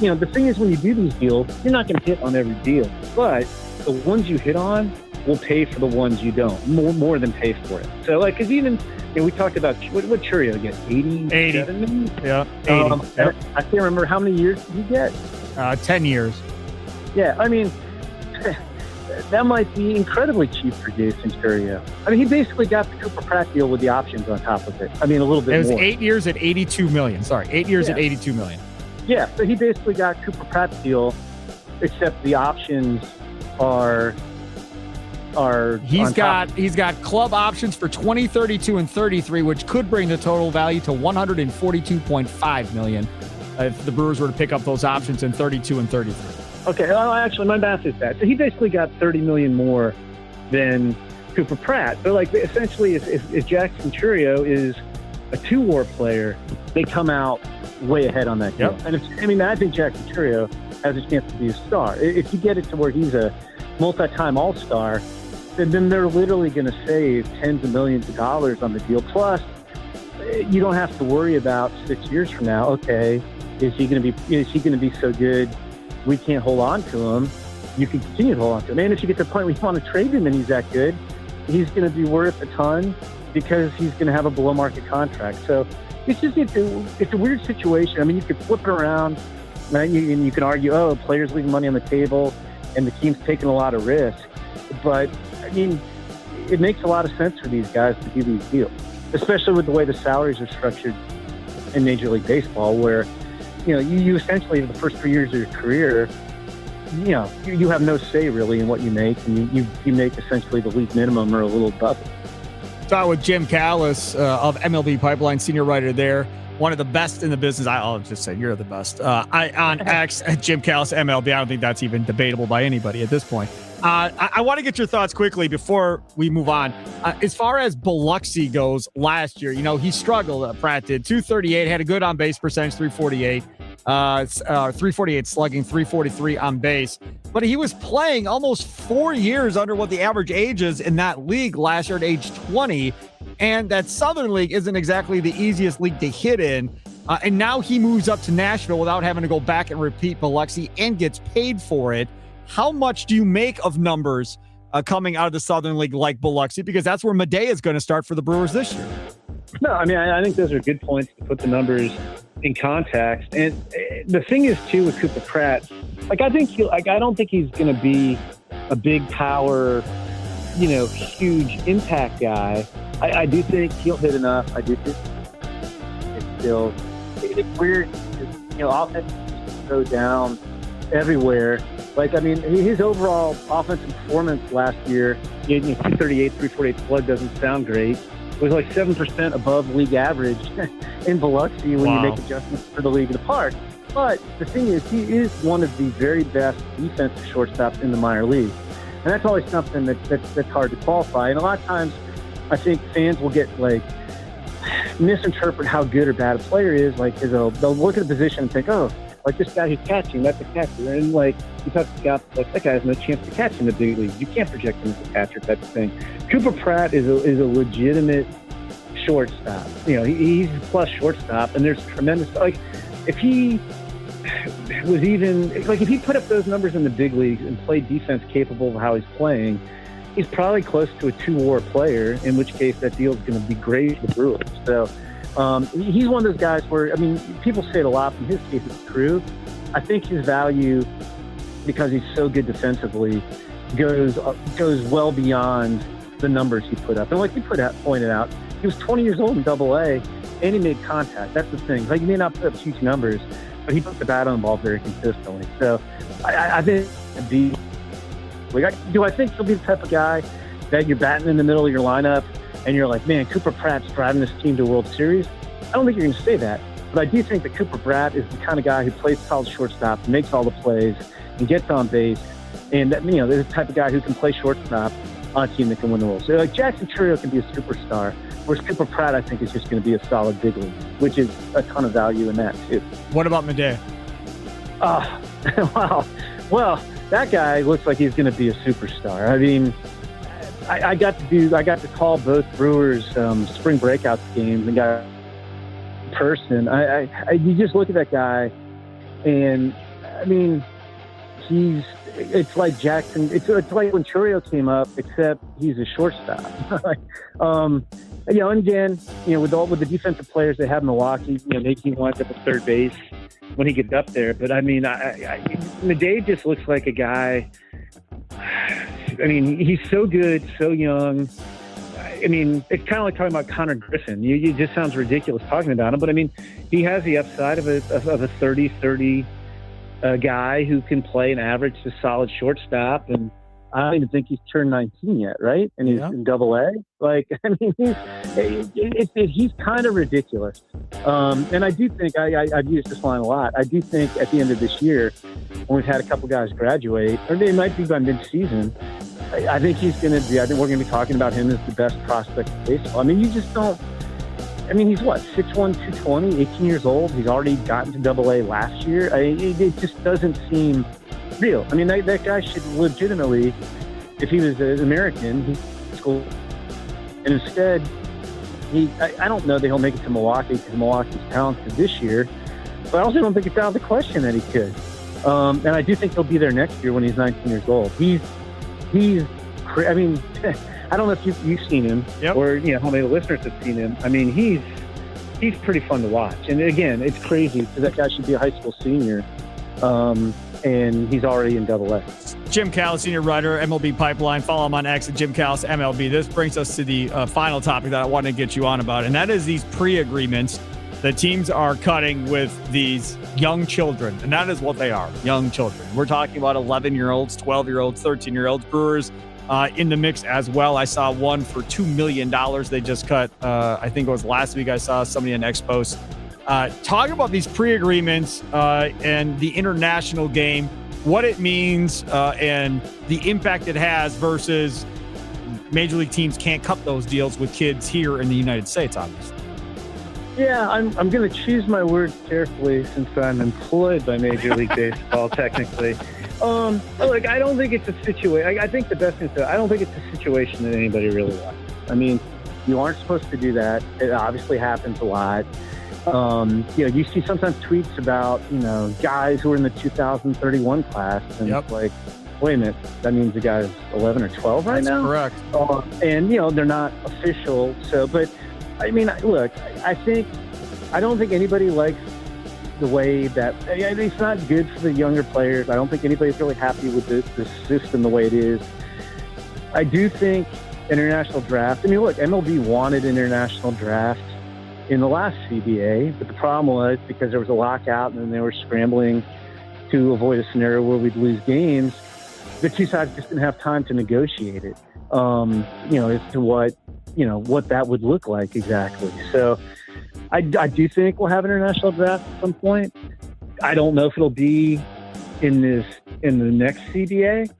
Speaker 6: the thing is, when you do these deals, you're not going to hit on every deal, but the ones you hit on will pay for the ones you don't, more than pay for it. So, because even, we talked about what Churio get, 87 million?
Speaker 1: Yeah, 80. Yep.
Speaker 6: I can't remember how many years did he get?
Speaker 1: 10 years.
Speaker 6: Yeah, I mean, that might be incredibly cheap for Jason Churio. I mean, he basically got the Cooper Pratt deal with the options on top of it. I mean, a little bit more.
Speaker 1: It was 8 years at $82 million. Sorry, 8 years at $82 million.
Speaker 6: Yeah, so he basically got Cooper Pratt's deal, except the options are
Speaker 1: he's got club options for 20, 32, and 33, which could bring the total value to $142.5 million if the Brewers were to pick up those options in 32 and 33.
Speaker 6: Okay, well, actually, my math is that. So he basically got $30 million more than Cooper Pratt. So, essentially, if Jackson Churio is a 2-WAR player, they come out way ahead on that deal.
Speaker 1: Yep.
Speaker 6: And I think Jackson Churio has a chance to be a star. If you get it to where he's a multi-time all-star, then they're literally going to save tens of millions of dollars on the deal. Plus, you don't have to worry about 6 years from now. Okay, is he going to be so good we can't hold on to him? You can continue to hold on to him. And if you get to the point where you want to trade him and he's that good, he's going to be worth a ton because he's going to have a below market contract. So it's a weird situation. I mean, you could flip it around, right? And you can argue, oh, players leaving money on the table and the team's taking a lot of risk. But I mean, it makes a lot of sense for these guys to do these deals, especially with the way the salaries are structured in Major League Baseball, where, you essentially, the first 3 years of your career, you have no say really in what you make, and you make essentially the league minimum or a little above it.
Speaker 1: Talk with Jim Callis of MLB Pipeline, senior writer there. One of the best in the business. I'll just say you're the best. On X, Jim Callis, MLB. I don't think that's even debatable by anybody at this point. I want to get your thoughts quickly before we move on. As far as Biloxi goes last year, he struggled. Pratt did 238, had a good on base percentage, 348. 348 slugging, 343 on base. But he was playing almost 4 years under what the average age is in that league last year at age 20. And that Southern League isn't exactly the easiest league to hit in. And now he moves up to Nashville without having to go back and repeat Biloxi and gets paid for it. How much do you make of numbers coming out of the Southern League like Biloxi? Because that's where Medea is going to start for the Brewers this year.
Speaker 6: No, I mean, I think those are good points to put the numbers in context. And the thing is, too, with Cooper Pratt, I don't think he's going to be a big power, huge impact guy. I do think he'll hit enough. I do think it's weird, offense go down everywhere. His overall offensive performance last year, 238, 348 slug doesn't sound great. It was like 7% above league average in Biloxi when you make adjustments for the league of the park. But the thing is, he is one of the very best defensive shortstops in the minor league. And that's always something that's hard to qualify. And a lot of times, I think fans will get misinterpret how good or bad a player is. They'll look at a position and think, oh, this guy who's catching, that's a catcher. And you talk to scouts, that guy has no chance to catch in the big league. You can't project him as a catcher, type of thing. Cooper Pratt is a legitimate shortstop. He's a plus shortstop, and there's tremendous. If he was if he put up those numbers in the big leagues and played defense capable of how he's playing, he's probably close to a 2-WAR player, in which case that deal is going to be great for the Brewers. So he's one of those guys where, people say it a lot. In his case, it's true. I think his value, because he's so good defensively, goes well beyond the numbers he put up. And like you pointed out, he was 20 years old in Double-A, and he made contact. That's the thing. He may not put up huge numbers, but he put the bat on the ball very consistently. So I think do I think he'll be the type of guy that you're batting in the middle of your lineup and you're like, man, Cooper Pratt's driving this team to a World Series? I don't think you're going to say that. But I do think that Cooper Pratt is the kind of guy who plays solid shortstop, makes all the plays, and gets on base. And that, there's the type of guy who can play shortstop on a team that can win the World Series. Jackson Chourio can be a superstar, whereas Cooper Pratt, I think, is just going to be a solid big league, which is a ton of value in that, too.
Speaker 1: What about Medea?
Speaker 6: Well, that guy looks like he's going to be a superstar. I got to call both Brewers spring breakouts games and got in person. You just look at that guy, and it's like Jackson. It's like when Chourio came up, except he's a shortstop. And again, with the defensive players they have in Milwaukee, maybe he winds up at third base when he gets up there. But Medea just looks like a guy. He's so good, so young. It's kind of like talking about Connor Griffin. It just sounds ridiculous talking about him, but he has the upside of a 30-30 guy who can play an average to solid shortstop. And I don't even think he's turned 19 yet, right? And he's in Double-A. He's kind of ridiculous. And I do think I've used this line a lot. I do think at the end of this year, when we've had a couple guys graduate, or they might be by mid-season, I think he's going to be. I think we're going to be talking about him as the best prospect in baseball. You just don't. He's what, 6'1", 220, 18 years old. He's already gotten to Double-A last year. It just doesn't seem real. That guy should legitimately if he was an American, he'd school. And instead, I don't know that he'll make it to Milwaukee because Milwaukee's talented this year, but I also don't think it's out of the question that he could. And I do think he'll be there next year when he's 19 years old. I mean, I don't know if you've seen him or how many listeners have seen him. I mean, he's pretty fun to watch. And again, it's crazy because that guy should be a high school senior, and he's already in AA.
Speaker 1: Jim Callis, senior writer, MLB Pipeline. Follow him on X at Jim Callis MLB. This brings us to the final topic that I want to get you on about, and that is these pre-agreements that teams are cutting with these young children, and that is what they are, young children. We're talking about 11-year-olds, 12-year-olds, 13-year-olds. Brewers in the mix as well. I saw one for $2 million they just cut. I think it was last week I saw somebody in X Post talking about these pre-agreements and the international game, what it means and the impact it has versus major league teams can't cut those deals with kids here in the United States, obviously.
Speaker 6: Yeah, I'm going to choose my words carefully since I'm employed by Major League Baseball, technically. Look, I don't think it's a situation. I think the best thing to I don't think it's a situation that anybody really wants. I mean, you aren't supposed to do that. It obviously happens a lot. You see sometimes tweets about, guys who are in the 2031 class, and it's like, wait a minute, that means the guy's 11 or 12 right now?
Speaker 1: Correct.
Speaker 6: And, they're not official. So, but, I mean, look, I don't think anybody likes the way that it's not good for the younger players. I don't think anybody's really happy with the system the way it is. I do think international draft. I mean, look, MLB wanted international draft in the last CBA, but the problem was because there was a lockout and they were scrambling to avoid a scenario where we'd lose games. The two sides just didn't have time to negotiate it. As to what that would look like exactly. So I do think we'll have an international draft at some point. I don't know if it'll be in the next CBA.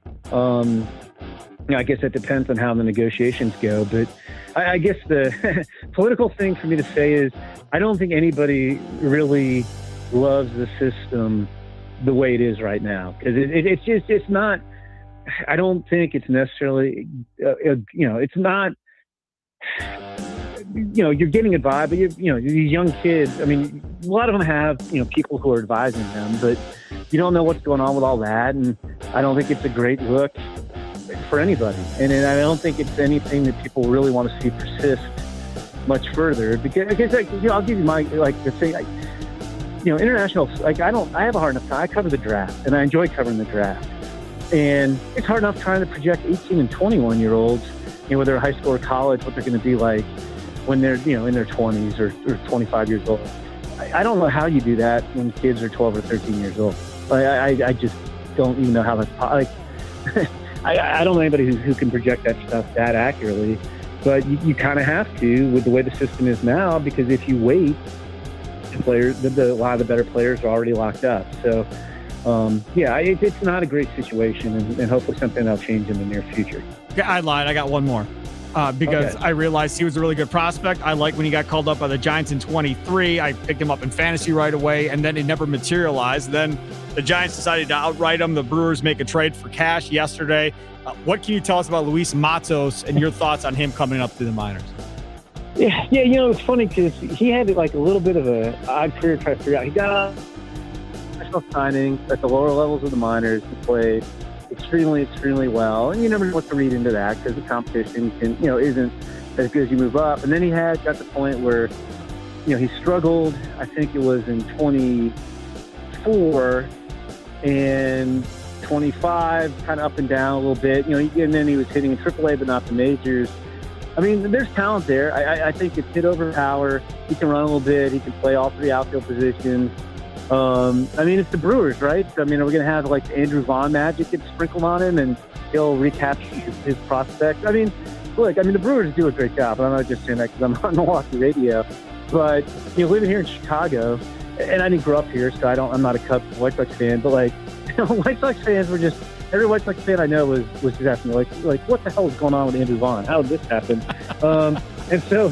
Speaker 6: I guess it depends on how the negotiations go. But I guess the political thing for me to say is I don't think anybody really loves the system the way it is right now, because it's not. I don't think it's necessarily. It's not. You're getting a vibe, but these young kids, I mean, a lot of them have, people who are advising them, but you don't know what's going on with all that. And I don't think it's a great look for anybody. And I don't think it's anything that people really want to see persist much further, because I'll give you my, the thing, international, I have a hard enough time. I cover the draft and I enjoy covering the draft, and it's hard enough trying to project 18 and 21 year olds, whether they're high school or college, what they're going to be like when they're, in their 20s or 25 years old. I don't know how you do that when kids are 12 or 13 years old. I just don't even know how that's possible. I don't know anybody who can project that stuff that accurately, but you kind of have to with the way the system is now, because if you wait, a lot of the better players are already locked up. So, it's not a great situation, and hopefully something that'll change in the near future.
Speaker 1: I lied. I got one more. Because I realized he was a really good prospect. I like when he got called up by the Giants in 23. I picked him up in fantasy right away, and then it never materialized. Then the Giants decided to outright him. The Brewers make a trade for cash yesterday. What can you tell us about Luis Matos and your thoughts on him coming up through the minors?
Speaker 6: Yeah, it's funny because he had a little bit of a odd career trying to figure out. He got national signings at the lower levels of the minors. He played extremely, extremely well, and you never know what to read into that because the competition isn't as good as you move up. And then he got to the point where he struggled. I think it was in 24 and 25, kind of up and down a little bit. And then he was hitting in AAA, but not the majors. I mean, there's talent there. I think it's hit over power. He can run a little bit. He can play all three outfield positions. It's the Brewers, right? So, are we going to have Andrew Vaughn magic get sprinkled on him and he'll recapture his prospects? The Brewers do a great job. I'm not just saying that because I'm on Milwaukee radio. But, living here in Chicago, and I didn't grow up here, so I'm not a Cubs White Sox fan, but White Sox fans were just, every White Sox fan I know was just asking me, what the hell is going on with Andrew Vaughn? How did this happen? And so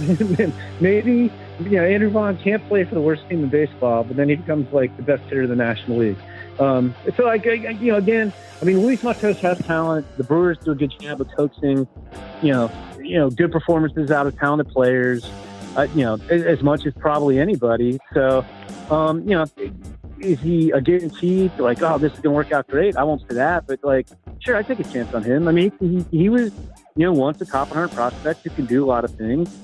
Speaker 6: maybe, Andrew Vaughn can't play for the worst team in baseball, but then he becomes the best hitter in the National League. So like, again, I mean, Luis Matos has talent. The Brewers do a good job of coaxing, good performances out of talented players, as much as probably anybody. So, is he a guarantee? Like, oh, this is going to work out great. I won't say that, but like, sure, I take a chance on him. I mean, he was, once a top 100 prospect who can do a lot of things.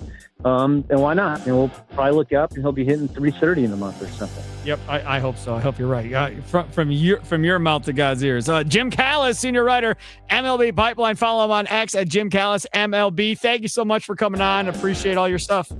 Speaker 6: And why not? And we'll probably look up and he'll be hitting 330 in a month or something.
Speaker 1: Yep, I hope so. I hope you're right. From your mouth to God's ears. Jim Callis, senior writer, MLB Pipeline. Follow him on X at Jim Callis MLB. Thank you so much for coming on. Appreciate all your stuff.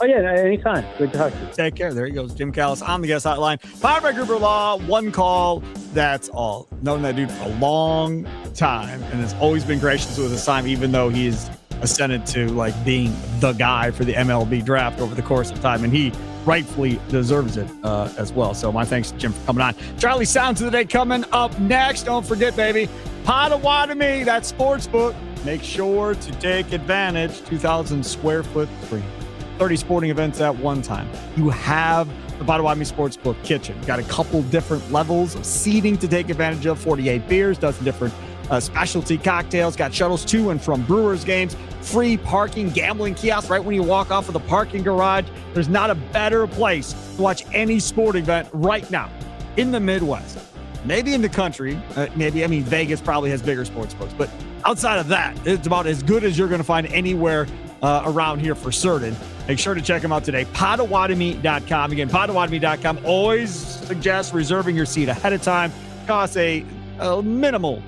Speaker 6: Oh, yeah, anytime. Good to talk to you.
Speaker 1: Take care. There he goes. Jim Callis on the guest hotline. Powered by Gruber Law. One call. That's all. Known that dude for a long time and has always been gracious with his time, even though he's ascended to like being the guy for the MLB draft over the course of time. And he rightfully deserves it as well. So my thanks to Jim for coming on. Charlie Sounds of the Day coming up next. Don't forget, baby, Potawatomi, that sports book. Make sure to take advantage. 2,000 square foot free. 30 sporting events at one time. You have the Potawatomi Sportsbook Kitchen. Got a couple different levels of seating to take advantage of. 48 beers, dozen different specialty cocktails. Got shuttles to and from Brewers games. Free parking, gambling kiosks right when you walk off of the parking garage. There's not a better place to watch any sporting event right now in the Midwest. Maybe in the country. Vegas probably has bigger sports books. But outside of that, it's about as good as you're going to find anywhere around here for certain. Make sure to check them out today. Potawatomi.com. Again, Potawatomi.com. Always suggest reserving your seat ahead of time. Costs a minimal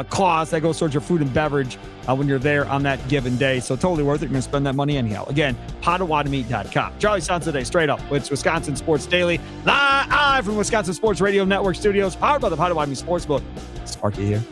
Speaker 1: cost that goes towards your food and beverage when you're there on that given day. So totally worth it. You're going to spend that money anyhow. Again, Potawatomi.com. Charlie Sounds today, straight up. It's Wisconsin Sports Daily. Live from Wisconsin Sports Radio Network studios. Powered by the Potawatomi Sportsbook. Sparky here.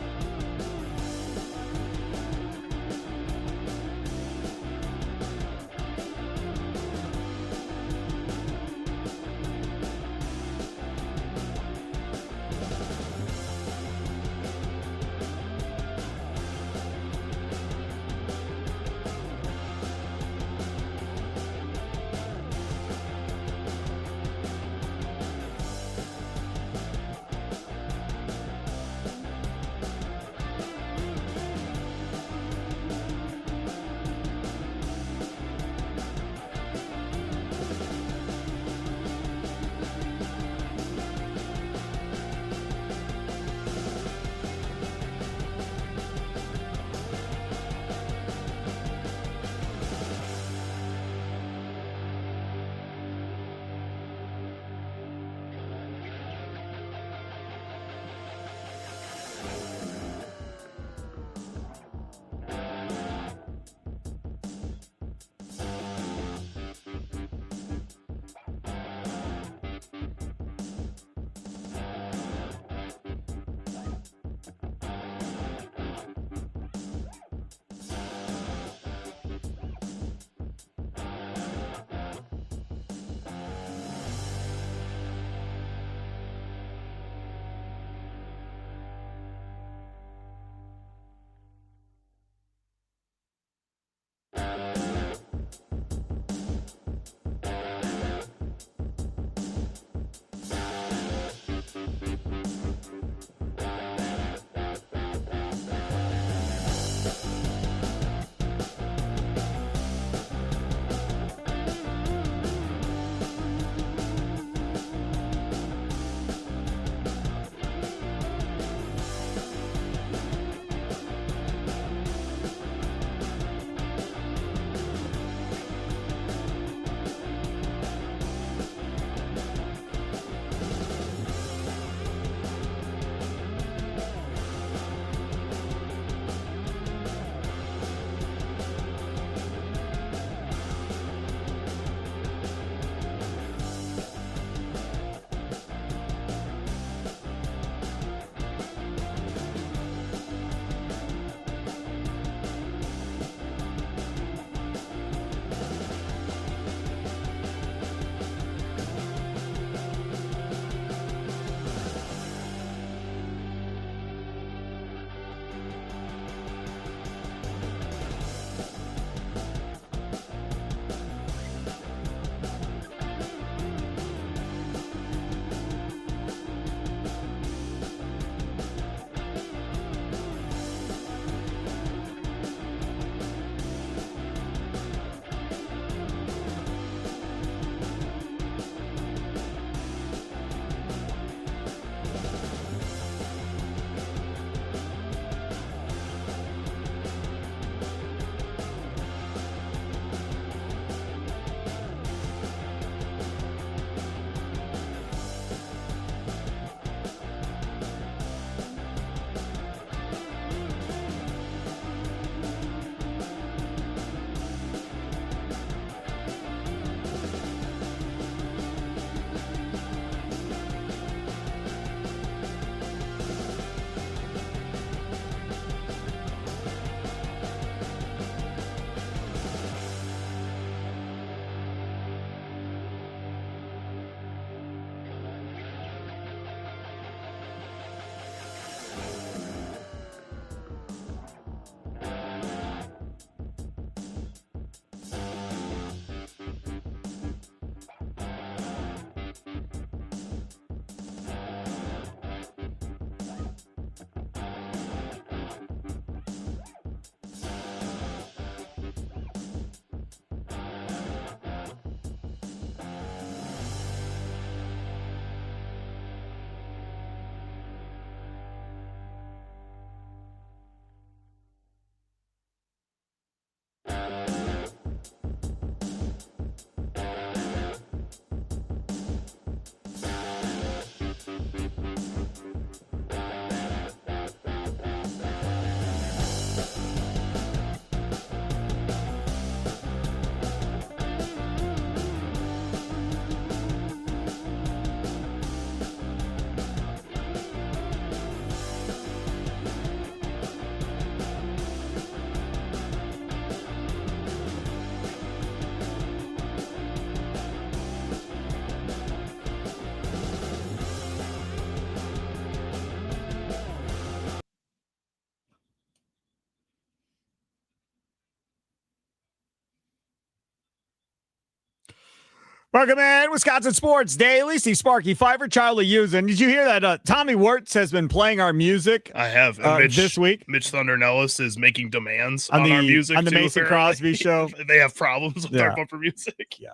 Speaker 1: Welcome in, Wisconsin Sports Daily. Steve Sparky Pfeiffer, Charlie Usen. Did you hear that Tommy Wirtz has been playing our music?
Speaker 3: I have. And
Speaker 1: this week.
Speaker 3: Mitch Thunder Nellis is making demands on our music
Speaker 1: on the
Speaker 3: too,
Speaker 1: Mason
Speaker 3: apparently.
Speaker 1: Crosby show.
Speaker 3: They have problems with our bumper music.
Speaker 1: Yeah.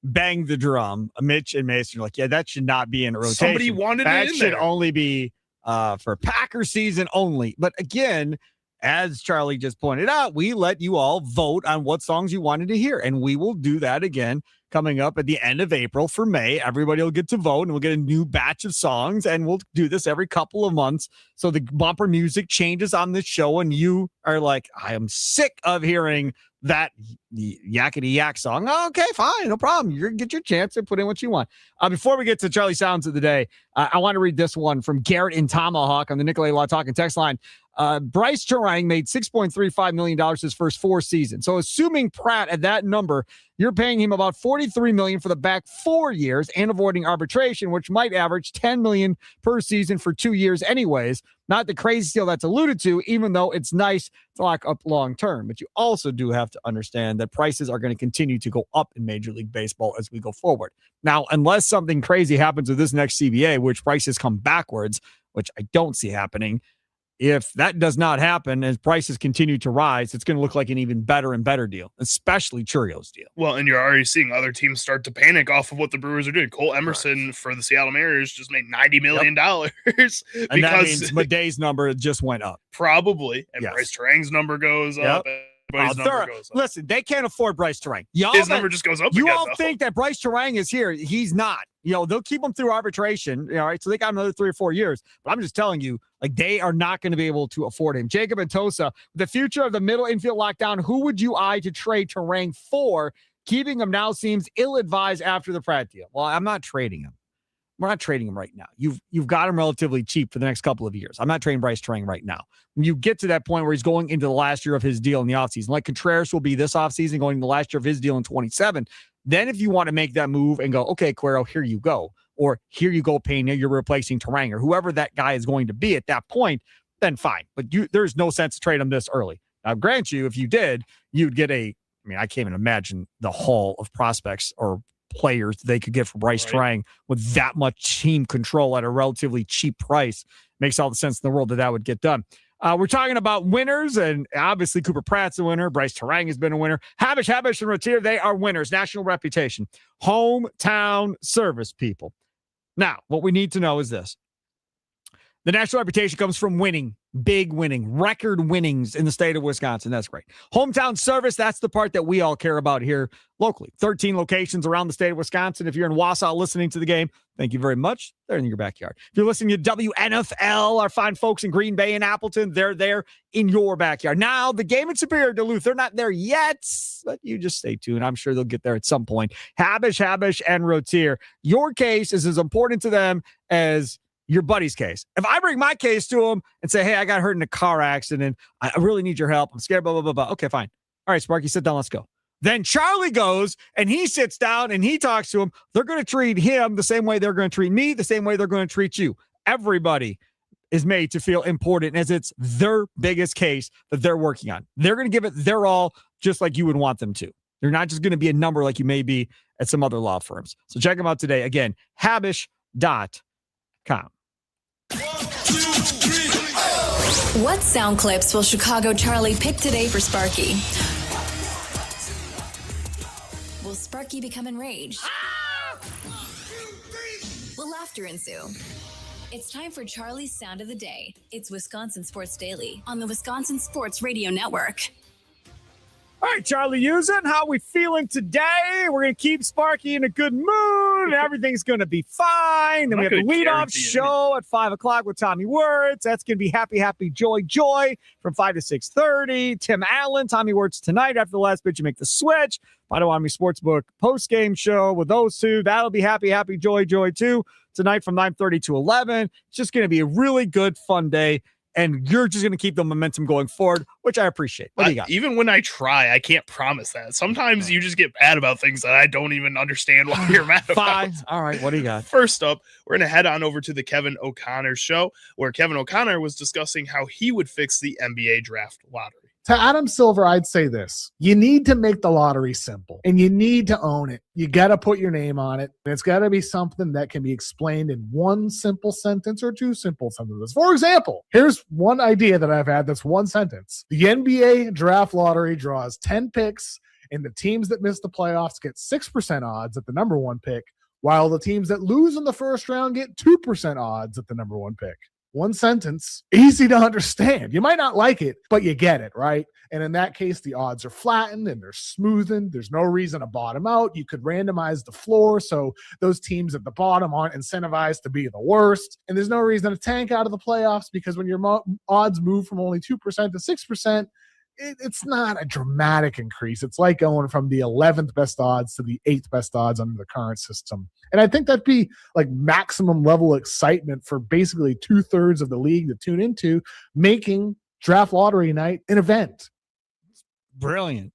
Speaker 1: Bang the drum. Mitch and Mason are like, yeah, that should not be in a rotation.
Speaker 3: Somebody wanted
Speaker 1: that
Speaker 3: it in
Speaker 1: should
Speaker 3: there.
Speaker 1: only be for Packer season only. But again, as Charlie just pointed out, we let you all vote on what songs you wanted to hear, and we will do that again coming up at the end of April for May. Everybody will get to vote, and we'll get a new batch of songs, and we'll do this every couple of months. So the bumper music changes on this show, and you are like, I am sick of hearing that yakety yak song. Okay, fine, no problem. You're gonna get your chance to put in what you want. Before we get to Charlie Sounds of the Day, I want to read this one from Garrett in Tomahawk on the Nicolay Law Talking text line. Bryce Terang made $6.35 million his first 4 seasons. So assuming Pratt at that number, you're paying him about $43 million for the back 4 years and avoiding arbitration, which might average $10 million per season for 2 years anyways. Not the crazy deal that's alluded to, even though it's nice to lock up long term. But you also do have to understand that prices are going to continue to go up in Major League Baseball as we go forward. Now, unless something crazy happens with this next CBA, which prices come backwards, which I don't see happening, if that does not happen as prices continue to rise, it's going to look like an even better and better deal, especially Churio's deal.
Speaker 3: Well, and you're already seeing other teams start to panic off of what the Brewers are doing. Cole Emerson for the Seattle Mariners just made $90 million.
Speaker 1: And that means Madej's number just went up.
Speaker 3: Probably. And Bryce Terang's number goes up. Number goes up.
Speaker 1: Listen, they can't afford Bryce Terang.
Speaker 3: His number just goes up.
Speaker 1: You all think that Bryce Terang is here. He's not. They'll keep him through arbitration. All right. So they got another 3 or 4 years. But I'm just telling you, like, they are not going to be able to afford him. Jacob and Tosa, the future of the middle infield lockdown, who would you eye to trade Terang for? Keeping him now seems ill-advised after the Pratt deal. Well, I'm not trading him. We're not trading him right now. You've got him relatively cheap for the next couple of years. I'm not trading Bryce Terang right now. When you get to that point where he's going into the last year of his deal in the offseason, like Contreras will be this offseason, going into the last year of his deal in 27, then if you want to make that move and go, okay, Cuero, here you go, or here you go, Pena, you're replacing Terang, or whoever that guy is going to be at that point, then fine. But there's no sense to trade him this early. Now, grant you, if you did, you'd get I can't even imagine the haul of prospects or players they could get for Bryce Terang with that much team control at a relatively cheap price. Makes all the sense in the world that would get done. We're talking about winners, and obviously Cooper Pratt's a winner. Bryce Terang has been a winner. Habish, and Rotier, they are winners. National reputation. Hometown service, people. Now, what we need to know is this. The national reputation comes from winning, big winning, record winnings in the state of Wisconsin. That's great. Hometown service, that's the part that we all care about here locally. 13 locations around the state of Wisconsin. If you're in Wausau listening to the game, thank you very much. They're in your backyard. If you're listening to WNFL, our fine folks in Green Bay and Appleton, they're there in your backyard. Now, the game in Superior, Duluth, they're not there yet, but you just stay tuned. I'm sure they'll get there at some point. Habish, and Rotier. Your case is as important to them as your buddy's case. If I bring my case to him and say, hey, I got hurt in a car accident, I really need your help, I'm scared, blah, blah, blah, blah. Okay, fine. All right, Sparky, sit down, let's go. Then Charlie goes and he sits down and he talks to him. They're going to treat him the same way they're going to treat me, the same way they're going to treat you. Everybody is made to feel important as it's their biggest case that they're working on. They're going to give it their all just like you would want them to. They're not just going to be a number like you may be at some other law firms. So check them out today. Again, habish.com.
Speaker 2: What sound clips will Chicago Charlie pick today for Sparky? Will Sparky become enraged? Will laughter ensue? It's time for Charlie's Sound of the Day. It's Wisconsin Sports Daily on the Wisconsin Sports Radio Network.
Speaker 1: All right, Charlie Usen, how we feeling today? We're going to keep Sparky in a good mood. Everything's going to be fine. Then we have the leadoff show at 5 o'clock with Tommy Wirtz. That's going to be Happy, Happy, Joy, Joy from 5 to 6:30. Tim Allen, Tommy Wirtz tonight after the last pitch. You make the switch. Potawatomi Sportsbook post-game show with those two. That'll be Happy, Happy, Joy, Joy too. Tonight from 9:30 to 11. It's just going to be a really good, fun day. And you're just going to keep the momentum going forward, which I appreciate. What do you got?
Speaker 3: Even when I try, I can't promise that. Sometimes you just get mad about things that I don't even understand why you're mad about.
Speaker 1: Fine. All right. What do you got?
Speaker 3: First up, we're going to head on over to the Kevin O'Connor show, where Kevin O'Connor was discussing how he would fix the NBA draft lottery.
Speaker 7: To Adam Silver, I'd say this. You need to make the lottery simple, and you need to own it. You got to put your name on it. And it's got to be something that can be explained in one simple sentence or two simple sentences. For example, here's one idea that I've had that's one sentence. The NBA draft lottery draws 10 picks, and the teams that miss the playoffs get 6% odds at the number one pick, while the teams that lose in the first round get 2% odds at the number one pick. One sentence, easy to understand. You might not like it, but you get it, right? And in that case, the odds are flattened and they're smoothened. There's no reason to bottom out. You could randomize the floor so those teams at the bottom aren't incentivized to be the worst. And there's no reason to tank out of the playoffs, because when your odds move from only 2% to 6%, it's not a dramatic increase. It's like going from the 11th best odds to the 8th best odds under the current system. And I think that'd be like maximum level excitement for basically 2/3 of the league to tune into, making draft lottery night an event.
Speaker 1: Brilliant.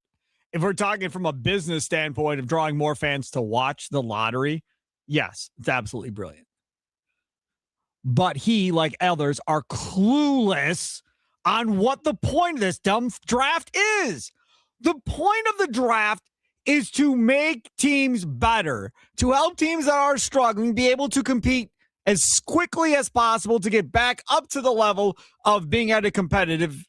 Speaker 1: If we're talking from a business standpoint of drawing more fans to watch the lottery, yes, it's absolutely brilliant. But he, like others, are clueless on what the point of this dumb draft is. The point of the draft is to make teams better, to help teams that are struggling be able to compete as quickly as possible to get back up to the level of being at a competitive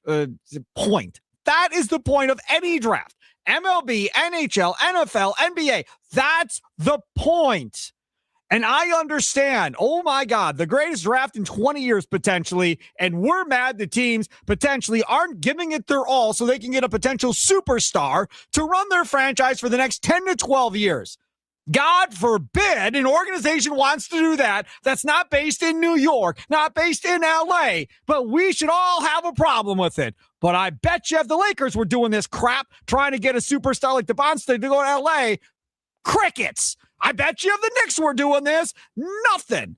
Speaker 1: point. That is the point of any draft. MLB, NHL, NFL, NBA. That's the point. And I understand, oh my God, the greatest draft in 20 years potentially, and we're mad the teams potentially aren't giving it their all so they can get a potential superstar to run their franchise for the next 10 to 12 years. God forbid an organization wants to do that. That's not based in New York, not based in LA, but we should all have a problem with it. But I bet you if the Lakers were doing this crap, trying to get a superstar like DeBonste to go to LA, crickets. I bet you if the Knicks were doing this, nothing.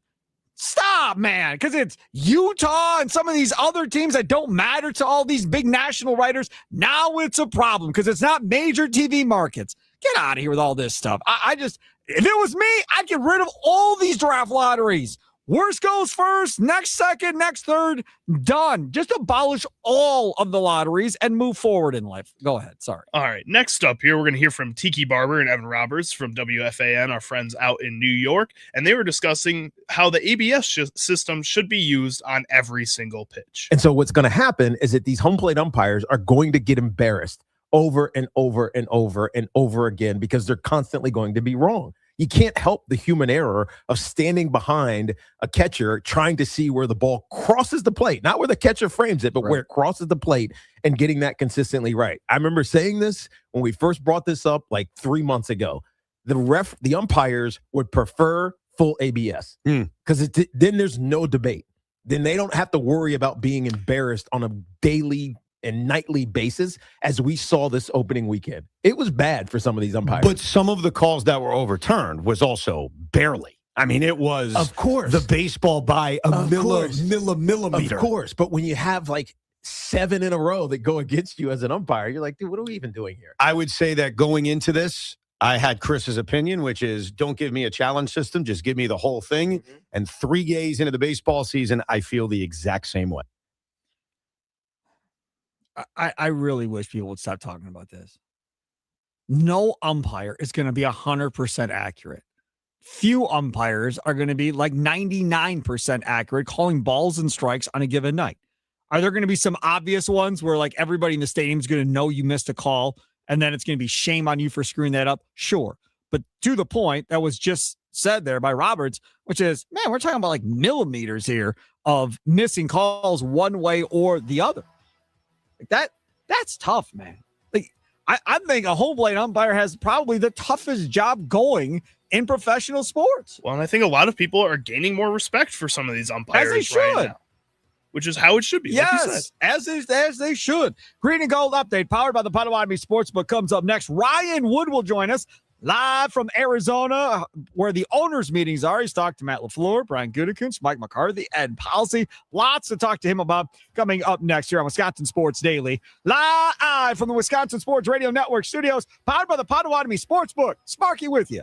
Speaker 1: Stop, man, because it's Utah and some of these other teams that don't matter to all these big national writers. Now it's a problem because it's not major TV markets. Get out of here with all this stuff. I just, if it was me, I'd get rid of all these draft lotteries. Worst goes first, next second, next third, done. Just abolish all of the lotteries and move forward in life. Go ahead. Sorry.
Speaker 3: All right. Next up here, we're going to hear from Tiki Barber and Evan Roberts from WFAN, our friends out in New York. And they were discussing how the ABS system should be used on every single pitch.
Speaker 8: And so what's going to happen is that these home plate umpires are going to get embarrassed over and over and over and over again because they're constantly going to be wrong. You can't help the human error of standing behind a catcher trying to see where the ball crosses the plate, not where the catcher frames it, but where it crosses the plate and getting that consistently right. I remember saying this when we first brought this up like 3 months ago. The umpires would prefer full ABS because then there's no debate. Then they don't have to worry about being embarrassed on a daily and nightly basis, as we saw this opening weekend. It was bad for some of these umpires.
Speaker 9: But some of the calls that were overturned was also barely. I mean, it was,
Speaker 8: of course,
Speaker 9: the baseball by a millimeter.
Speaker 8: Of course, but when you have like 7 in a row that go against you as an umpire, you're like, dude, what are we even doing here?
Speaker 9: I would say that going into this, I had Chris's opinion, which is don't give me a challenge system, just give me the whole thing. Mm-hmm. And 3 days into the baseball season, I feel the exact same way.
Speaker 1: I really wish people would stop talking about this. No umpire is going to be 100% accurate. Few umpires are going to be like 99% accurate, calling balls and strikes on a given night. Are there going to be some obvious ones where like everybody in the stadium is going to know you missed a call and then it's going to be shame on you for screwing that up? Sure. But to the point that was just said there by Roberts, which is, man, we're talking about like millimeters here of missing calls one way or the other. Like that's tough, man. Like I think a home plate umpire has probably the toughest job going in professional sports.
Speaker 3: Well, and I think a lot of people are gaining more respect for some of these umpires
Speaker 1: as they should.
Speaker 3: Right now, which is how it should be.
Speaker 1: Yes, like as they should. Green and Gold update powered by the Potawatomi Sportsbook comes up next. Ryan Wood will join us live from Arizona, where the owners' meetings are. He's talked to Matt LaFleur, Brian Gutekunst, Mike McCarthy, Ed Policy. Lots to talk to him about coming up next here on Wisconsin Sports Daily. Live from the Wisconsin Sports Radio Network studios, powered by the Potawatomi Sportsbook. Sparky with you.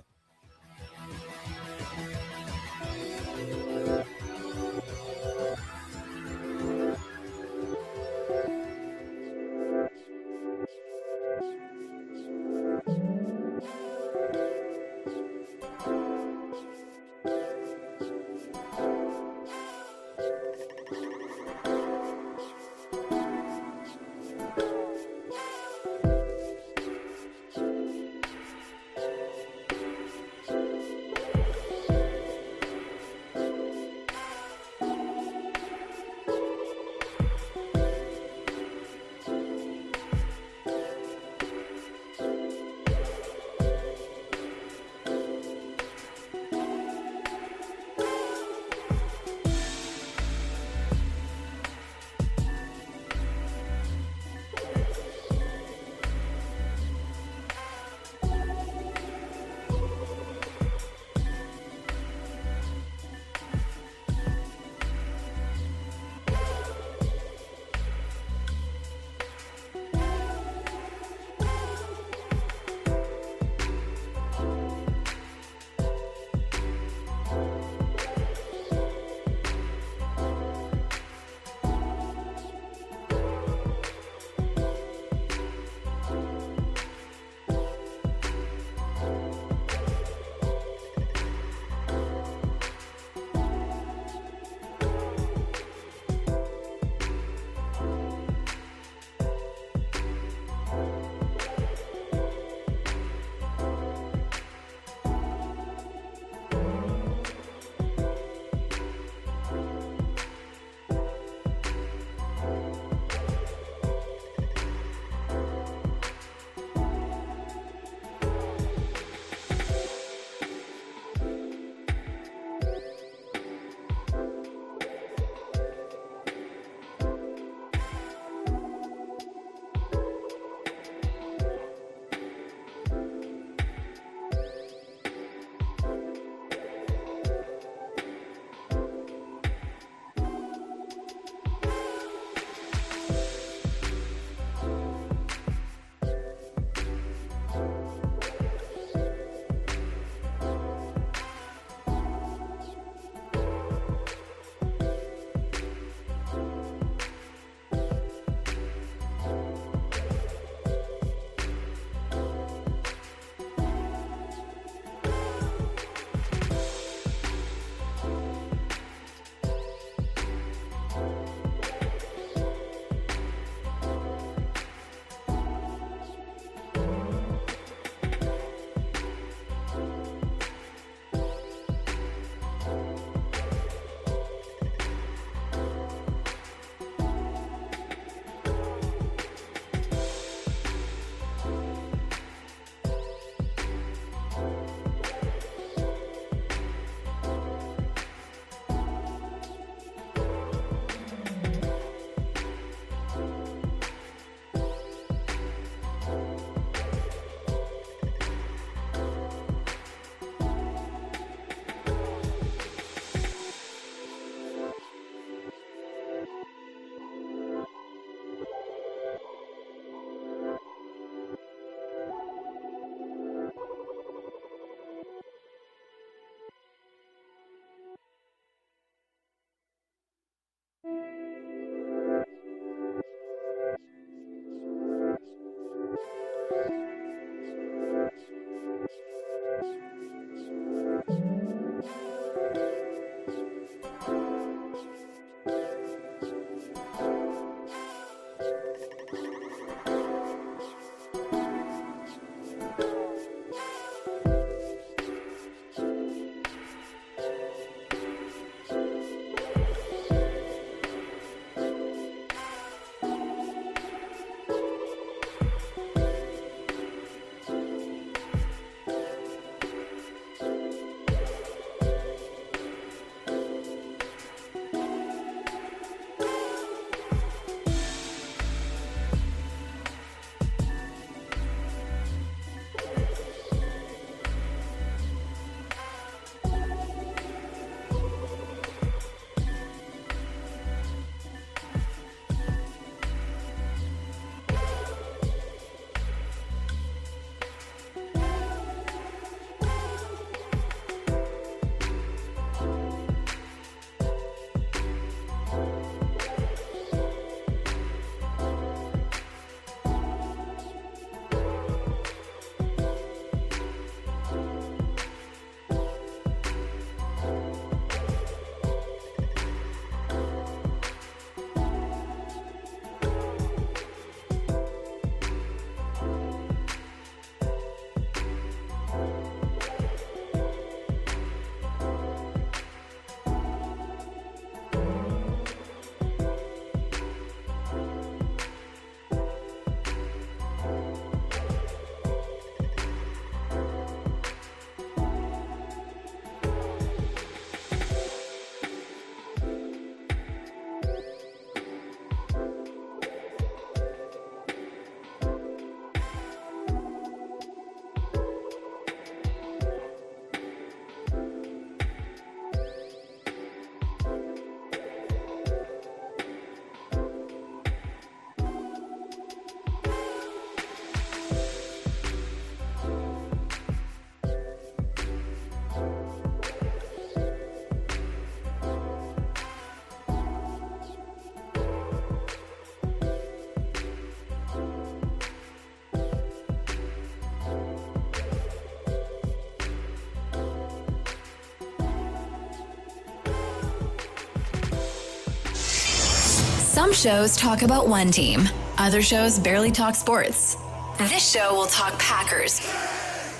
Speaker 2: Some shows talk about one team. Other shows barely talk sports. This show will talk Packers,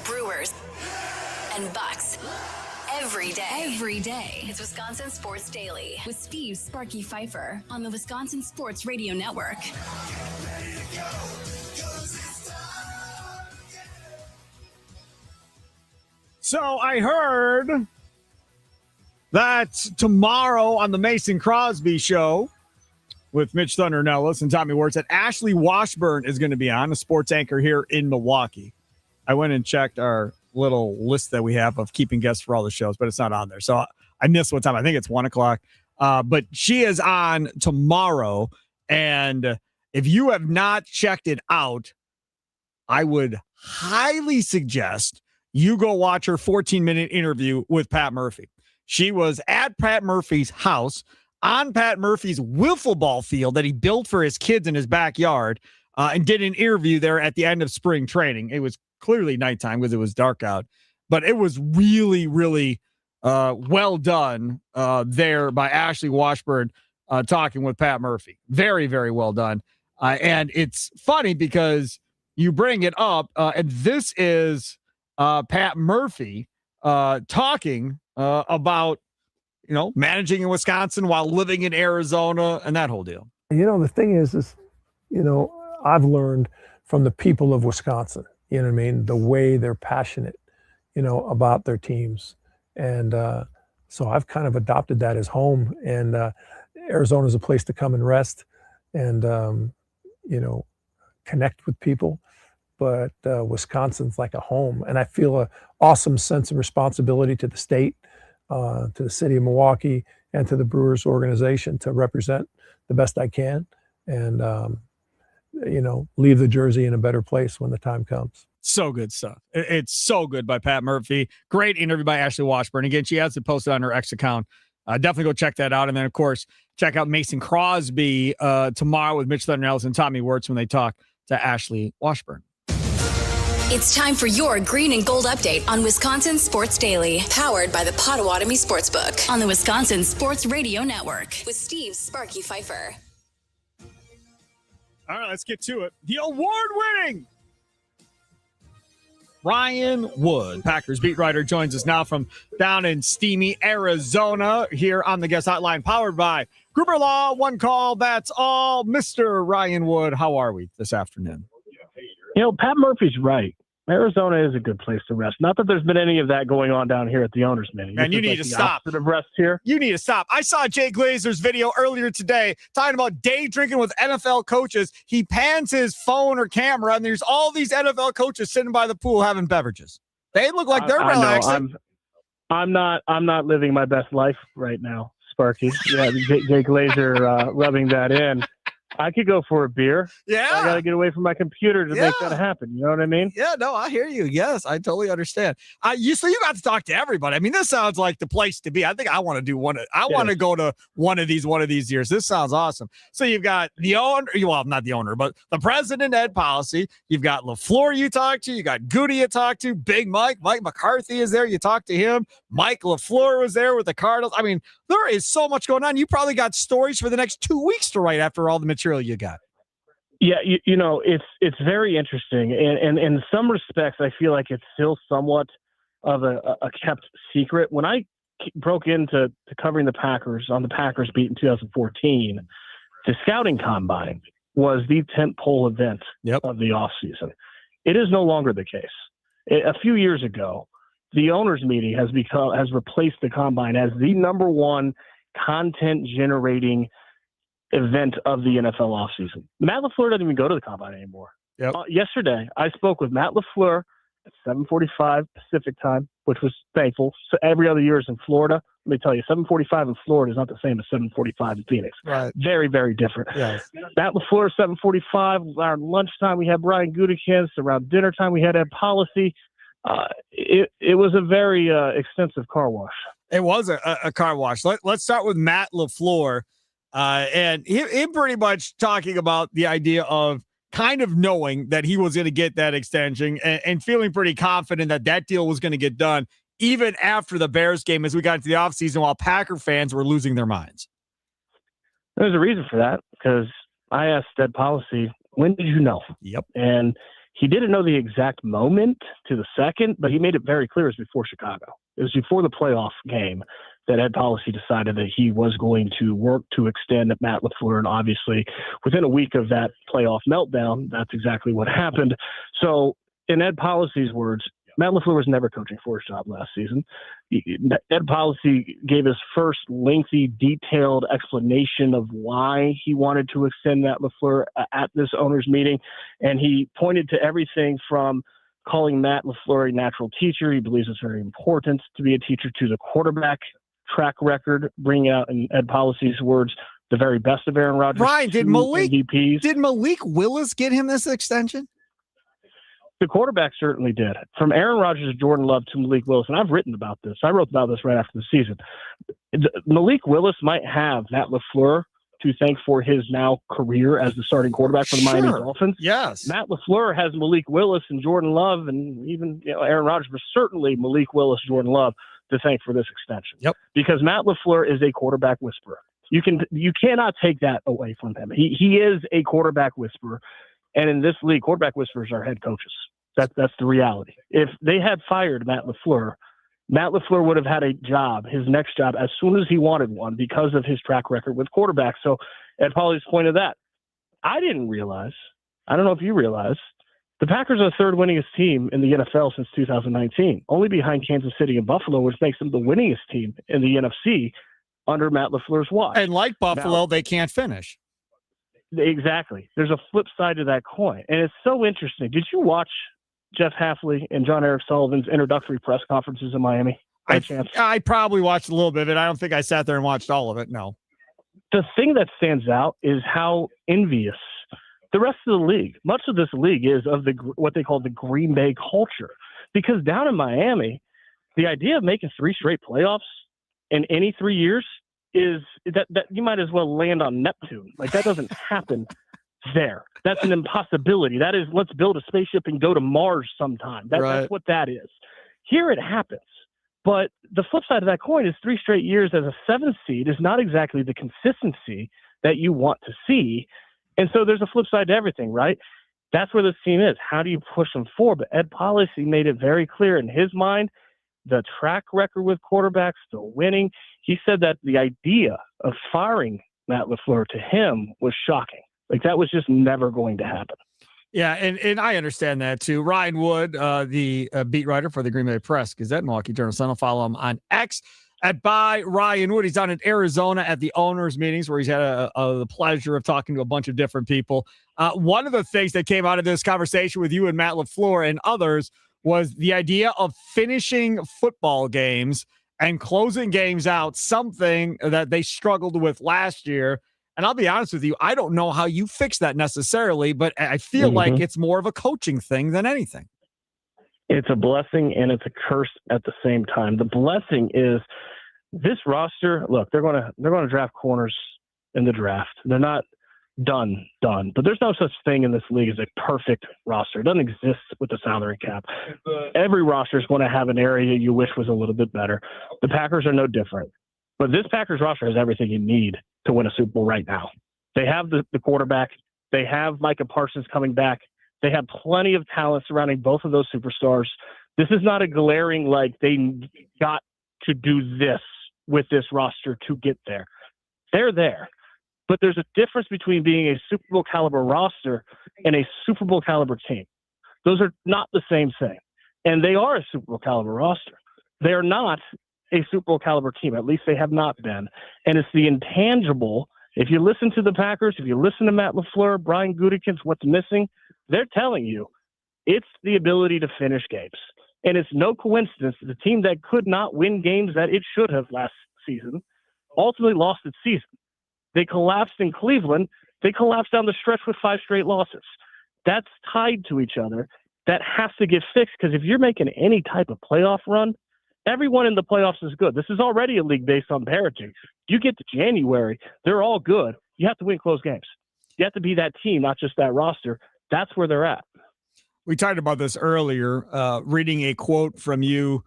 Speaker 2: Brewers, and Bucks. Every day. It's Wisconsin Sports Daily with Steve Sparky Pfeiffer on the Wisconsin Sports Radio Network.
Speaker 1: So I heard that tomorrow on the Mason Crosby show with Mitch Thundernellis and Tommy Wirtz that Ashley Washburn is going to be on, a sports anchor here in Milwaukee. I went and checked our little list that we have of keeping guests for all the shows, but it's not on there. So I missed what time. I think it's 1:00. But she is on tomorrow. And if you have not checked it out, I would highly suggest you go watch her 14-minute interview with Pat Murphy. She was at Pat Murphy's house on Pat Murphy's wiffle ball field that he built for his kids in his backyard and did an interview there at the end of spring training. It was clearly nighttime because it was dark out, but it was really, really well done there by Ashley Washburn talking with Pat Murphy. Very, very well done. And it's funny because you bring it up, and this is Pat Murphy talking about, managing in Wisconsin while living in Arizona and that whole deal.
Speaker 4: The thing is, I've learned from the people of Wisconsin, the way they're passionate, about their teams. And so I've kind of adopted that as home, and Arizona is a place to come and rest and, connect with people. But Wisconsin's like a home, and I feel an awesome sense of responsibility to the state, to the city of Milwaukee, and to the Brewers organization to represent the best I can and, leave the jersey in a better place when the time comes.
Speaker 1: So good stuff. It's so good by Pat Murphy. Great interview by Ashley Washburn. Again, she has it posted on her X account. Definitely go check that out. And then, of course, check out Mason Crosby tomorrow with Mitch Thundernellis and Tommy Wirtz when they talk to Ashley Washburn.
Speaker 2: It's time for your green and gold update on Wisconsin Sports Daily, powered by the Potawatomi Sportsbook on the Wisconsin Sports Radio Network with Steve Sparky Pfeiffer.
Speaker 1: All right, let's get to it. The award-winning Ryan Wood, Packers beat writer, joins us now from down in steamy Arizona here on the guest hotline, powered by Gruber Law. One call, that's all. Mr. Ryan Wood, how are we this afternoon?
Speaker 10: Pat Murphy's right. Arizona is a good place to rest. Not that there's been any of that going on down here at the owners' meeting.
Speaker 1: And you need to stop.
Speaker 10: Of rest here.
Speaker 1: You need to stop. I saw Jay Glazer's video earlier today talking about day drinking with NFL coaches. He pans his phone or camera, and there's all these NFL coaches sitting by the pool having beverages. They look like they're relaxing.
Speaker 10: I'm not living my best life right now, Sparky. Yeah, Jay Glazer rubbing that in. I could go for a beer.
Speaker 1: Yeah.
Speaker 10: I got to get away from my computer to make that happen. You know what I mean?
Speaker 1: Yeah, no, I hear you. Yes, I totally understand. So you got to talk to everybody. I mean, this sounds like the place to be. I think I want to do one. I want to go to one of these years. This sounds awesome. So you've got the owner, well, not the owner, but the president, Ed Policy. You've got LaFleur you talk to. You got Goody you talk to. Big Mike McCarthy is there. You talk to him. Mike LaFleur was there with the Cardinals. I mean, there is so much going on. You probably got stories for the next 2 weeks to write after all the material you got.
Speaker 10: Yeah, it's very interesting, and in some respects, I feel like it's still somewhat of a kept secret. When I broke into covering the Packers on the Packers beat in 2014, the scouting combine was the tentpole event of the offseason. It is no longer the case. A few years ago, the owners' meeting has replaced the combine as the number one content generating event of the NFL offseason. Matt LaFleur doesn't even go to the combine anymore. Yesterday, I spoke with Matt LaFleur at 7:45 Pacific time, which was thankful. So every other year is in Florida. Let me tell you, 7:45 in Florida is not the same as 7:45 in Phoenix.
Speaker 1: Right.
Speaker 10: Very, very different.
Speaker 1: Yes.
Speaker 10: Matt LaFleur, 7:45. Around lunchtime, we had Brian Gutekunst. Around dinner time, we had Ed Policy. It was a very extensive car wash.
Speaker 1: It was a car wash. Let's start with Matt LaFleur. And him pretty much talking about the idea of kind of knowing that he was going to get that extension and feeling pretty confident that deal was going to get done even after the Bears game as we got into the offseason while Packer fans were losing their minds.
Speaker 10: There's a reason for that, because I asked Ed Policy, when did you know?
Speaker 1: Yep.
Speaker 10: And he didn't know the exact moment to the second, but he made it very clear it was before Chicago. It was before the playoff game that Ed Policy decided that he was going to work to extend Matt LaFleur. And obviously, within a week of that playoff meltdown, that's exactly what happened. So, in Ed Policy's words, Matt LaFleur was never coaching for his job last season. Ed Policy gave his first lengthy, detailed explanation of why he wanted to extend Matt LaFleur at this owners meeting. And he pointed to everything from calling Matt LaFleur a natural teacher. He believes it's very important to be a teacher, to the quarterback track record, bringing out, in Ed Policy's words, the very best of Aaron Rodgers.
Speaker 1: Ryan, did Malik
Speaker 10: MVPs.
Speaker 1: Willis get him this extension?
Speaker 10: The quarterback certainly did. From Aaron Rodgers to Jordan Love to Malik Willis, and I've written about this. I wrote about this right after the season. Malik Willis might have Matt LaFleur to thank for his now career as the starting quarterback for the Miami Dolphins.
Speaker 1: Yes.
Speaker 10: Matt LaFleur has Malik Willis and Jordan Love, and even Aaron Rodgers, but certainly Malik Willis, Jordan Love to thank for this extension.
Speaker 1: Yep.
Speaker 10: Because Matt LaFleur is a quarterback whisperer. You cannot take that away from him. He is a quarterback whisperer. And in this league, quarterback whisperers are head coaches. That's the reality. If they had fired Matt LaFleur would have had a job, his next job, as soon as he wanted one, because of his track record with quarterbacks. So Ed Policy's point of that, I didn't realize, I don't know if you realize, the Packers are the third winningest team in the NFL since 2019, only behind Kansas City and Buffalo, which makes them the winningest team in the NFC under Matt LaFleur's watch.
Speaker 1: And like Buffalo, they can't finish.
Speaker 10: Exactly. There's a flip side to that coin. And it's so interesting. Did you watch Jeff Hafley and John Eric Sullivan's introductory press conferences in Miami?
Speaker 1: I probably watched a little bit of it. I don't think I sat there and watched all of it. No.
Speaker 10: The thing that stands out is how envious the rest of the league, much of this league, is of what they call the Green Bay culture. Because down in Miami, the idea of making 3 straight playoffs in any 3 years is that you might as well land on Neptune. Like, that doesn't happen there. That's an impossibility. That is, let's build a spaceship and go to Mars sometime. That's what that is. Here it happens. But the flip side of that coin is 3 straight years as a 7th seed is not exactly the consistency that you want to see. And so there's a flip side to everything, right? That's where this team is. How do you push them forward? But Ed Policy made it very clear in his mind, the track record with quarterbacks, the winning. He said that the idea of firing Matt LaFleur to him was shocking. Like, that was just never going to happen.
Speaker 1: Yeah, and I understand that too. Ryan Wood, the beat writer for the Green Bay Press Gazette, Milwaukee Journal-Sun. I'll follow him on X at by Ryan Wood. He's down in Arizona at the owners' meetings where he's had the pleasure of talking to a bunch of different people. One of the things that came out of this conversation with you and Matt LaFleur and others was the idea of finishing football games and closing games out, something that they struggled with last year. And I'll be honest with you, I don't know how you fix that necessarily, but I feel like it's more of a coaching thing than anything.
Speaker 10: It's a blessing and it's a curse at the same time. The blessing is this roster. Look, they're going to draft corners in the draft. They're not done, but there's no such thing in this league as a perfect roster. It doesn't exist with the salary cap. Every roster is going to have an area you wish was a little bit better. The Packers are no different, but this Packers roster has everything you need to win a Super Bowl right now. They have the quarterback. They have Micah Parsons coming back. They have plenty of talent surrounding both of those superstars. This is not a glaring, like, they got to do this with this roster to get there. They're there. But there's a difference between being a Super Bowl caliber roster and a Super Bowl caliber team. Those are not the same thing. And they are a Super Bowl caliber roster. They are not a Super Bowl caliber team. At least they have not been. And it's the intangible. If you listen to the Packers, if you listen to Matt LaFleur, Brian Gutekunst, what's missing, they're telling you it's the ability to finish games. And it's no coincidence that the team that could not win games that it should have last season ultimately lost its season. They collapsed in Cleveland. They collapsed down the stretch with 5 straight losses. That's tied to each other. That has to get fixed, because if you're making any type of playoff run, everyone in the playoffs is good. This is already a league based on parity. You get to January, they're all good. You have to win close games. You have to be that team, not just that roster. That's where they're at.
Speaker 1: We talked about this earlier, reading a quote from you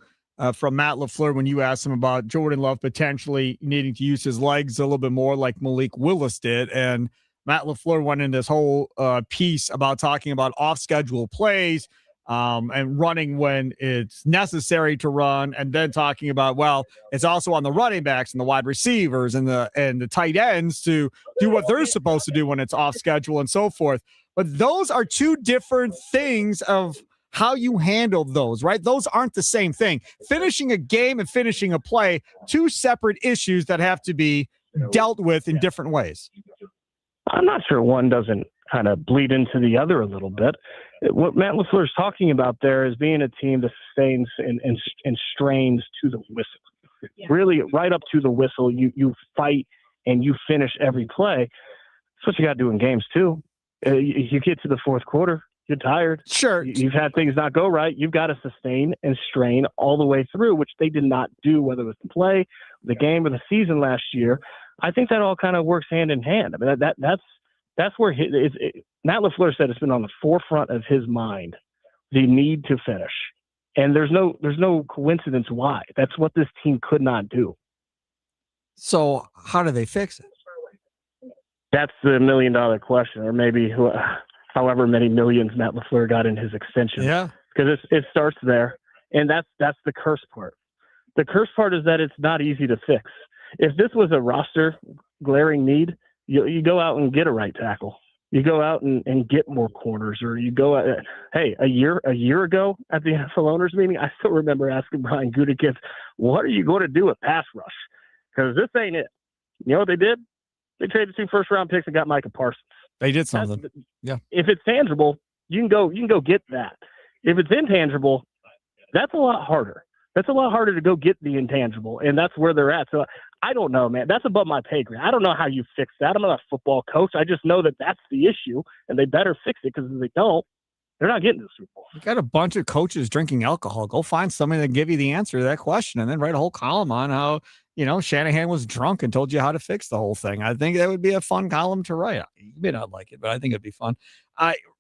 Speaker 1: from Matt LaFleur when you asked him about Jordan Love potentially needing to use his legs a little bit more like Malik Willis did. And Matt LaFleur went in this whole piece about talking about off-schedule plays and running when it's necessary to run, and then talking about, well, it's also on the running backs and the wide receivers and the tight ends to do what they're supposed to do when it's off schedule and so forth. But those are two different things of how you handle those, right? Those aren't the same thing. Finishing a game and finishing a play, two separate issues that have to be dealt with in different ways.
Speaker 10: I'm not sure one doesn't kind of bleed into the other a little bit. What Matt LaFleur is talking about there is being a team that sustains and strains to the whistle. Yeah. Really, right up to the whistle, you fight and you finish every play. That's what you got to do in games too. You get to the fourth quarter, you're tired.
Speaker 1: Sure.
Speaker 10: You've had things not go right. You've got to sustain and strain all the way through, which they did not do, whether it was the play, the game, or the season last year. I think that all kind of works hand in hand. I mean, that's where Matt LaFleur said it's been on the forefront of his mind, the need to finish. And there's no coincidence why. That's what this team could not do.
Speaker 1: So how do they fix it?
Speaker 10: That's the $1 million question, or maybe however many millions Matt LaFleur got in his extension.
Speaker 1: Yeah.
Speaker 10: Because it starts there, and that's the curse part. The curse part is that it's not easy to fix. If this was a roster glaring need, you go out and get a right tackle. You go out and get more corners, or you go out. Hey, a year ago at the NFL owners meeting, I still remember asking Brian Gutekunst, "What are you going to do with pass rush? Because this ain't it." You know what they did? They traded 2 first-round picks and got Micah Parsons.
Speaker 1: They did something. Yeah.
Speaker 10: If it's tangible, you can go get that. If it's intangible, that's a lot harder. That's a lot harder to go get the intangible, and that's where they're at. So I don't know, man. That's above my pay grade. I don't know how you fix that. I'm not a football coach. I just know that that's the issue, and they better fix it, because if they don't, they're not getting to the Super Bowl.
Speaker 1: You got a bunch of coaches drinking alcohol. Go find somebody that give you the answer to that question, and then write a whole column on how, Shanahan was drunk and told you how to fix the whole thing. I think that would be a fun column to write. You may not like it, but I think it'd be fun.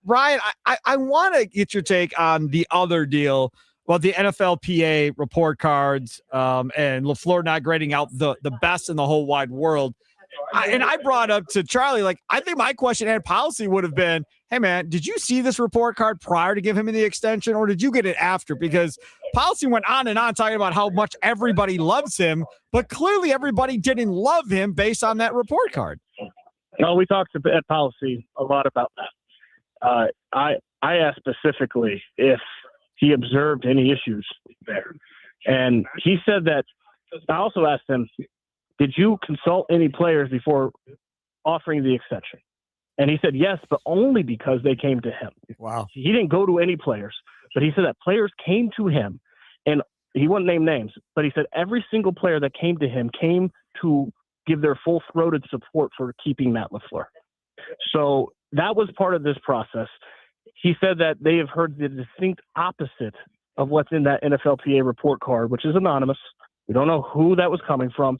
Speaker 1: Ryan, I want to get your take on the other deal. Well, the NFLPA report cards and LaFleur not grading out the best in the whole wide world. I brought up to Charlie, I think my question and policy would have been, hey, man, did you see this report card prior to give him the extension, or did you get it after? Because policy went on and on talking about how much everybody loves him, but clearly everybody didn't love him based on that report card.
Speaker 10: No, we talked at policy a lot about that. I asked specifically if he observed any issues there. And he said that. I also asked him, did you consult any players before offering the extension? And he said yes, but only because they came to him.
Speaker 1: Wow.
Speaker 10: He didn't go to any players, but he said that players came to him, and he wouldn't name names, but he said every single player that came to him came to give their full-throated support for keeping Matt LaFleur. So that was part of this process. He said that they have heard the distinct opposite of what's in that NFLPA report card, which is anonymous. We don't know who that was coming from,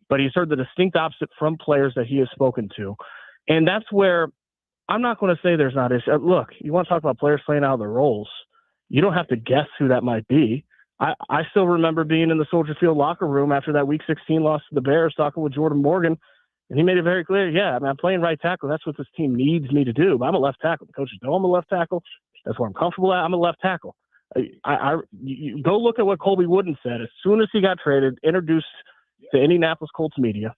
Speaker 10: but he's heard the distinct opposite from players that he has spoken to. And that's where I'm not going to say there's not issue. Look, you want to talk about players playing out of their roles. You don't have to guess who that might be. I still remember being in the Soldier Field locker room after that Week 16 loss to the Bears, talking with Jordan Morgan, and he made it very clear, I'm playing right tackle. That's what this team needs me to do. But I'm a left tackle. The coaches know I'm a left tackle. That's where I'm comfortable at. I'm a left tackle. You go look at what Colby Wooden said. As soon as he got traded, introduced to Indianapolis Colts media,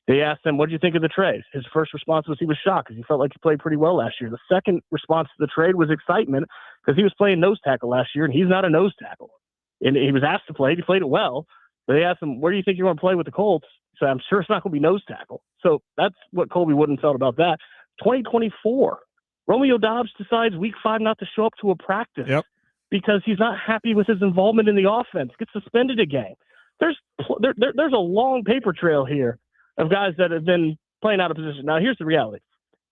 Speaker 10: they asked him, what did you think of the trade? His first response was he was shocked because he felt like he played pretty well last year. The second response to the trade was excitement because he was playing nose tackle last year, and he's not a nose tackle. And he was asked to play it. He played it well. But they asked him, where do you think you're going to play with the Colts? So I'm sure it's not going to be nose tackle. So that's what Colby Wooden felt about that. 2024, Romeo Doubs decides week 5 not to show up to a practice because he's not happy with his involvement in the offense, gets suspended a game. There's a long paper trail here of guys that have been playing out of position. Now, here's the reality.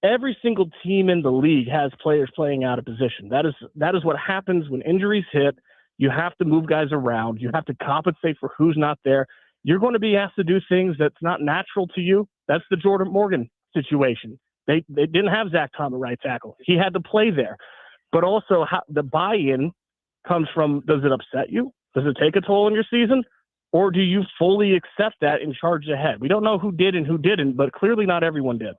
Speaker 10: Every single team in the league has players playing out of position. That is what happens when injuries hit. You have to move guys around. You have to compensate for who's not there. You're going to be asked to do things that's not natural to you. That's the Jordan Morgan situation. They didn't have Zach Tom at right tackle. He had to play there. But also the buy-in comes from, does it upset you? Does it take a toll on your season? Or do you fully accept that and charge ahead? We don't know who did and who didn't, but clearly not everyone did.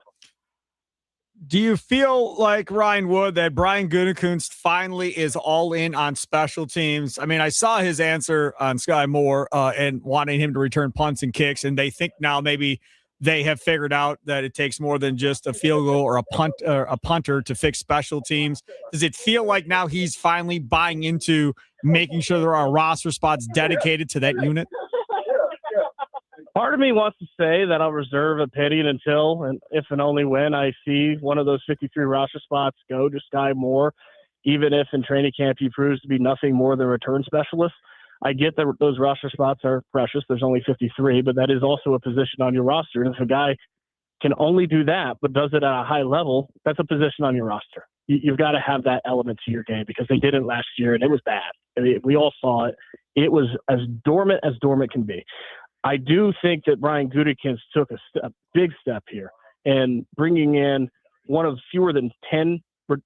Speaker 1: Do you feel like, Ryan Wood, that Brian Gutekunst finally is all in on special teams? I mean, I saw his answer on Sky Moore and wanting him to return punts and kicks, and they think now maybe they have figured out that it takes more than just a field goal or a punter to fix special teams. Does it feel like now he's finally buying into making sure there are roster spots dedicated to that unit?
Speaker 10: Part of me wants to say that I'll reserve opinion until and if and only when I see one of those 53 roster spots go to Sky Moore, even if in training camp he proves to be nothing more than a return specialist. I get that those roster spots are precious. There's only 53, but that is also a position on your roster. And if a guy can only do that but does it at a high level, that's a position on your roster. You've got to have that element to your game because they didn't last year, and it was bad. I mean, we all saw it. It was as dormant can be. I do think that Brian Gutekunst took a big step here and bringing in one of fewer than 10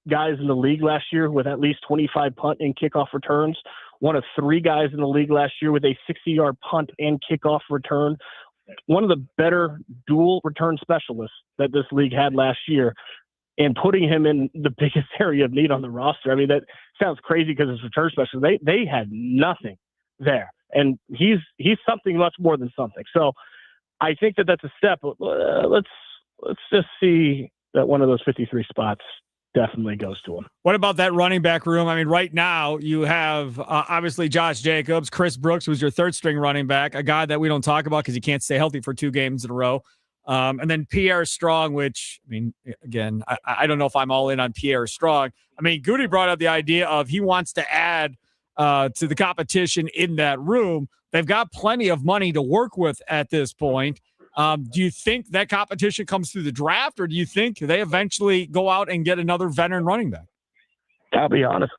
Speaker 10: guys in the league last year with at least 25 punt and kickoff returns, one of 3 guys in the league last year with a 60-yard punt and kickoff return, one of the better dual return specialists that this league had last year, and putting him in the biggest area of need on the roster. I mean, that sounds crazy because it's return specialist. They had nothing there. And he's something much more than something. So I think that that's a step. Let's just see that one of those 53 spots definitely goes to him.
Speaker 1: What about that running back room? I mean, right now you have obviously Josh Jacobs, Chris Brooks was your third string running back, a guy that we don't talk about because he can't stay healthy for 2 games in a row. And then Pierre Strong, which, I mean, again, I don't know if I'm all in on Pierre Strong. I mean, Goody brought up the idea of he wants to add to the competition in that room. They've got plenty of money to work with at this point. Do you think that competition comes through the draft, or do you think they eventually go out and get another veteran running back?
Speaker 10: I'll be honest.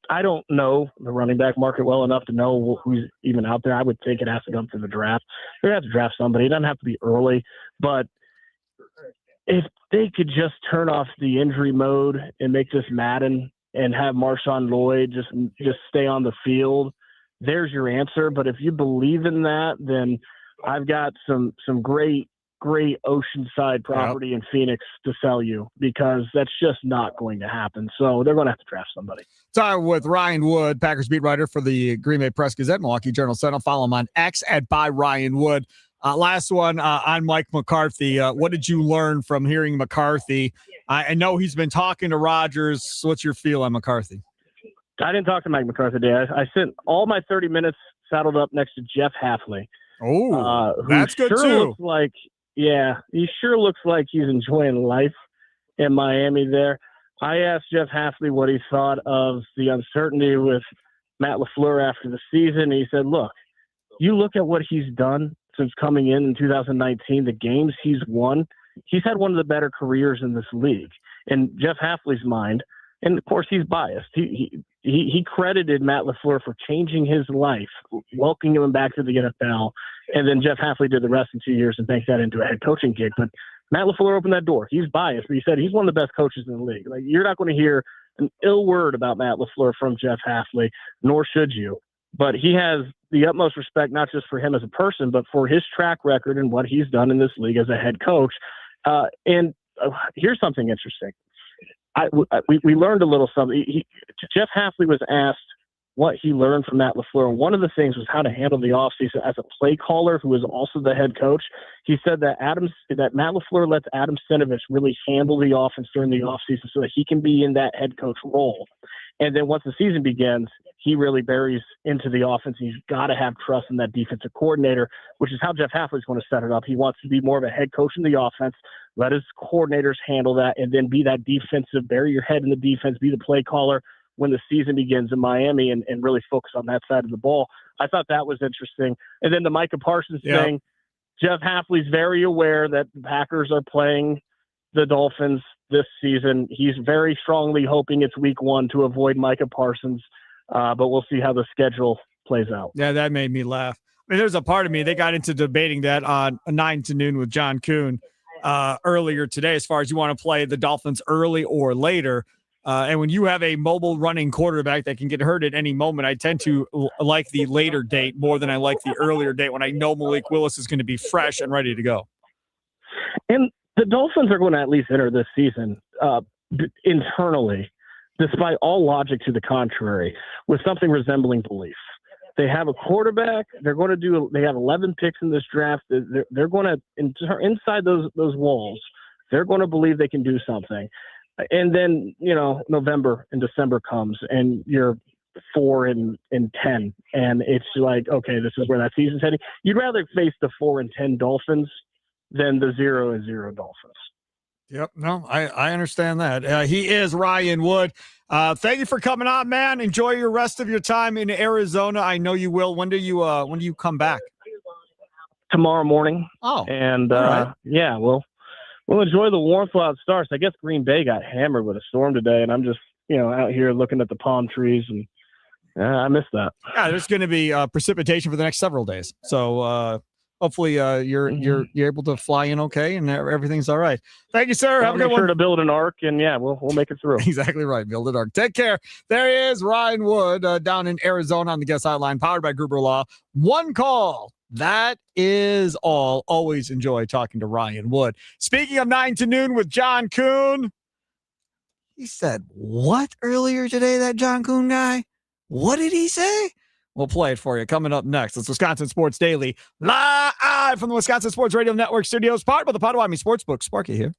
Speaker 10: I don't know the running back market well enough to know who's even out there. I would think it has to come through the draft. They have to draft somebody. It doesn't have to be early, but if they could just turn off the injury mode and make this Madden and have Marshawn Lloyd just stay on the field, there's your answer. But if you believe in that, then I've got some great oceanside property in Phoenix to sell you, because that's just not going to happen. So they're going to have to draft somebody.
Speaker 1: Talking with Ryan Wood, Packers beat writer for the Green Bay Press Gazette, Milwaukee Journal Sentinel. Follow him on X at @ByRyanWood. Last one on Mike McCarthy. What did you learn from hearing McCarthy? I know he's been talking to Rodgers. What's your feel on McCarthy?
Speaker 10: I didn't talk to Mike McCarthy today. I spent all my 30 minutes saddled up next to Jeff Hafley.
Speaker 1: Oh, that's good too.
Speaker 10: He sure looks like he's enjoying life in Miami there. I asked Jeff Hafley what he thought of the uncertainty with Matt LaFleur after the season. He said, look, you look at what he's done since coming in 2019, the games he's won, he's had one of the better careers in this league. In Jeff Hafley's mind, and of course he's biased, he credited Matt LaFleur for changing his life, welcoming him back to the NFL, and then Jeff Hafley did the rest in 2 years and banked that into a head coaching gig. But Matt LaFleur opened that door. He's biased, but he said he's one of the best coaches in the league. Like, you're not going to hear an ill word about Matt LaFleur from Jeff Hafley, nor should you. But he has the utmost respect, not just for him as a person, but for his track record and what he's done in this league as a head coach. Here's something interesting. We learned a little something. Jeff Hafley was asked what he learned from Matt LaFleur. And one of the things was how to handle the offseason as a play caller who is also the head coach. He said that Matt LaFleur lets Adam Stenavich really handle the offense during the offseason so that he can be in that head coach role. And then once the season begins, he really buries into the offense. He's got to have trust in that defensive coordinator, which is how Jeff Hafley's going to set it up. He wants to be more of a head coach in the offense, let his coordinators handle that, and then be that defensive, bury your head in the defense, be the play caller when the season begins in Miami, and really focus on that side of the ball. I thought that was interesting. And then the Micah Parsons thing, Jeff Hafley's very aware that the Packers are playing the Dolphins this season. He's very strongly hoping it's week 1 to avoid Micah Parsons, but we'll see how the schedule plays out.
Speaker 1: Yeah, that made me laugh. I mean, there's a part of me, they got into debating that on 9 to noon with John Kuhn earlier today, as far as you want to play the Dolphins early or later. And when you have a mobile running quarterback that can get hurt at any moment, I tend to like the later date more than I like the earlier date when I know Malik Willis is going to be fresh and ready to go.
Speaker 10: And the Dolphins are going to at least enter this season internally, despite all logic to the contrary, with something resembling belief. They have a quarterback. They have 11 picks in this draft. They're going to, inside those walls, they're going to believe they can do something. And then, November and December comes and you're 4-10. And it's like, okay, this is where that season's heading. You'd rather face the 4-10 Dolphins than the 0-0 Dolphins.
Speaker 1: Yep. No, I understand that. He is Ryan Wood. Thank you for coming on, man. Enjoy your rest of your time in Arizona. I know you will. When do you come back?
Speaker 10: Tomorrow morning.
Speaker 1: Oh,
Speaker 10: and
Speaker 1: right.
Speaker 10: Yeah, we'll enjoy the warmth while it starts. I guess Green Bay got hammered with a storm today, and I'm just out here looking at the palm trees, and I miss that.
Speaker 1: Yeah, there's going to be precipitation for the next several days. So hopefully you're able to fly in okay and everything's all right. Thank you, sir. Have a good one.
Speaker 10: Sure to build an arc, and we'll make it through.
Speaker 1: Exactly right. Build an arc. Take care. There he is, Ryan Wood, down in Arizona on the guest hotline, powered by Gruber Law. One call. That is all. Always enjoy talking to Ryan Wood. Speaking of 9 to noon with John Kuhn, he said what earlier today, that John Kuhn guy? What did he say? We'll play it for you coming up next. It's Wisconsin Sports Daily, live from the Wisconsin Sports Radio Network studios, powered by the Potawatomi Sportsbook. Sparky here.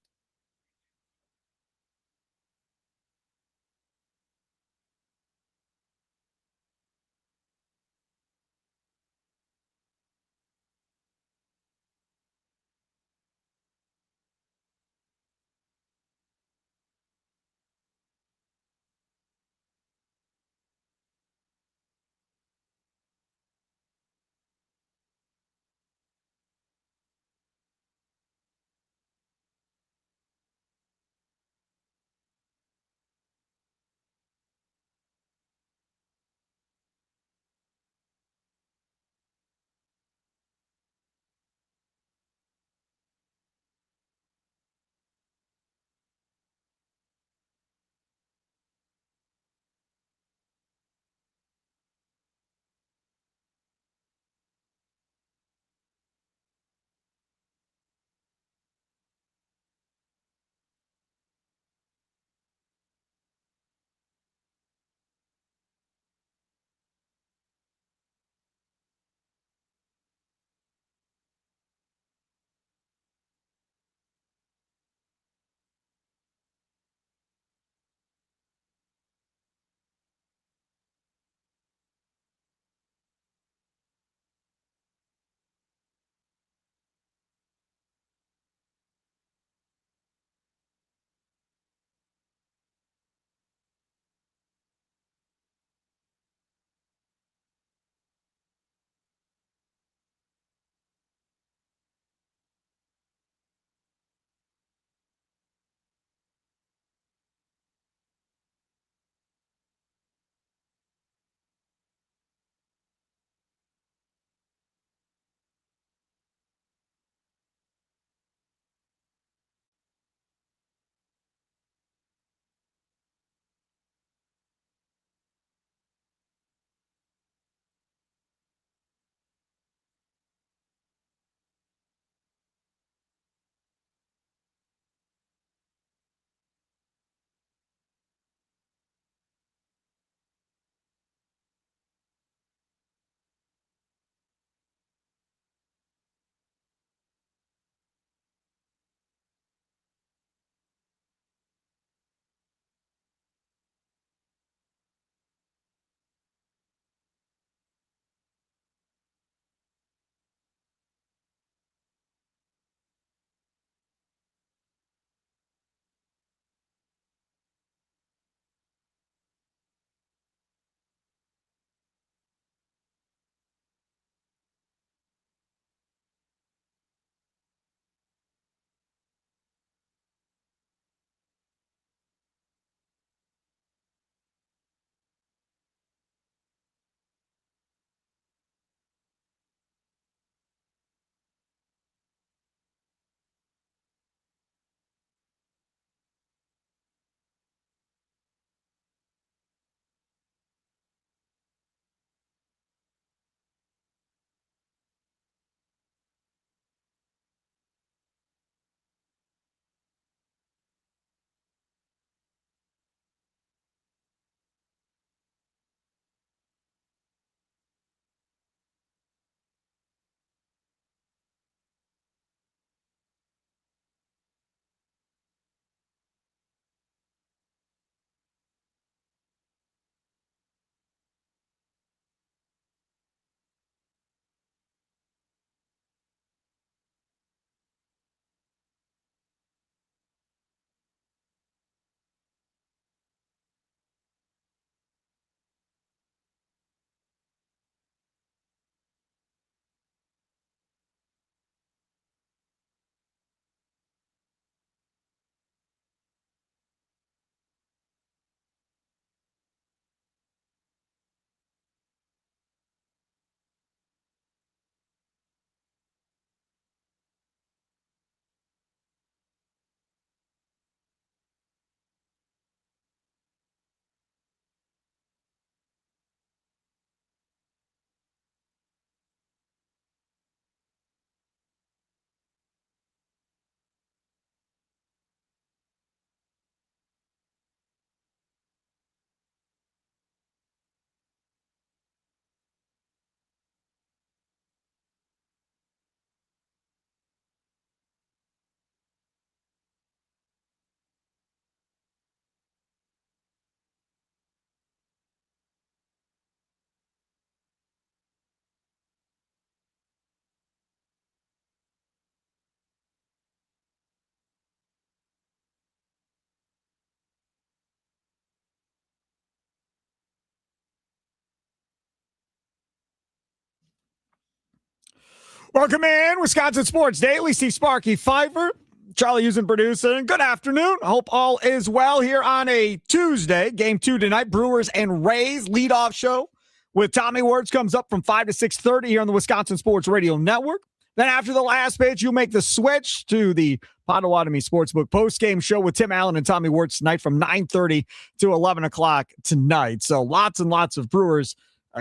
Speaker 1: Welcome in, Wisconsin Sports Daily. Steve Sparky Pfeiffer, Charlie Houston producing. Good afternoon. I hope all is well here on a Tuesday. Game 2 tonight, Brewers and Rays leadoff show with Tommy Wirtz comes up from 5 to 6:30 here on the Wisconsin Sports Radio Network. Then after the last pitch, you make the switch to the Potawatomi Sportsbook post-game show with Tim Allen and Tommy Wirtz tonight from 9:30 to 11 o'clock tonight. So lots and lots of Brewers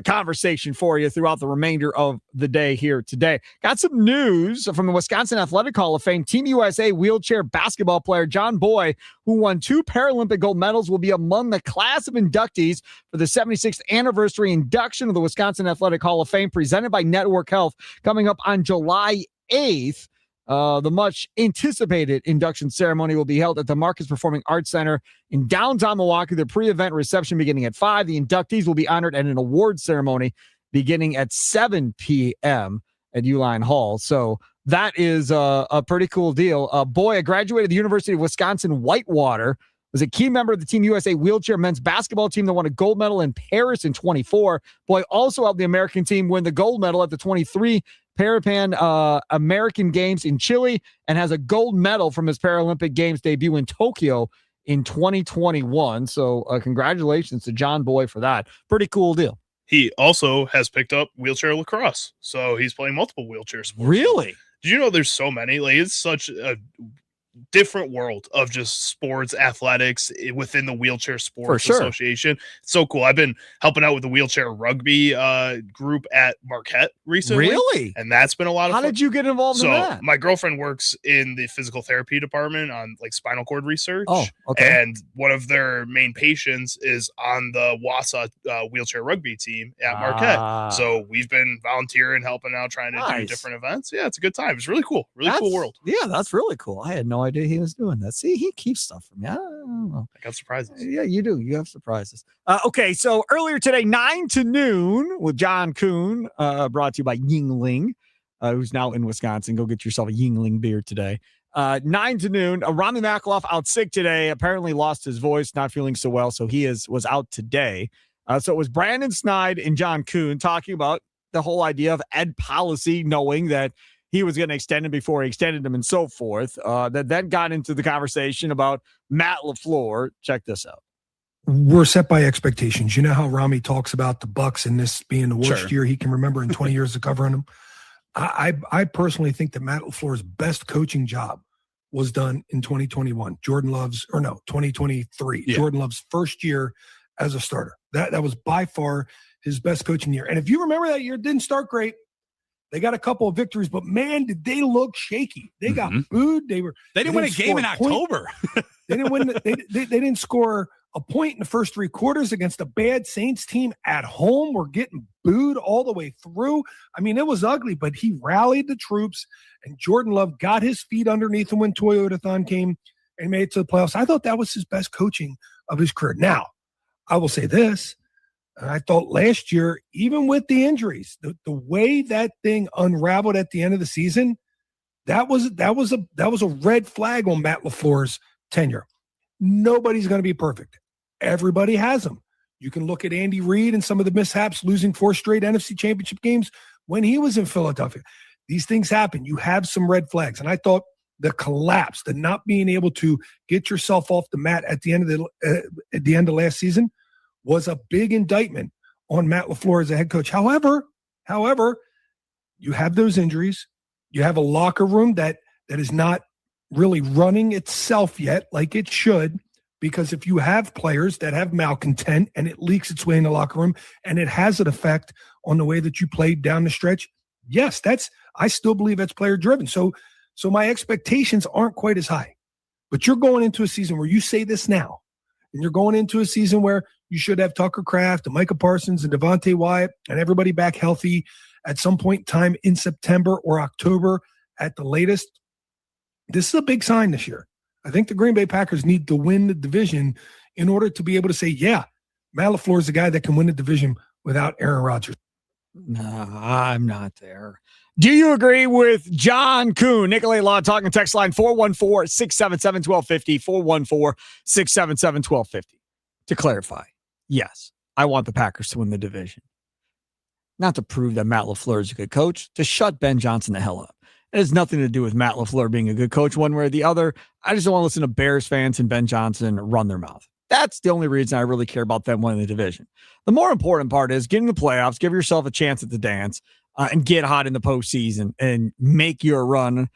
Speaker 1: conversation for you throughout the remainder of the day here today. Got some news from the Wisconsin Athletic Hall of Fame. Team USA wheelchair basketball player John Boy, who won 2 Paralympic gold medals, will be among the class of inductees for the 76th anniversary induction of the Wisconsin Athletic Hall of Fame presented by Network Health coming up on July 8th. The much anticipated induction ceremony will be held at the Marcus Performing Arts Center in downtown Milwaukee. The pre-event reception beginning at 5. The inductees will be honored at an award ceremony beginning at 7 p.m. at Uline Hall. So that is a pretty cool deal. Boy, graduated the University of Wisconsin Whitewater, was a key member of the Team USA wheelchair men's basketball team that won a gold medal in Paris in 24. Boy also helped the American team win the gold medal at the 23 Parapan American Games in Chile and has a gold medal from his Paralympic Games debut in Tokyo in 2021. So congratulations to John Boy for that. Pretty cool deal.
Speaker 3: He also has picked up wheelchair lacrosse, so he's playing multiple wheelchair sports.
Speaker 1: Really?
Speaker 3: Did you know there's so many? Like, it's such a different world of just sports athletics within the Wheelchair Sports Association. It's so cool. I've been helping out with the wheelchair rugby group at Marquette recently.
Speaker 1: Really?
Speaker 3: And that's been a lot of fun.
Speaker 1: How did you get involved in that?
Speaker 3: My girlfriend works in the physical therapy department on like spinal cord research.
Speaker 1: Oh, okay.
Speaker 3: And one of their main patients is on the Wausau wheelchair rugby team at Marquette. So we've been volunteering, helping out, trying to do different events. Yeah, it's a good time. It's really cool. Really cool world.
Speaker 1: Yeah, that's really cool. I had no idea he was doing that. See, he keeps stuff from me. I don't know.
Speaker 3: I got surprises.
Speaker 1: Yeah, you do. You have surprises. Okay, so earlier today, 9 to noon with John Kuhn, brought to you by Yingling, who's now in Wisconsin. Go get yourself a Yingling beer today. 9 to noon. Rami Makloff out sick today. Apparently lost his voice, not feeling so well, so he was out today. So it was Brandon Snide and John Kuhn talking about the whole idea of ed policy, knowing that he was going to extend him before he extended him and so forth. That then got into the conversation about Matt LaFleur. Check this out.
Speaker 11: We're set by expectations. You know how Rami talks about the Bucks and this being the worst year he can remember in 20 years of covering them. I personally think that Matt LaFleur's best coaching job was done in 2021. 2023. Yeah. Jordan Love's first year as a starter. That was by far his best coaching year. And if you remember that year, it didn't start great. They got a couple of victories, but man, did they look shaky. They got booed. They
Speaker 12: didn't win a game in October.
Speaker 11: They didn't win. They didn't score a point in the first 3 quarters against a bad Saints team at home. We're getting booed all the way through. I mean, it was ugly, but he rallied the troops, and Jordan Love got his feet underneath him when Toyotathon came and made it to the playoffs. I thought that was his best coaching of his career. Now, I will say this. I thought last year, even with the injuries, the way that thing unraveled at the end of the season, that was a red flag on Matt LaFleur's tenure. Nobody's going to be perfect. Everybody has them. You can look at Andy Reid and some of the mishaps, losing 4 straight NFC Championship games when he was in Philadelphia. These things happen. You have some red flags, and I thought the collapse, the not being able to get yourself off the mat at the end of last season, was a big indictment on Matt LaFleur as a head coach. However, you have those injuries. You have a locker room that is not really running itself yet like it should, because if you have players that have malcontent and it leaks its way in the locker room and it has an effect on the way that you played down the stretch, yes, I still believe that's player driven. So my expectations aren't quite as high. But you're going into a season where you say this now, and you're going into a season where you should have Tucker Kraft and Micah Parsons and Devontae Wyatt and everybody back healthy at some point in time in September or October at the latest. This is a big sign this year. I think the Green Bay Packers need to win the division in order to be able to say, yeah, Matt LaFleur is the guy that can win the division without Aaron Rodgers.
Speaker 1: No, I'm not there. Do you agree with John Kuhn? Nicolay Law talking text line 414-677-1250, 414-677-1250. To clarify, yes, I want the Packers to win the division. not to prove that Matt LaFleur is a good coach, to shut Ben Johnson the hell up. It has nothing to do with Matt LaFleur being a good coach one way or the other. I just don't want to listen to Bears fans and Ben Johnson run their mouth. That's the only reason I really care about them winning the division. The more important part is getting the playoffs, give yourself a chance at the dance, and get hot in the postseason and make your run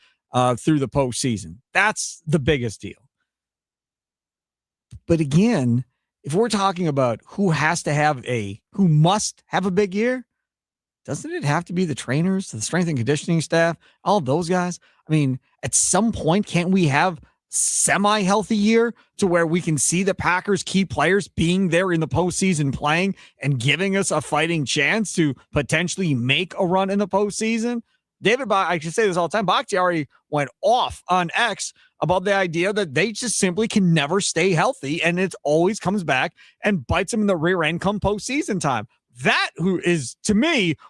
Speaker 1: through the postseason. That's the biggest deal. But again, if we're talking about who must have a big year, doesn't it have to be the trainers, the strength and conditioning staff, all of those guys? I mean, at some point, can't we have semi-healthy year to where we can see the Packers' key players being there in the postseason playing and giving us a fighting chance to potentially make a run in the postseason? I should say this all the time, Bakhtiari went off on X about the idea that they just simply can never stay healthy, and it always comes back and bites them in the rear end come postseason time. That who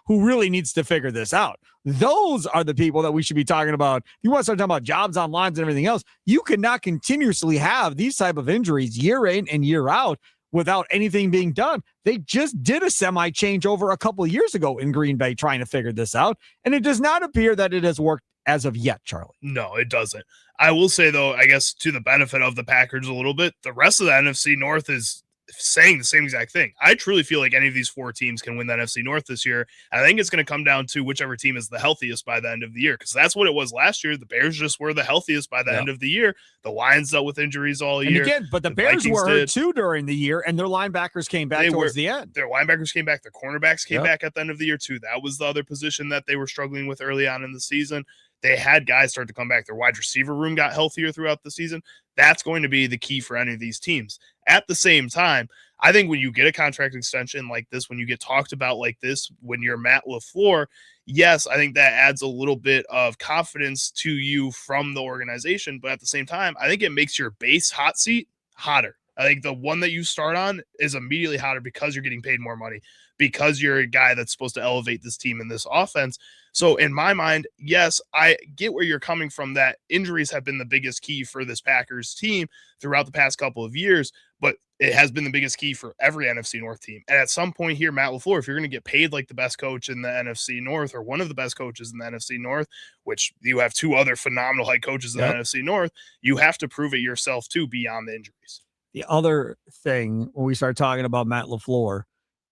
Speaker 1: really needs to figure this out. Those are the people that we should be talking about. You want to start talking about jobs on lines and everything else. You cannot continuously have these type of injuries year in and year out without anything being done. They just did a semi changeover a couple of years ago in Green Bay trying to figure this out, and it does not appear that it has worked as of yet, Charlie.
Speaker 3: No, it doesn't. I will say, though, I guess to the benefit of the Packers a little bit, the rest of the NFC North is saying the same exact thing. I truly feel like any of these four teams can win the NFC North this year. I think it's going to come down to whichever team is the healthiest by the end of the year, because that's what it was last year. The Bears just were the healthiest by the end of the year. The Lions dealt with injuries all year.
Speaker 1: And again, but the Bears
Speaker 3: Vikings
Speaker 1: were hurt too during the year, and their linebackers came back towards the end.
Speaker 3: Their linebackers came back. Their cornerbacks came back at the end of the year too. That was the other position that they were struggling with early on in the season. They had guys start to come back. Their wide receiver room got healthier throughout the season. That's going to be the key for any of these teams. At the same time, I think when you get a contract extension like this, when you get talked about like this, when you're Matt LaFleur, yes, I think that adds a little bit of confidence to you from the organization. But at the same time, I think it makes your base hot seat hotter. I think the one that you start on is immediately hotter because you're getting paid more money, because you're a guy that's supposed to elevate this team in this offense. So in my mind, yes, I get where you're coming from, that injuries have been the biggest key for this Packers team throughout the past couple of years, but it has been the biggest key for every NFC North team. And at some point here, Matt LaFleur, if you're going to get paid like the best coach in the NFC North, or one of the best coaches in the NFC North, which you have two other phenomenal head coaches in the NFC North, you have to prove it yourself too beyond the injuries.
Speaker 1: The other thing when we start talking about Matt LaFleur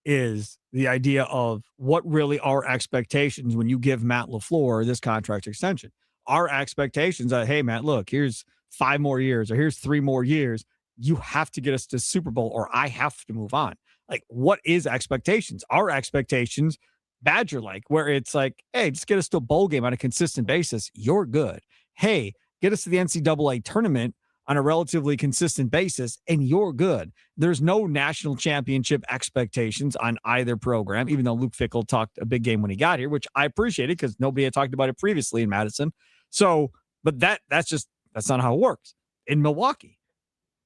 Speaker 1: is the idea of what really are expectations when you give Matt LaFleur this contract extension. Our expectations are, hey, Matt, look, here's 5 more years, or here's 3 more years. You have to get us to Super Bowl, or I have to move on. Like, what is expectations? Our expectations, Badger-like, where it's like, hey, just get us to a bowl game on a consistent basis. You're good. Hey, get us to the NCAA tournament on a relatively consistent basis, and you're good. There's no national championship expectations on either program, even though Luke Fickell talked a big game when he got here, which I appreciated because nobody had talked about it previously in Madison. So, but that's not how it works. In Milwaukee,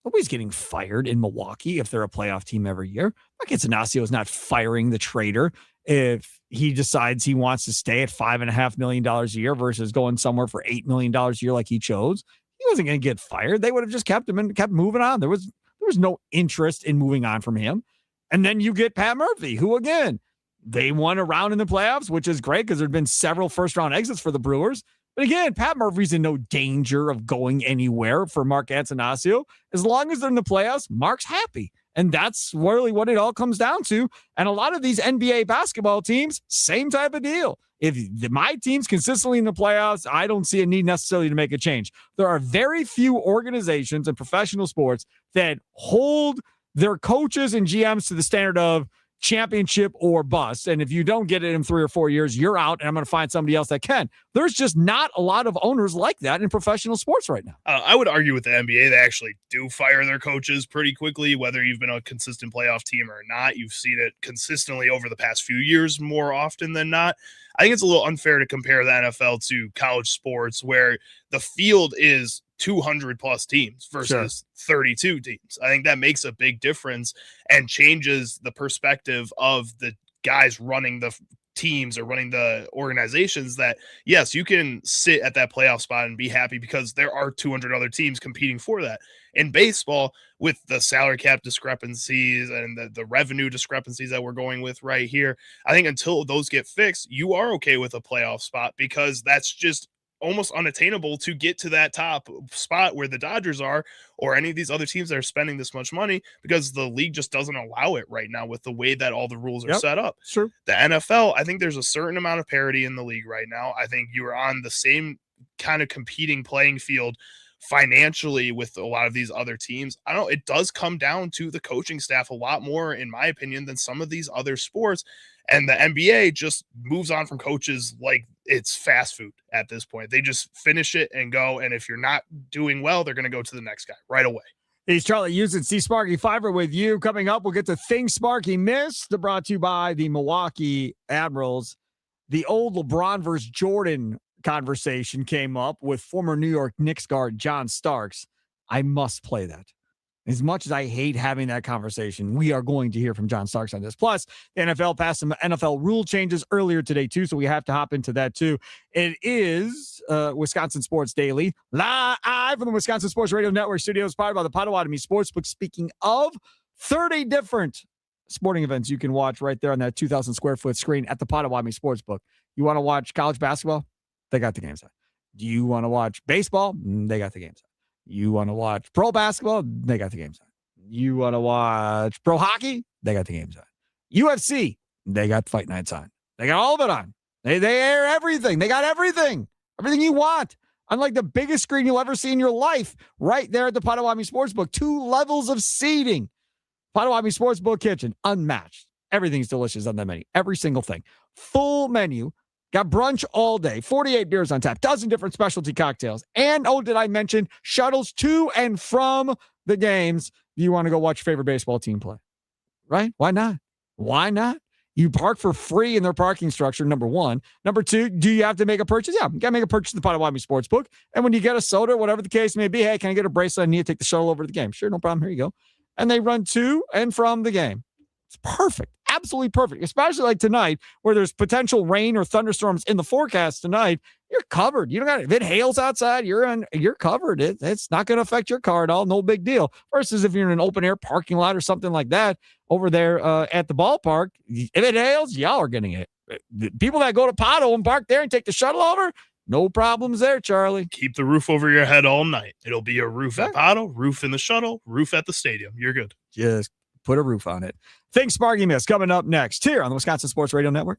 Speaker 1: nobody's getting fired in Milwaukee if they're a playoff team every year. Mike Attanasio is not firing the trader if he decides he wants to stay at $5.5 million a year versus going somewhere for $8 million a year like he chose. He wasn't going to get fired. They would have just kept him and kept moving on. There was no interest in moving on from him. And then you get Pat Murphy, who, again, they won a round in the playoffs, which is great because there have been several first-round exits for the Brewers. But again, Pat Murphy's in no danger of going anywhere for Mark Attanasio. As long as they're in the playoffs, Mark's happy. And that's really what it all comes down to. And a lot of these NBA basketball teams, same type of deal. If my team's consistently in the playoffs, I don't see a need necessarily to make a change. There are very few organizations in professional sports that hold their coaches and GMs to the standard of championship or bust. And if you don't get it in 3 or 4 years, you're out, and I'm going to find somebody else that can. There's just not a lot of owners like that in professional sports right now.
Speaker 3: I would argue with the NBA, they actually do fire their coaches pretty quickly, whether you've been a consistent playoff team or not. You've seen it consistently over the past few years more often than not. I think it's a little unfair to compare the NFL to college sports, where the field is 200 plus teams versus 32 teams. I think that makes a big difference and changes the perspective of the guys running the teams or running the organizations that, yes, you can sit at that playoff spot and be happy because there are 200 other teams competing for that. In baseball, with the salary cap discrepancies and the revenue discrepancies that we're going with right here, I think until those get fixed, you are okay with a playoff spot because that's just almost unattainable to get to that top spot where the Dodgers are or any of these other teams that are spending this much money, because the league just doesn't allow it right now with the way that all the rules are set up.
Speaker 1: Sure.
Speaker 3: The NFL, I think there's a certain amount of parity in the league right now. I think you are on the same kind of competing playing field financially with a lot of these other teams. It does come down to the coaching staff a lot more, in my opinion, than some of these other sports. And the NBA just moves on from coaches like it's fast food at this point. They just finish it and go. And if you're not doing well, they're going to go to the next guy right away.
Speaker 1: He's Charlie Houston, C. Sparky Fiver with you. Coming up, we'll get to things Sparky missed, brought to you by the Milwaukee Admirals. The old LeBron versus Jordan conversation came up with former New York Knicks guard John Starks. I must play that. As much as I hate having that conversation, we are going to hear from John Starks on this. Plus, the NFL passed some NFL rule changes earlier today, too, so we have to hop into that, too. It is Wisconsin Sports Daily, live from the Wisconsin Sports Radio Network studios, powered by the Potawatomi Sportsbook. Speaking of 30 different sporting events you can watch right there on that 2,000-square-foot screen at the Potawatomi Sportsbook. You want to watch college basketball? They got the games on. Do you want to watch baseball? They got the games on. You want to watch pro basketball? They got the games on. You want to watch pro hockey? They got the games on. UFC? They got fight nights on. They got all of it on. They air everything. They got everything. Everything you want. Unlike the biggest screen you'll ever see in your life, right there at the Potawatomi Sportsbook. 2 levels of seating. Potawatomi Sportsbook kitchen, unmatched. Everything's delicious on the menu. Every single thing. Full menu. Got brunch all day, 48 beers on tap, dozen different specialty cocktails. And, did I mention shuttles to and from the games? Do you want to go watch your favorite baseball team play? Right? Why not? Why not? You park for free in their parking structure, number one. Number two, do you have to make a purchase? Yeah, you got to make a purchase at the Potawatomi Sportsbook. And when you get a soda, whatever the case may be, hey, can I get a bracelet? I need to take the shuttle over to the game. Sure, no problem. Here you go. And they run to and from the game. It's perfect. Absolutely perfect, especially like tonight where there's potential rain or thunderstorms in the forecast tonight. You're covered. You don't got, if it hails outside, you're covered. It's not going to affect your car at all. No big deal. Versus if you're in an open air parking lot or something like that over there at the ballpark, if it hails, y'all are getting it. The people that go to Potto and park there and take the shuttle over, no problems there, Charlie.
Speaker 3: Keep the roof over your head all night. It'll be a roof at Potto, roof in the shuttle, roof at the stadium. You're good.
Speaker 1: Just put a roof on it. Things Sparky missed coming up next here on the Wisconsin Sports Radio Network.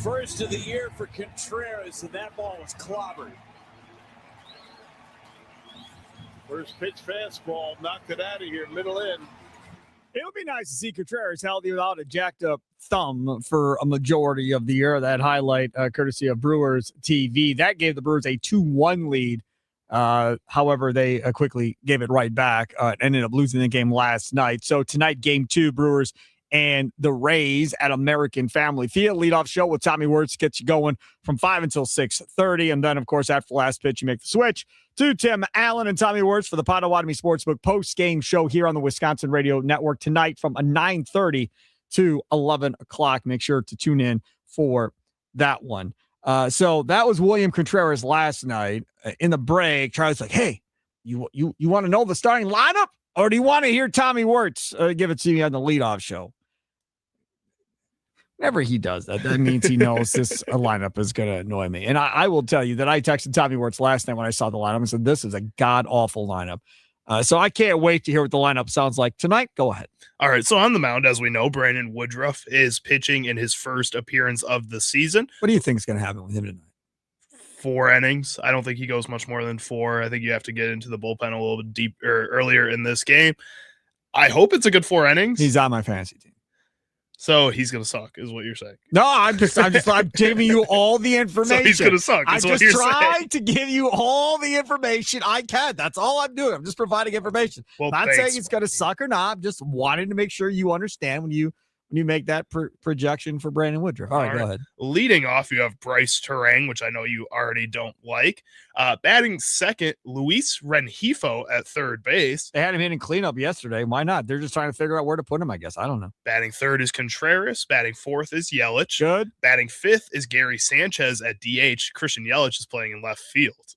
Speaker 13: First of the year for Contreras, and that ball was clobbered. First pitch fastball, knocked it out of here, middle in.
Speaker 1: It would be nice to see Contreras healthy without a jacked up thumb for a majority of the year. That highlight courtesy of Brewers TV. That gave the Brewers a 2-1 lead. However, they quickly gave it right back. Ended up losing the game last night. So tonight, game 2, Brewers and the Rays at American Family Field. Leadoff show with Tommy Wirtz gets you going from 5 until 6:30. And then, of course, after the last pitch, you make the switch to Tim Allen and Tommy Wirtz for the Potawatomi Sportsbook post-game show here on the Wisconsin Radio Network tonight from 9:30 to 11 o'clock. Make sure to tune in for that one. So that was William Contreras last night. In the break, Charlie's like, hey, you want to know the starting lineup? Or do you want to hear Tommy Wirtz give it to you on the leadoff show? Whenever he does that, that means he knows this lineup is going to annoy me. And I will tell you that I texted Tommy Wirtz last night when I saw the lineup and said, this is a god-awful lineup. So I can't wait to hear what the lineup sounds like tonight. Go ahead.
Speaker 3: All right, so on the mound, as we know, Brandon Woodruff is pitching in his first appearance of the season.
Speaker 1: What do you think is going to happen with him tonight?
Speaker 3: 4 innings. I don't think he goes much more than 4. I think you have to get into the bullpen a little bit deeper earlier in this game. I hope it's a good 4 innings.
Speaker 1: He's on my fantasy team.
Speaker 3: So he's going to suck, is what you're saying.
Speaker 1: No, I'm giving you all the information.
Speaker 3: So he's going to suck.
Speaker 1: I just tried to give you all the information I can. That's all I'm doing. I'm just providing information.
Speaker 3: Well,
Speaker 1: not saying it's going to suck or not. I'm just wanting to make sure you understand when you make that projection for Brandon Woodruff. All right, go ahead.
Speaker 3: Leading off, you have Bryce Terang, which I know you already don't like. Batting second, Luis Rengifo at third base.
Speaker 1: They had him hitting cleanup yesterday. Why not? They're just trying to figure out where to put him, I guess. I don't know.
Speaker 3: Batting third is Contreras. Batting fourth is Yelich.
Speaker 1: Good.
Speaker 3: Batting fifth is Gary Sanchez at DH. Christian Yelich is playing in left field.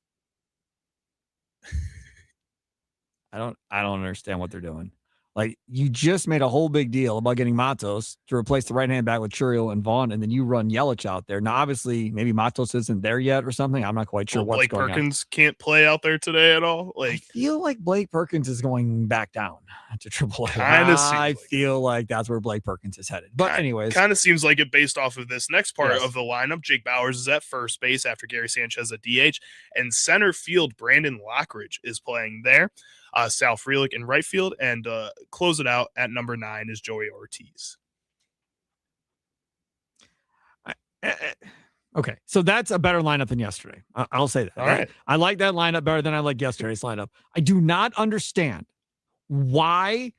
Speaker 1: I don't understand what they're doing. Like, you just made a whole big deal about getting Matos to replace the right-hand back with Churiel and Vaughn, and then you run Yelich out there. Now, obviously, maybe Matos isn't there yet or something. I'm not quite sure what's
Speaker 3: Blake
Speaker 1: going on.
Speaker 3: Blake Perkins can't play out there today at all.
Speaker 1: I feel like Blake Perkins is going back down to AAA. I feel like that's where Blake Perkins is headed. But anyways.
Speaker 3: Kind of seems like it based off of this next part of the lineup. Jake Bowers is at first base after Gary Sanchez at DH. And center field, Brandon Lockridge is playing there. Sal Frelick in right field, and close it out at number 9 is Joey Ortiz.
Speaker 1: Okay, so that's a better lineup than yesterday. I'll say that.
Speaker 3: All right.
Speaker 1: I like that lineup better than I like yesterday's lineup. I do not understand why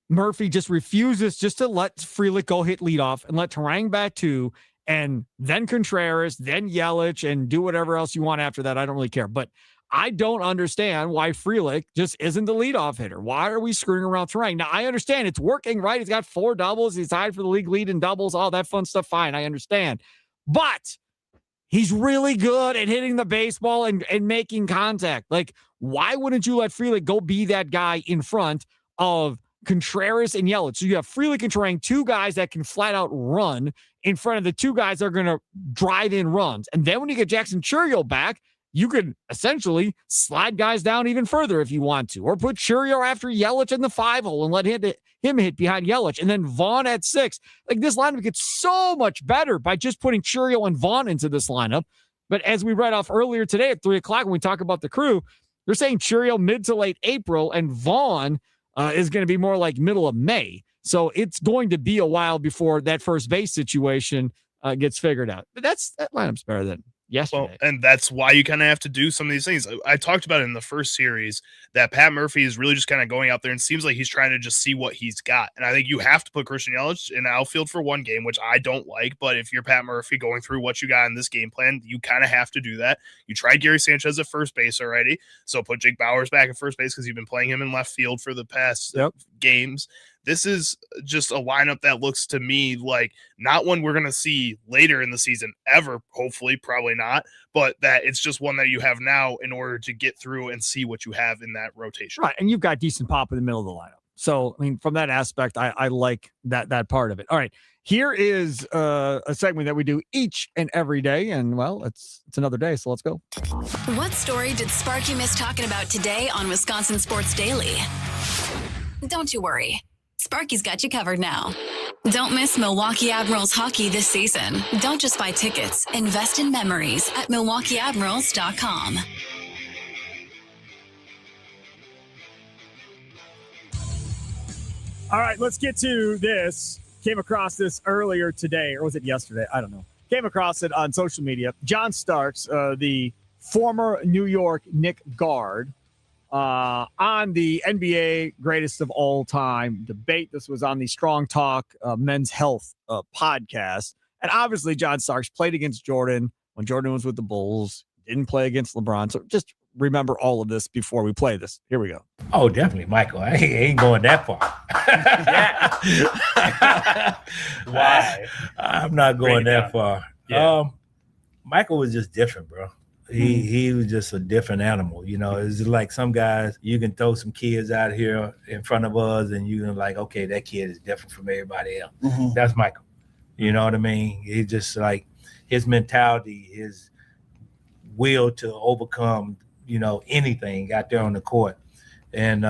Speaker 1: Murphy just refuses just to let Frelick go hit leadoff and let Terang bat 2, and then Contreras, then Yelich, and do whatever else you want after that. I don't really care. But I don't understand why Frelick just isn't the leadoff hitter. Why are we screwing around Terang? Now, I understand it's working, right? He's got 4 doubles. He's tied for the league lead in doubles, all that fun stuff. Fine, I understand. But he's really good at hitting the baseball and making contact. Like, why wouldn't you let Frelick go be that guy in front of Contreras and Yelich? So you have Frelick and Terang, 2 guys that can flat out run in front of the 2 guys that are going to drive in runs. And then when you get Jackson Churiel back, you could essentially slide guys down even further if you want to, or put Churiel after Yelich in the 5-hole and let him hit behind Yelich, and then Vaughn at 6. Like, this lineup gets so much better by just putting Churiel and Vaughn into this lineup. But as we read off earlier today at 3 o'clock when we talk about the crew, they're saying Churiel mid to late April, and Vaughn is going to be more like middle of May. So it's going to be a while before that first base situation gets figured out. But that lineup's better than yesterday.
Speaker 3: Well, and that's why you kind of have to do some of these things. I talked about it in the first series that Pat Murphy is really just kind of going out there and seems like he's trying to just see what he's got. And I think you have to put Christian Yelich in outfield for one game, which I don't like. But if you're Pat Murphy going through what you got in this game plan, you kind of have to do that. You tried Gary Sanchez at first base already. So put Jake Bowers back at first base because you've been playing him in left field for the past games. This is just a lineup that looks to me like not one we're going to see later in the season ever, hopefully, probably not, but that it's just one that you have now in order to get through and see what you have in that rotation.
Speaker 1: Right, and you've got decent pop in the middle of the lineup. So, I mean, from that aspect, I like that part of it. All right, here is a segment that we do each and every day, and, well, it's another day, so let's go.
Speaker 2: What story did Sparky miss talking about today on Wisconsin Sports Daily? Don't you worry. Sparky's got you covered now. Don't miss Milwaukee Admirals hockey this season. Don't just buy tickets. Invest in memories at MilwaukeeAdmirals.com.
Speaker 1: All right, let's get to this. Came across this earlier today, or was it yesterday? I don't know. Came across it on social media. John Starks, the former New York Knicks guard, on the NBA greatest of all time debate. This was on the Strong Talk Men's Health podcast. And obviously, John Starks played against Jordan when Jordan was with the Bulls, didn't play against LeBron. So just remember all of this before we play this. Here we go.
Speaker 14: Oh, definitely, Michael. I ain't going that far.
Speaker 12: Why?
Speaker 14: I'm not going that far.
Speaker 12: Yeah.
Speaker 14: Michael was just different, bro. He was just a different animal. You know, it's just like some guys, you can throw some kids out here in front of us and you can like, okay, that kid is different from everybody else.
Speaker 12: Mm-hmm.
Speaker 14: That's Michael. You know what I mean? He just like his mentality, his will to overcome, you know, anything out there on the court. And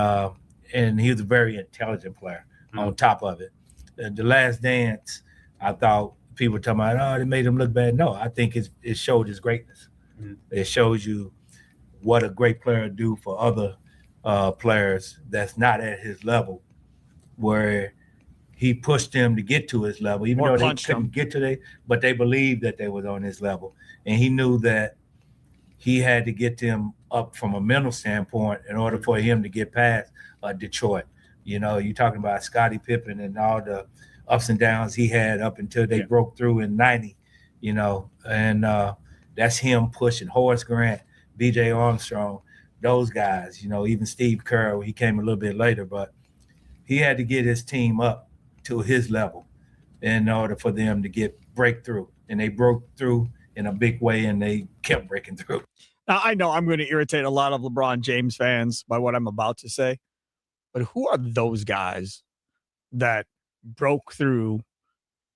Speaker 14: he was a very intelligent player on top of it. The Last Dance, I thought people were talking about, oh, they made him look bad. No, I think it showed his greatness. It shows you what a great player do for other players that's not at his level, where he pushed them to get to his level, even though they couldn't get to it, but they believed that they was on his level. And he knew that he had to get them up from a mental standpoint in order for him to get past Detroit. You know, you're talking about Scottie Pippen and all the ups and downs he had up until they broke through in 90, you know, and that's him pushing Horace Grant, B.J. Armstrong, those guys, you know, even Steve Kerr, he came a little bit later, but he had to get his team up to his level in order for them to break through. And they broke through in a big way, and they kept breaking through.
Speaker 1: Now, I know I'm going to irritate a lot of LeBron James fans by what I'm about to say, but who are those guys that broke through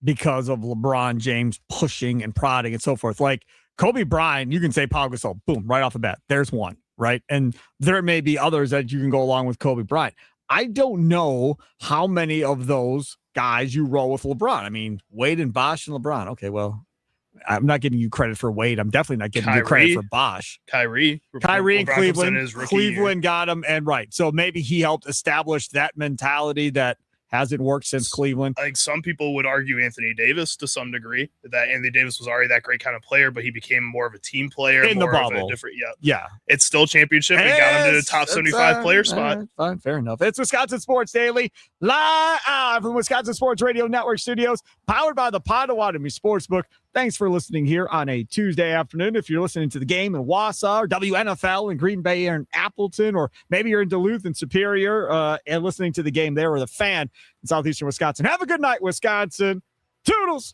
Speaker 1: because of LeBron James pushing and prodding and so forth? Like Kobe Bryant, you can say Pau Gasol, boom, right off the bat. There's one, right? And there may be others that you can go along with Kobe Bryant. I don't know how many of those guys you roll with LeBron. I mean, Wade and Bosh and LeBron. Okay, well, I'm not giving you credit for Wade. I'm definitely not giving you credit for Bosh.
Speaker 3: Kyrie
Speaker 1: in Cleveland got him. And right. So maybe he helped establish that mentality that hasn't worked since Cleveland.
Speaker 3: I think some people would argue Anthony Davis to some degree, that Anthony Davis was already that great kind of player, but he became more of a team player.
Speaker 1: In the
Speaker 3: more
Speaker 1: bubble.
Speaker 3: Of a different,
Speaker 1: yeah.
Speaker 3: It's still championship. It got him to the top 75 player spot.
Speaker 1: Fine, fair enough. It's Wisconsin Sports Daily, live from Wisconsin Sports Radio Network studios, powered by the Potawatomi Sportsbook. Thanks for listening here on a Tuesday afternoon. If you're listening to the game in Wausau or WNFL in Green Bay or in Appleton, or maybe you're in Duluth and Superior and listening to the game there, or the Fan in southeastern Wisconsin. Have a good night, Wisconsin. Toodles.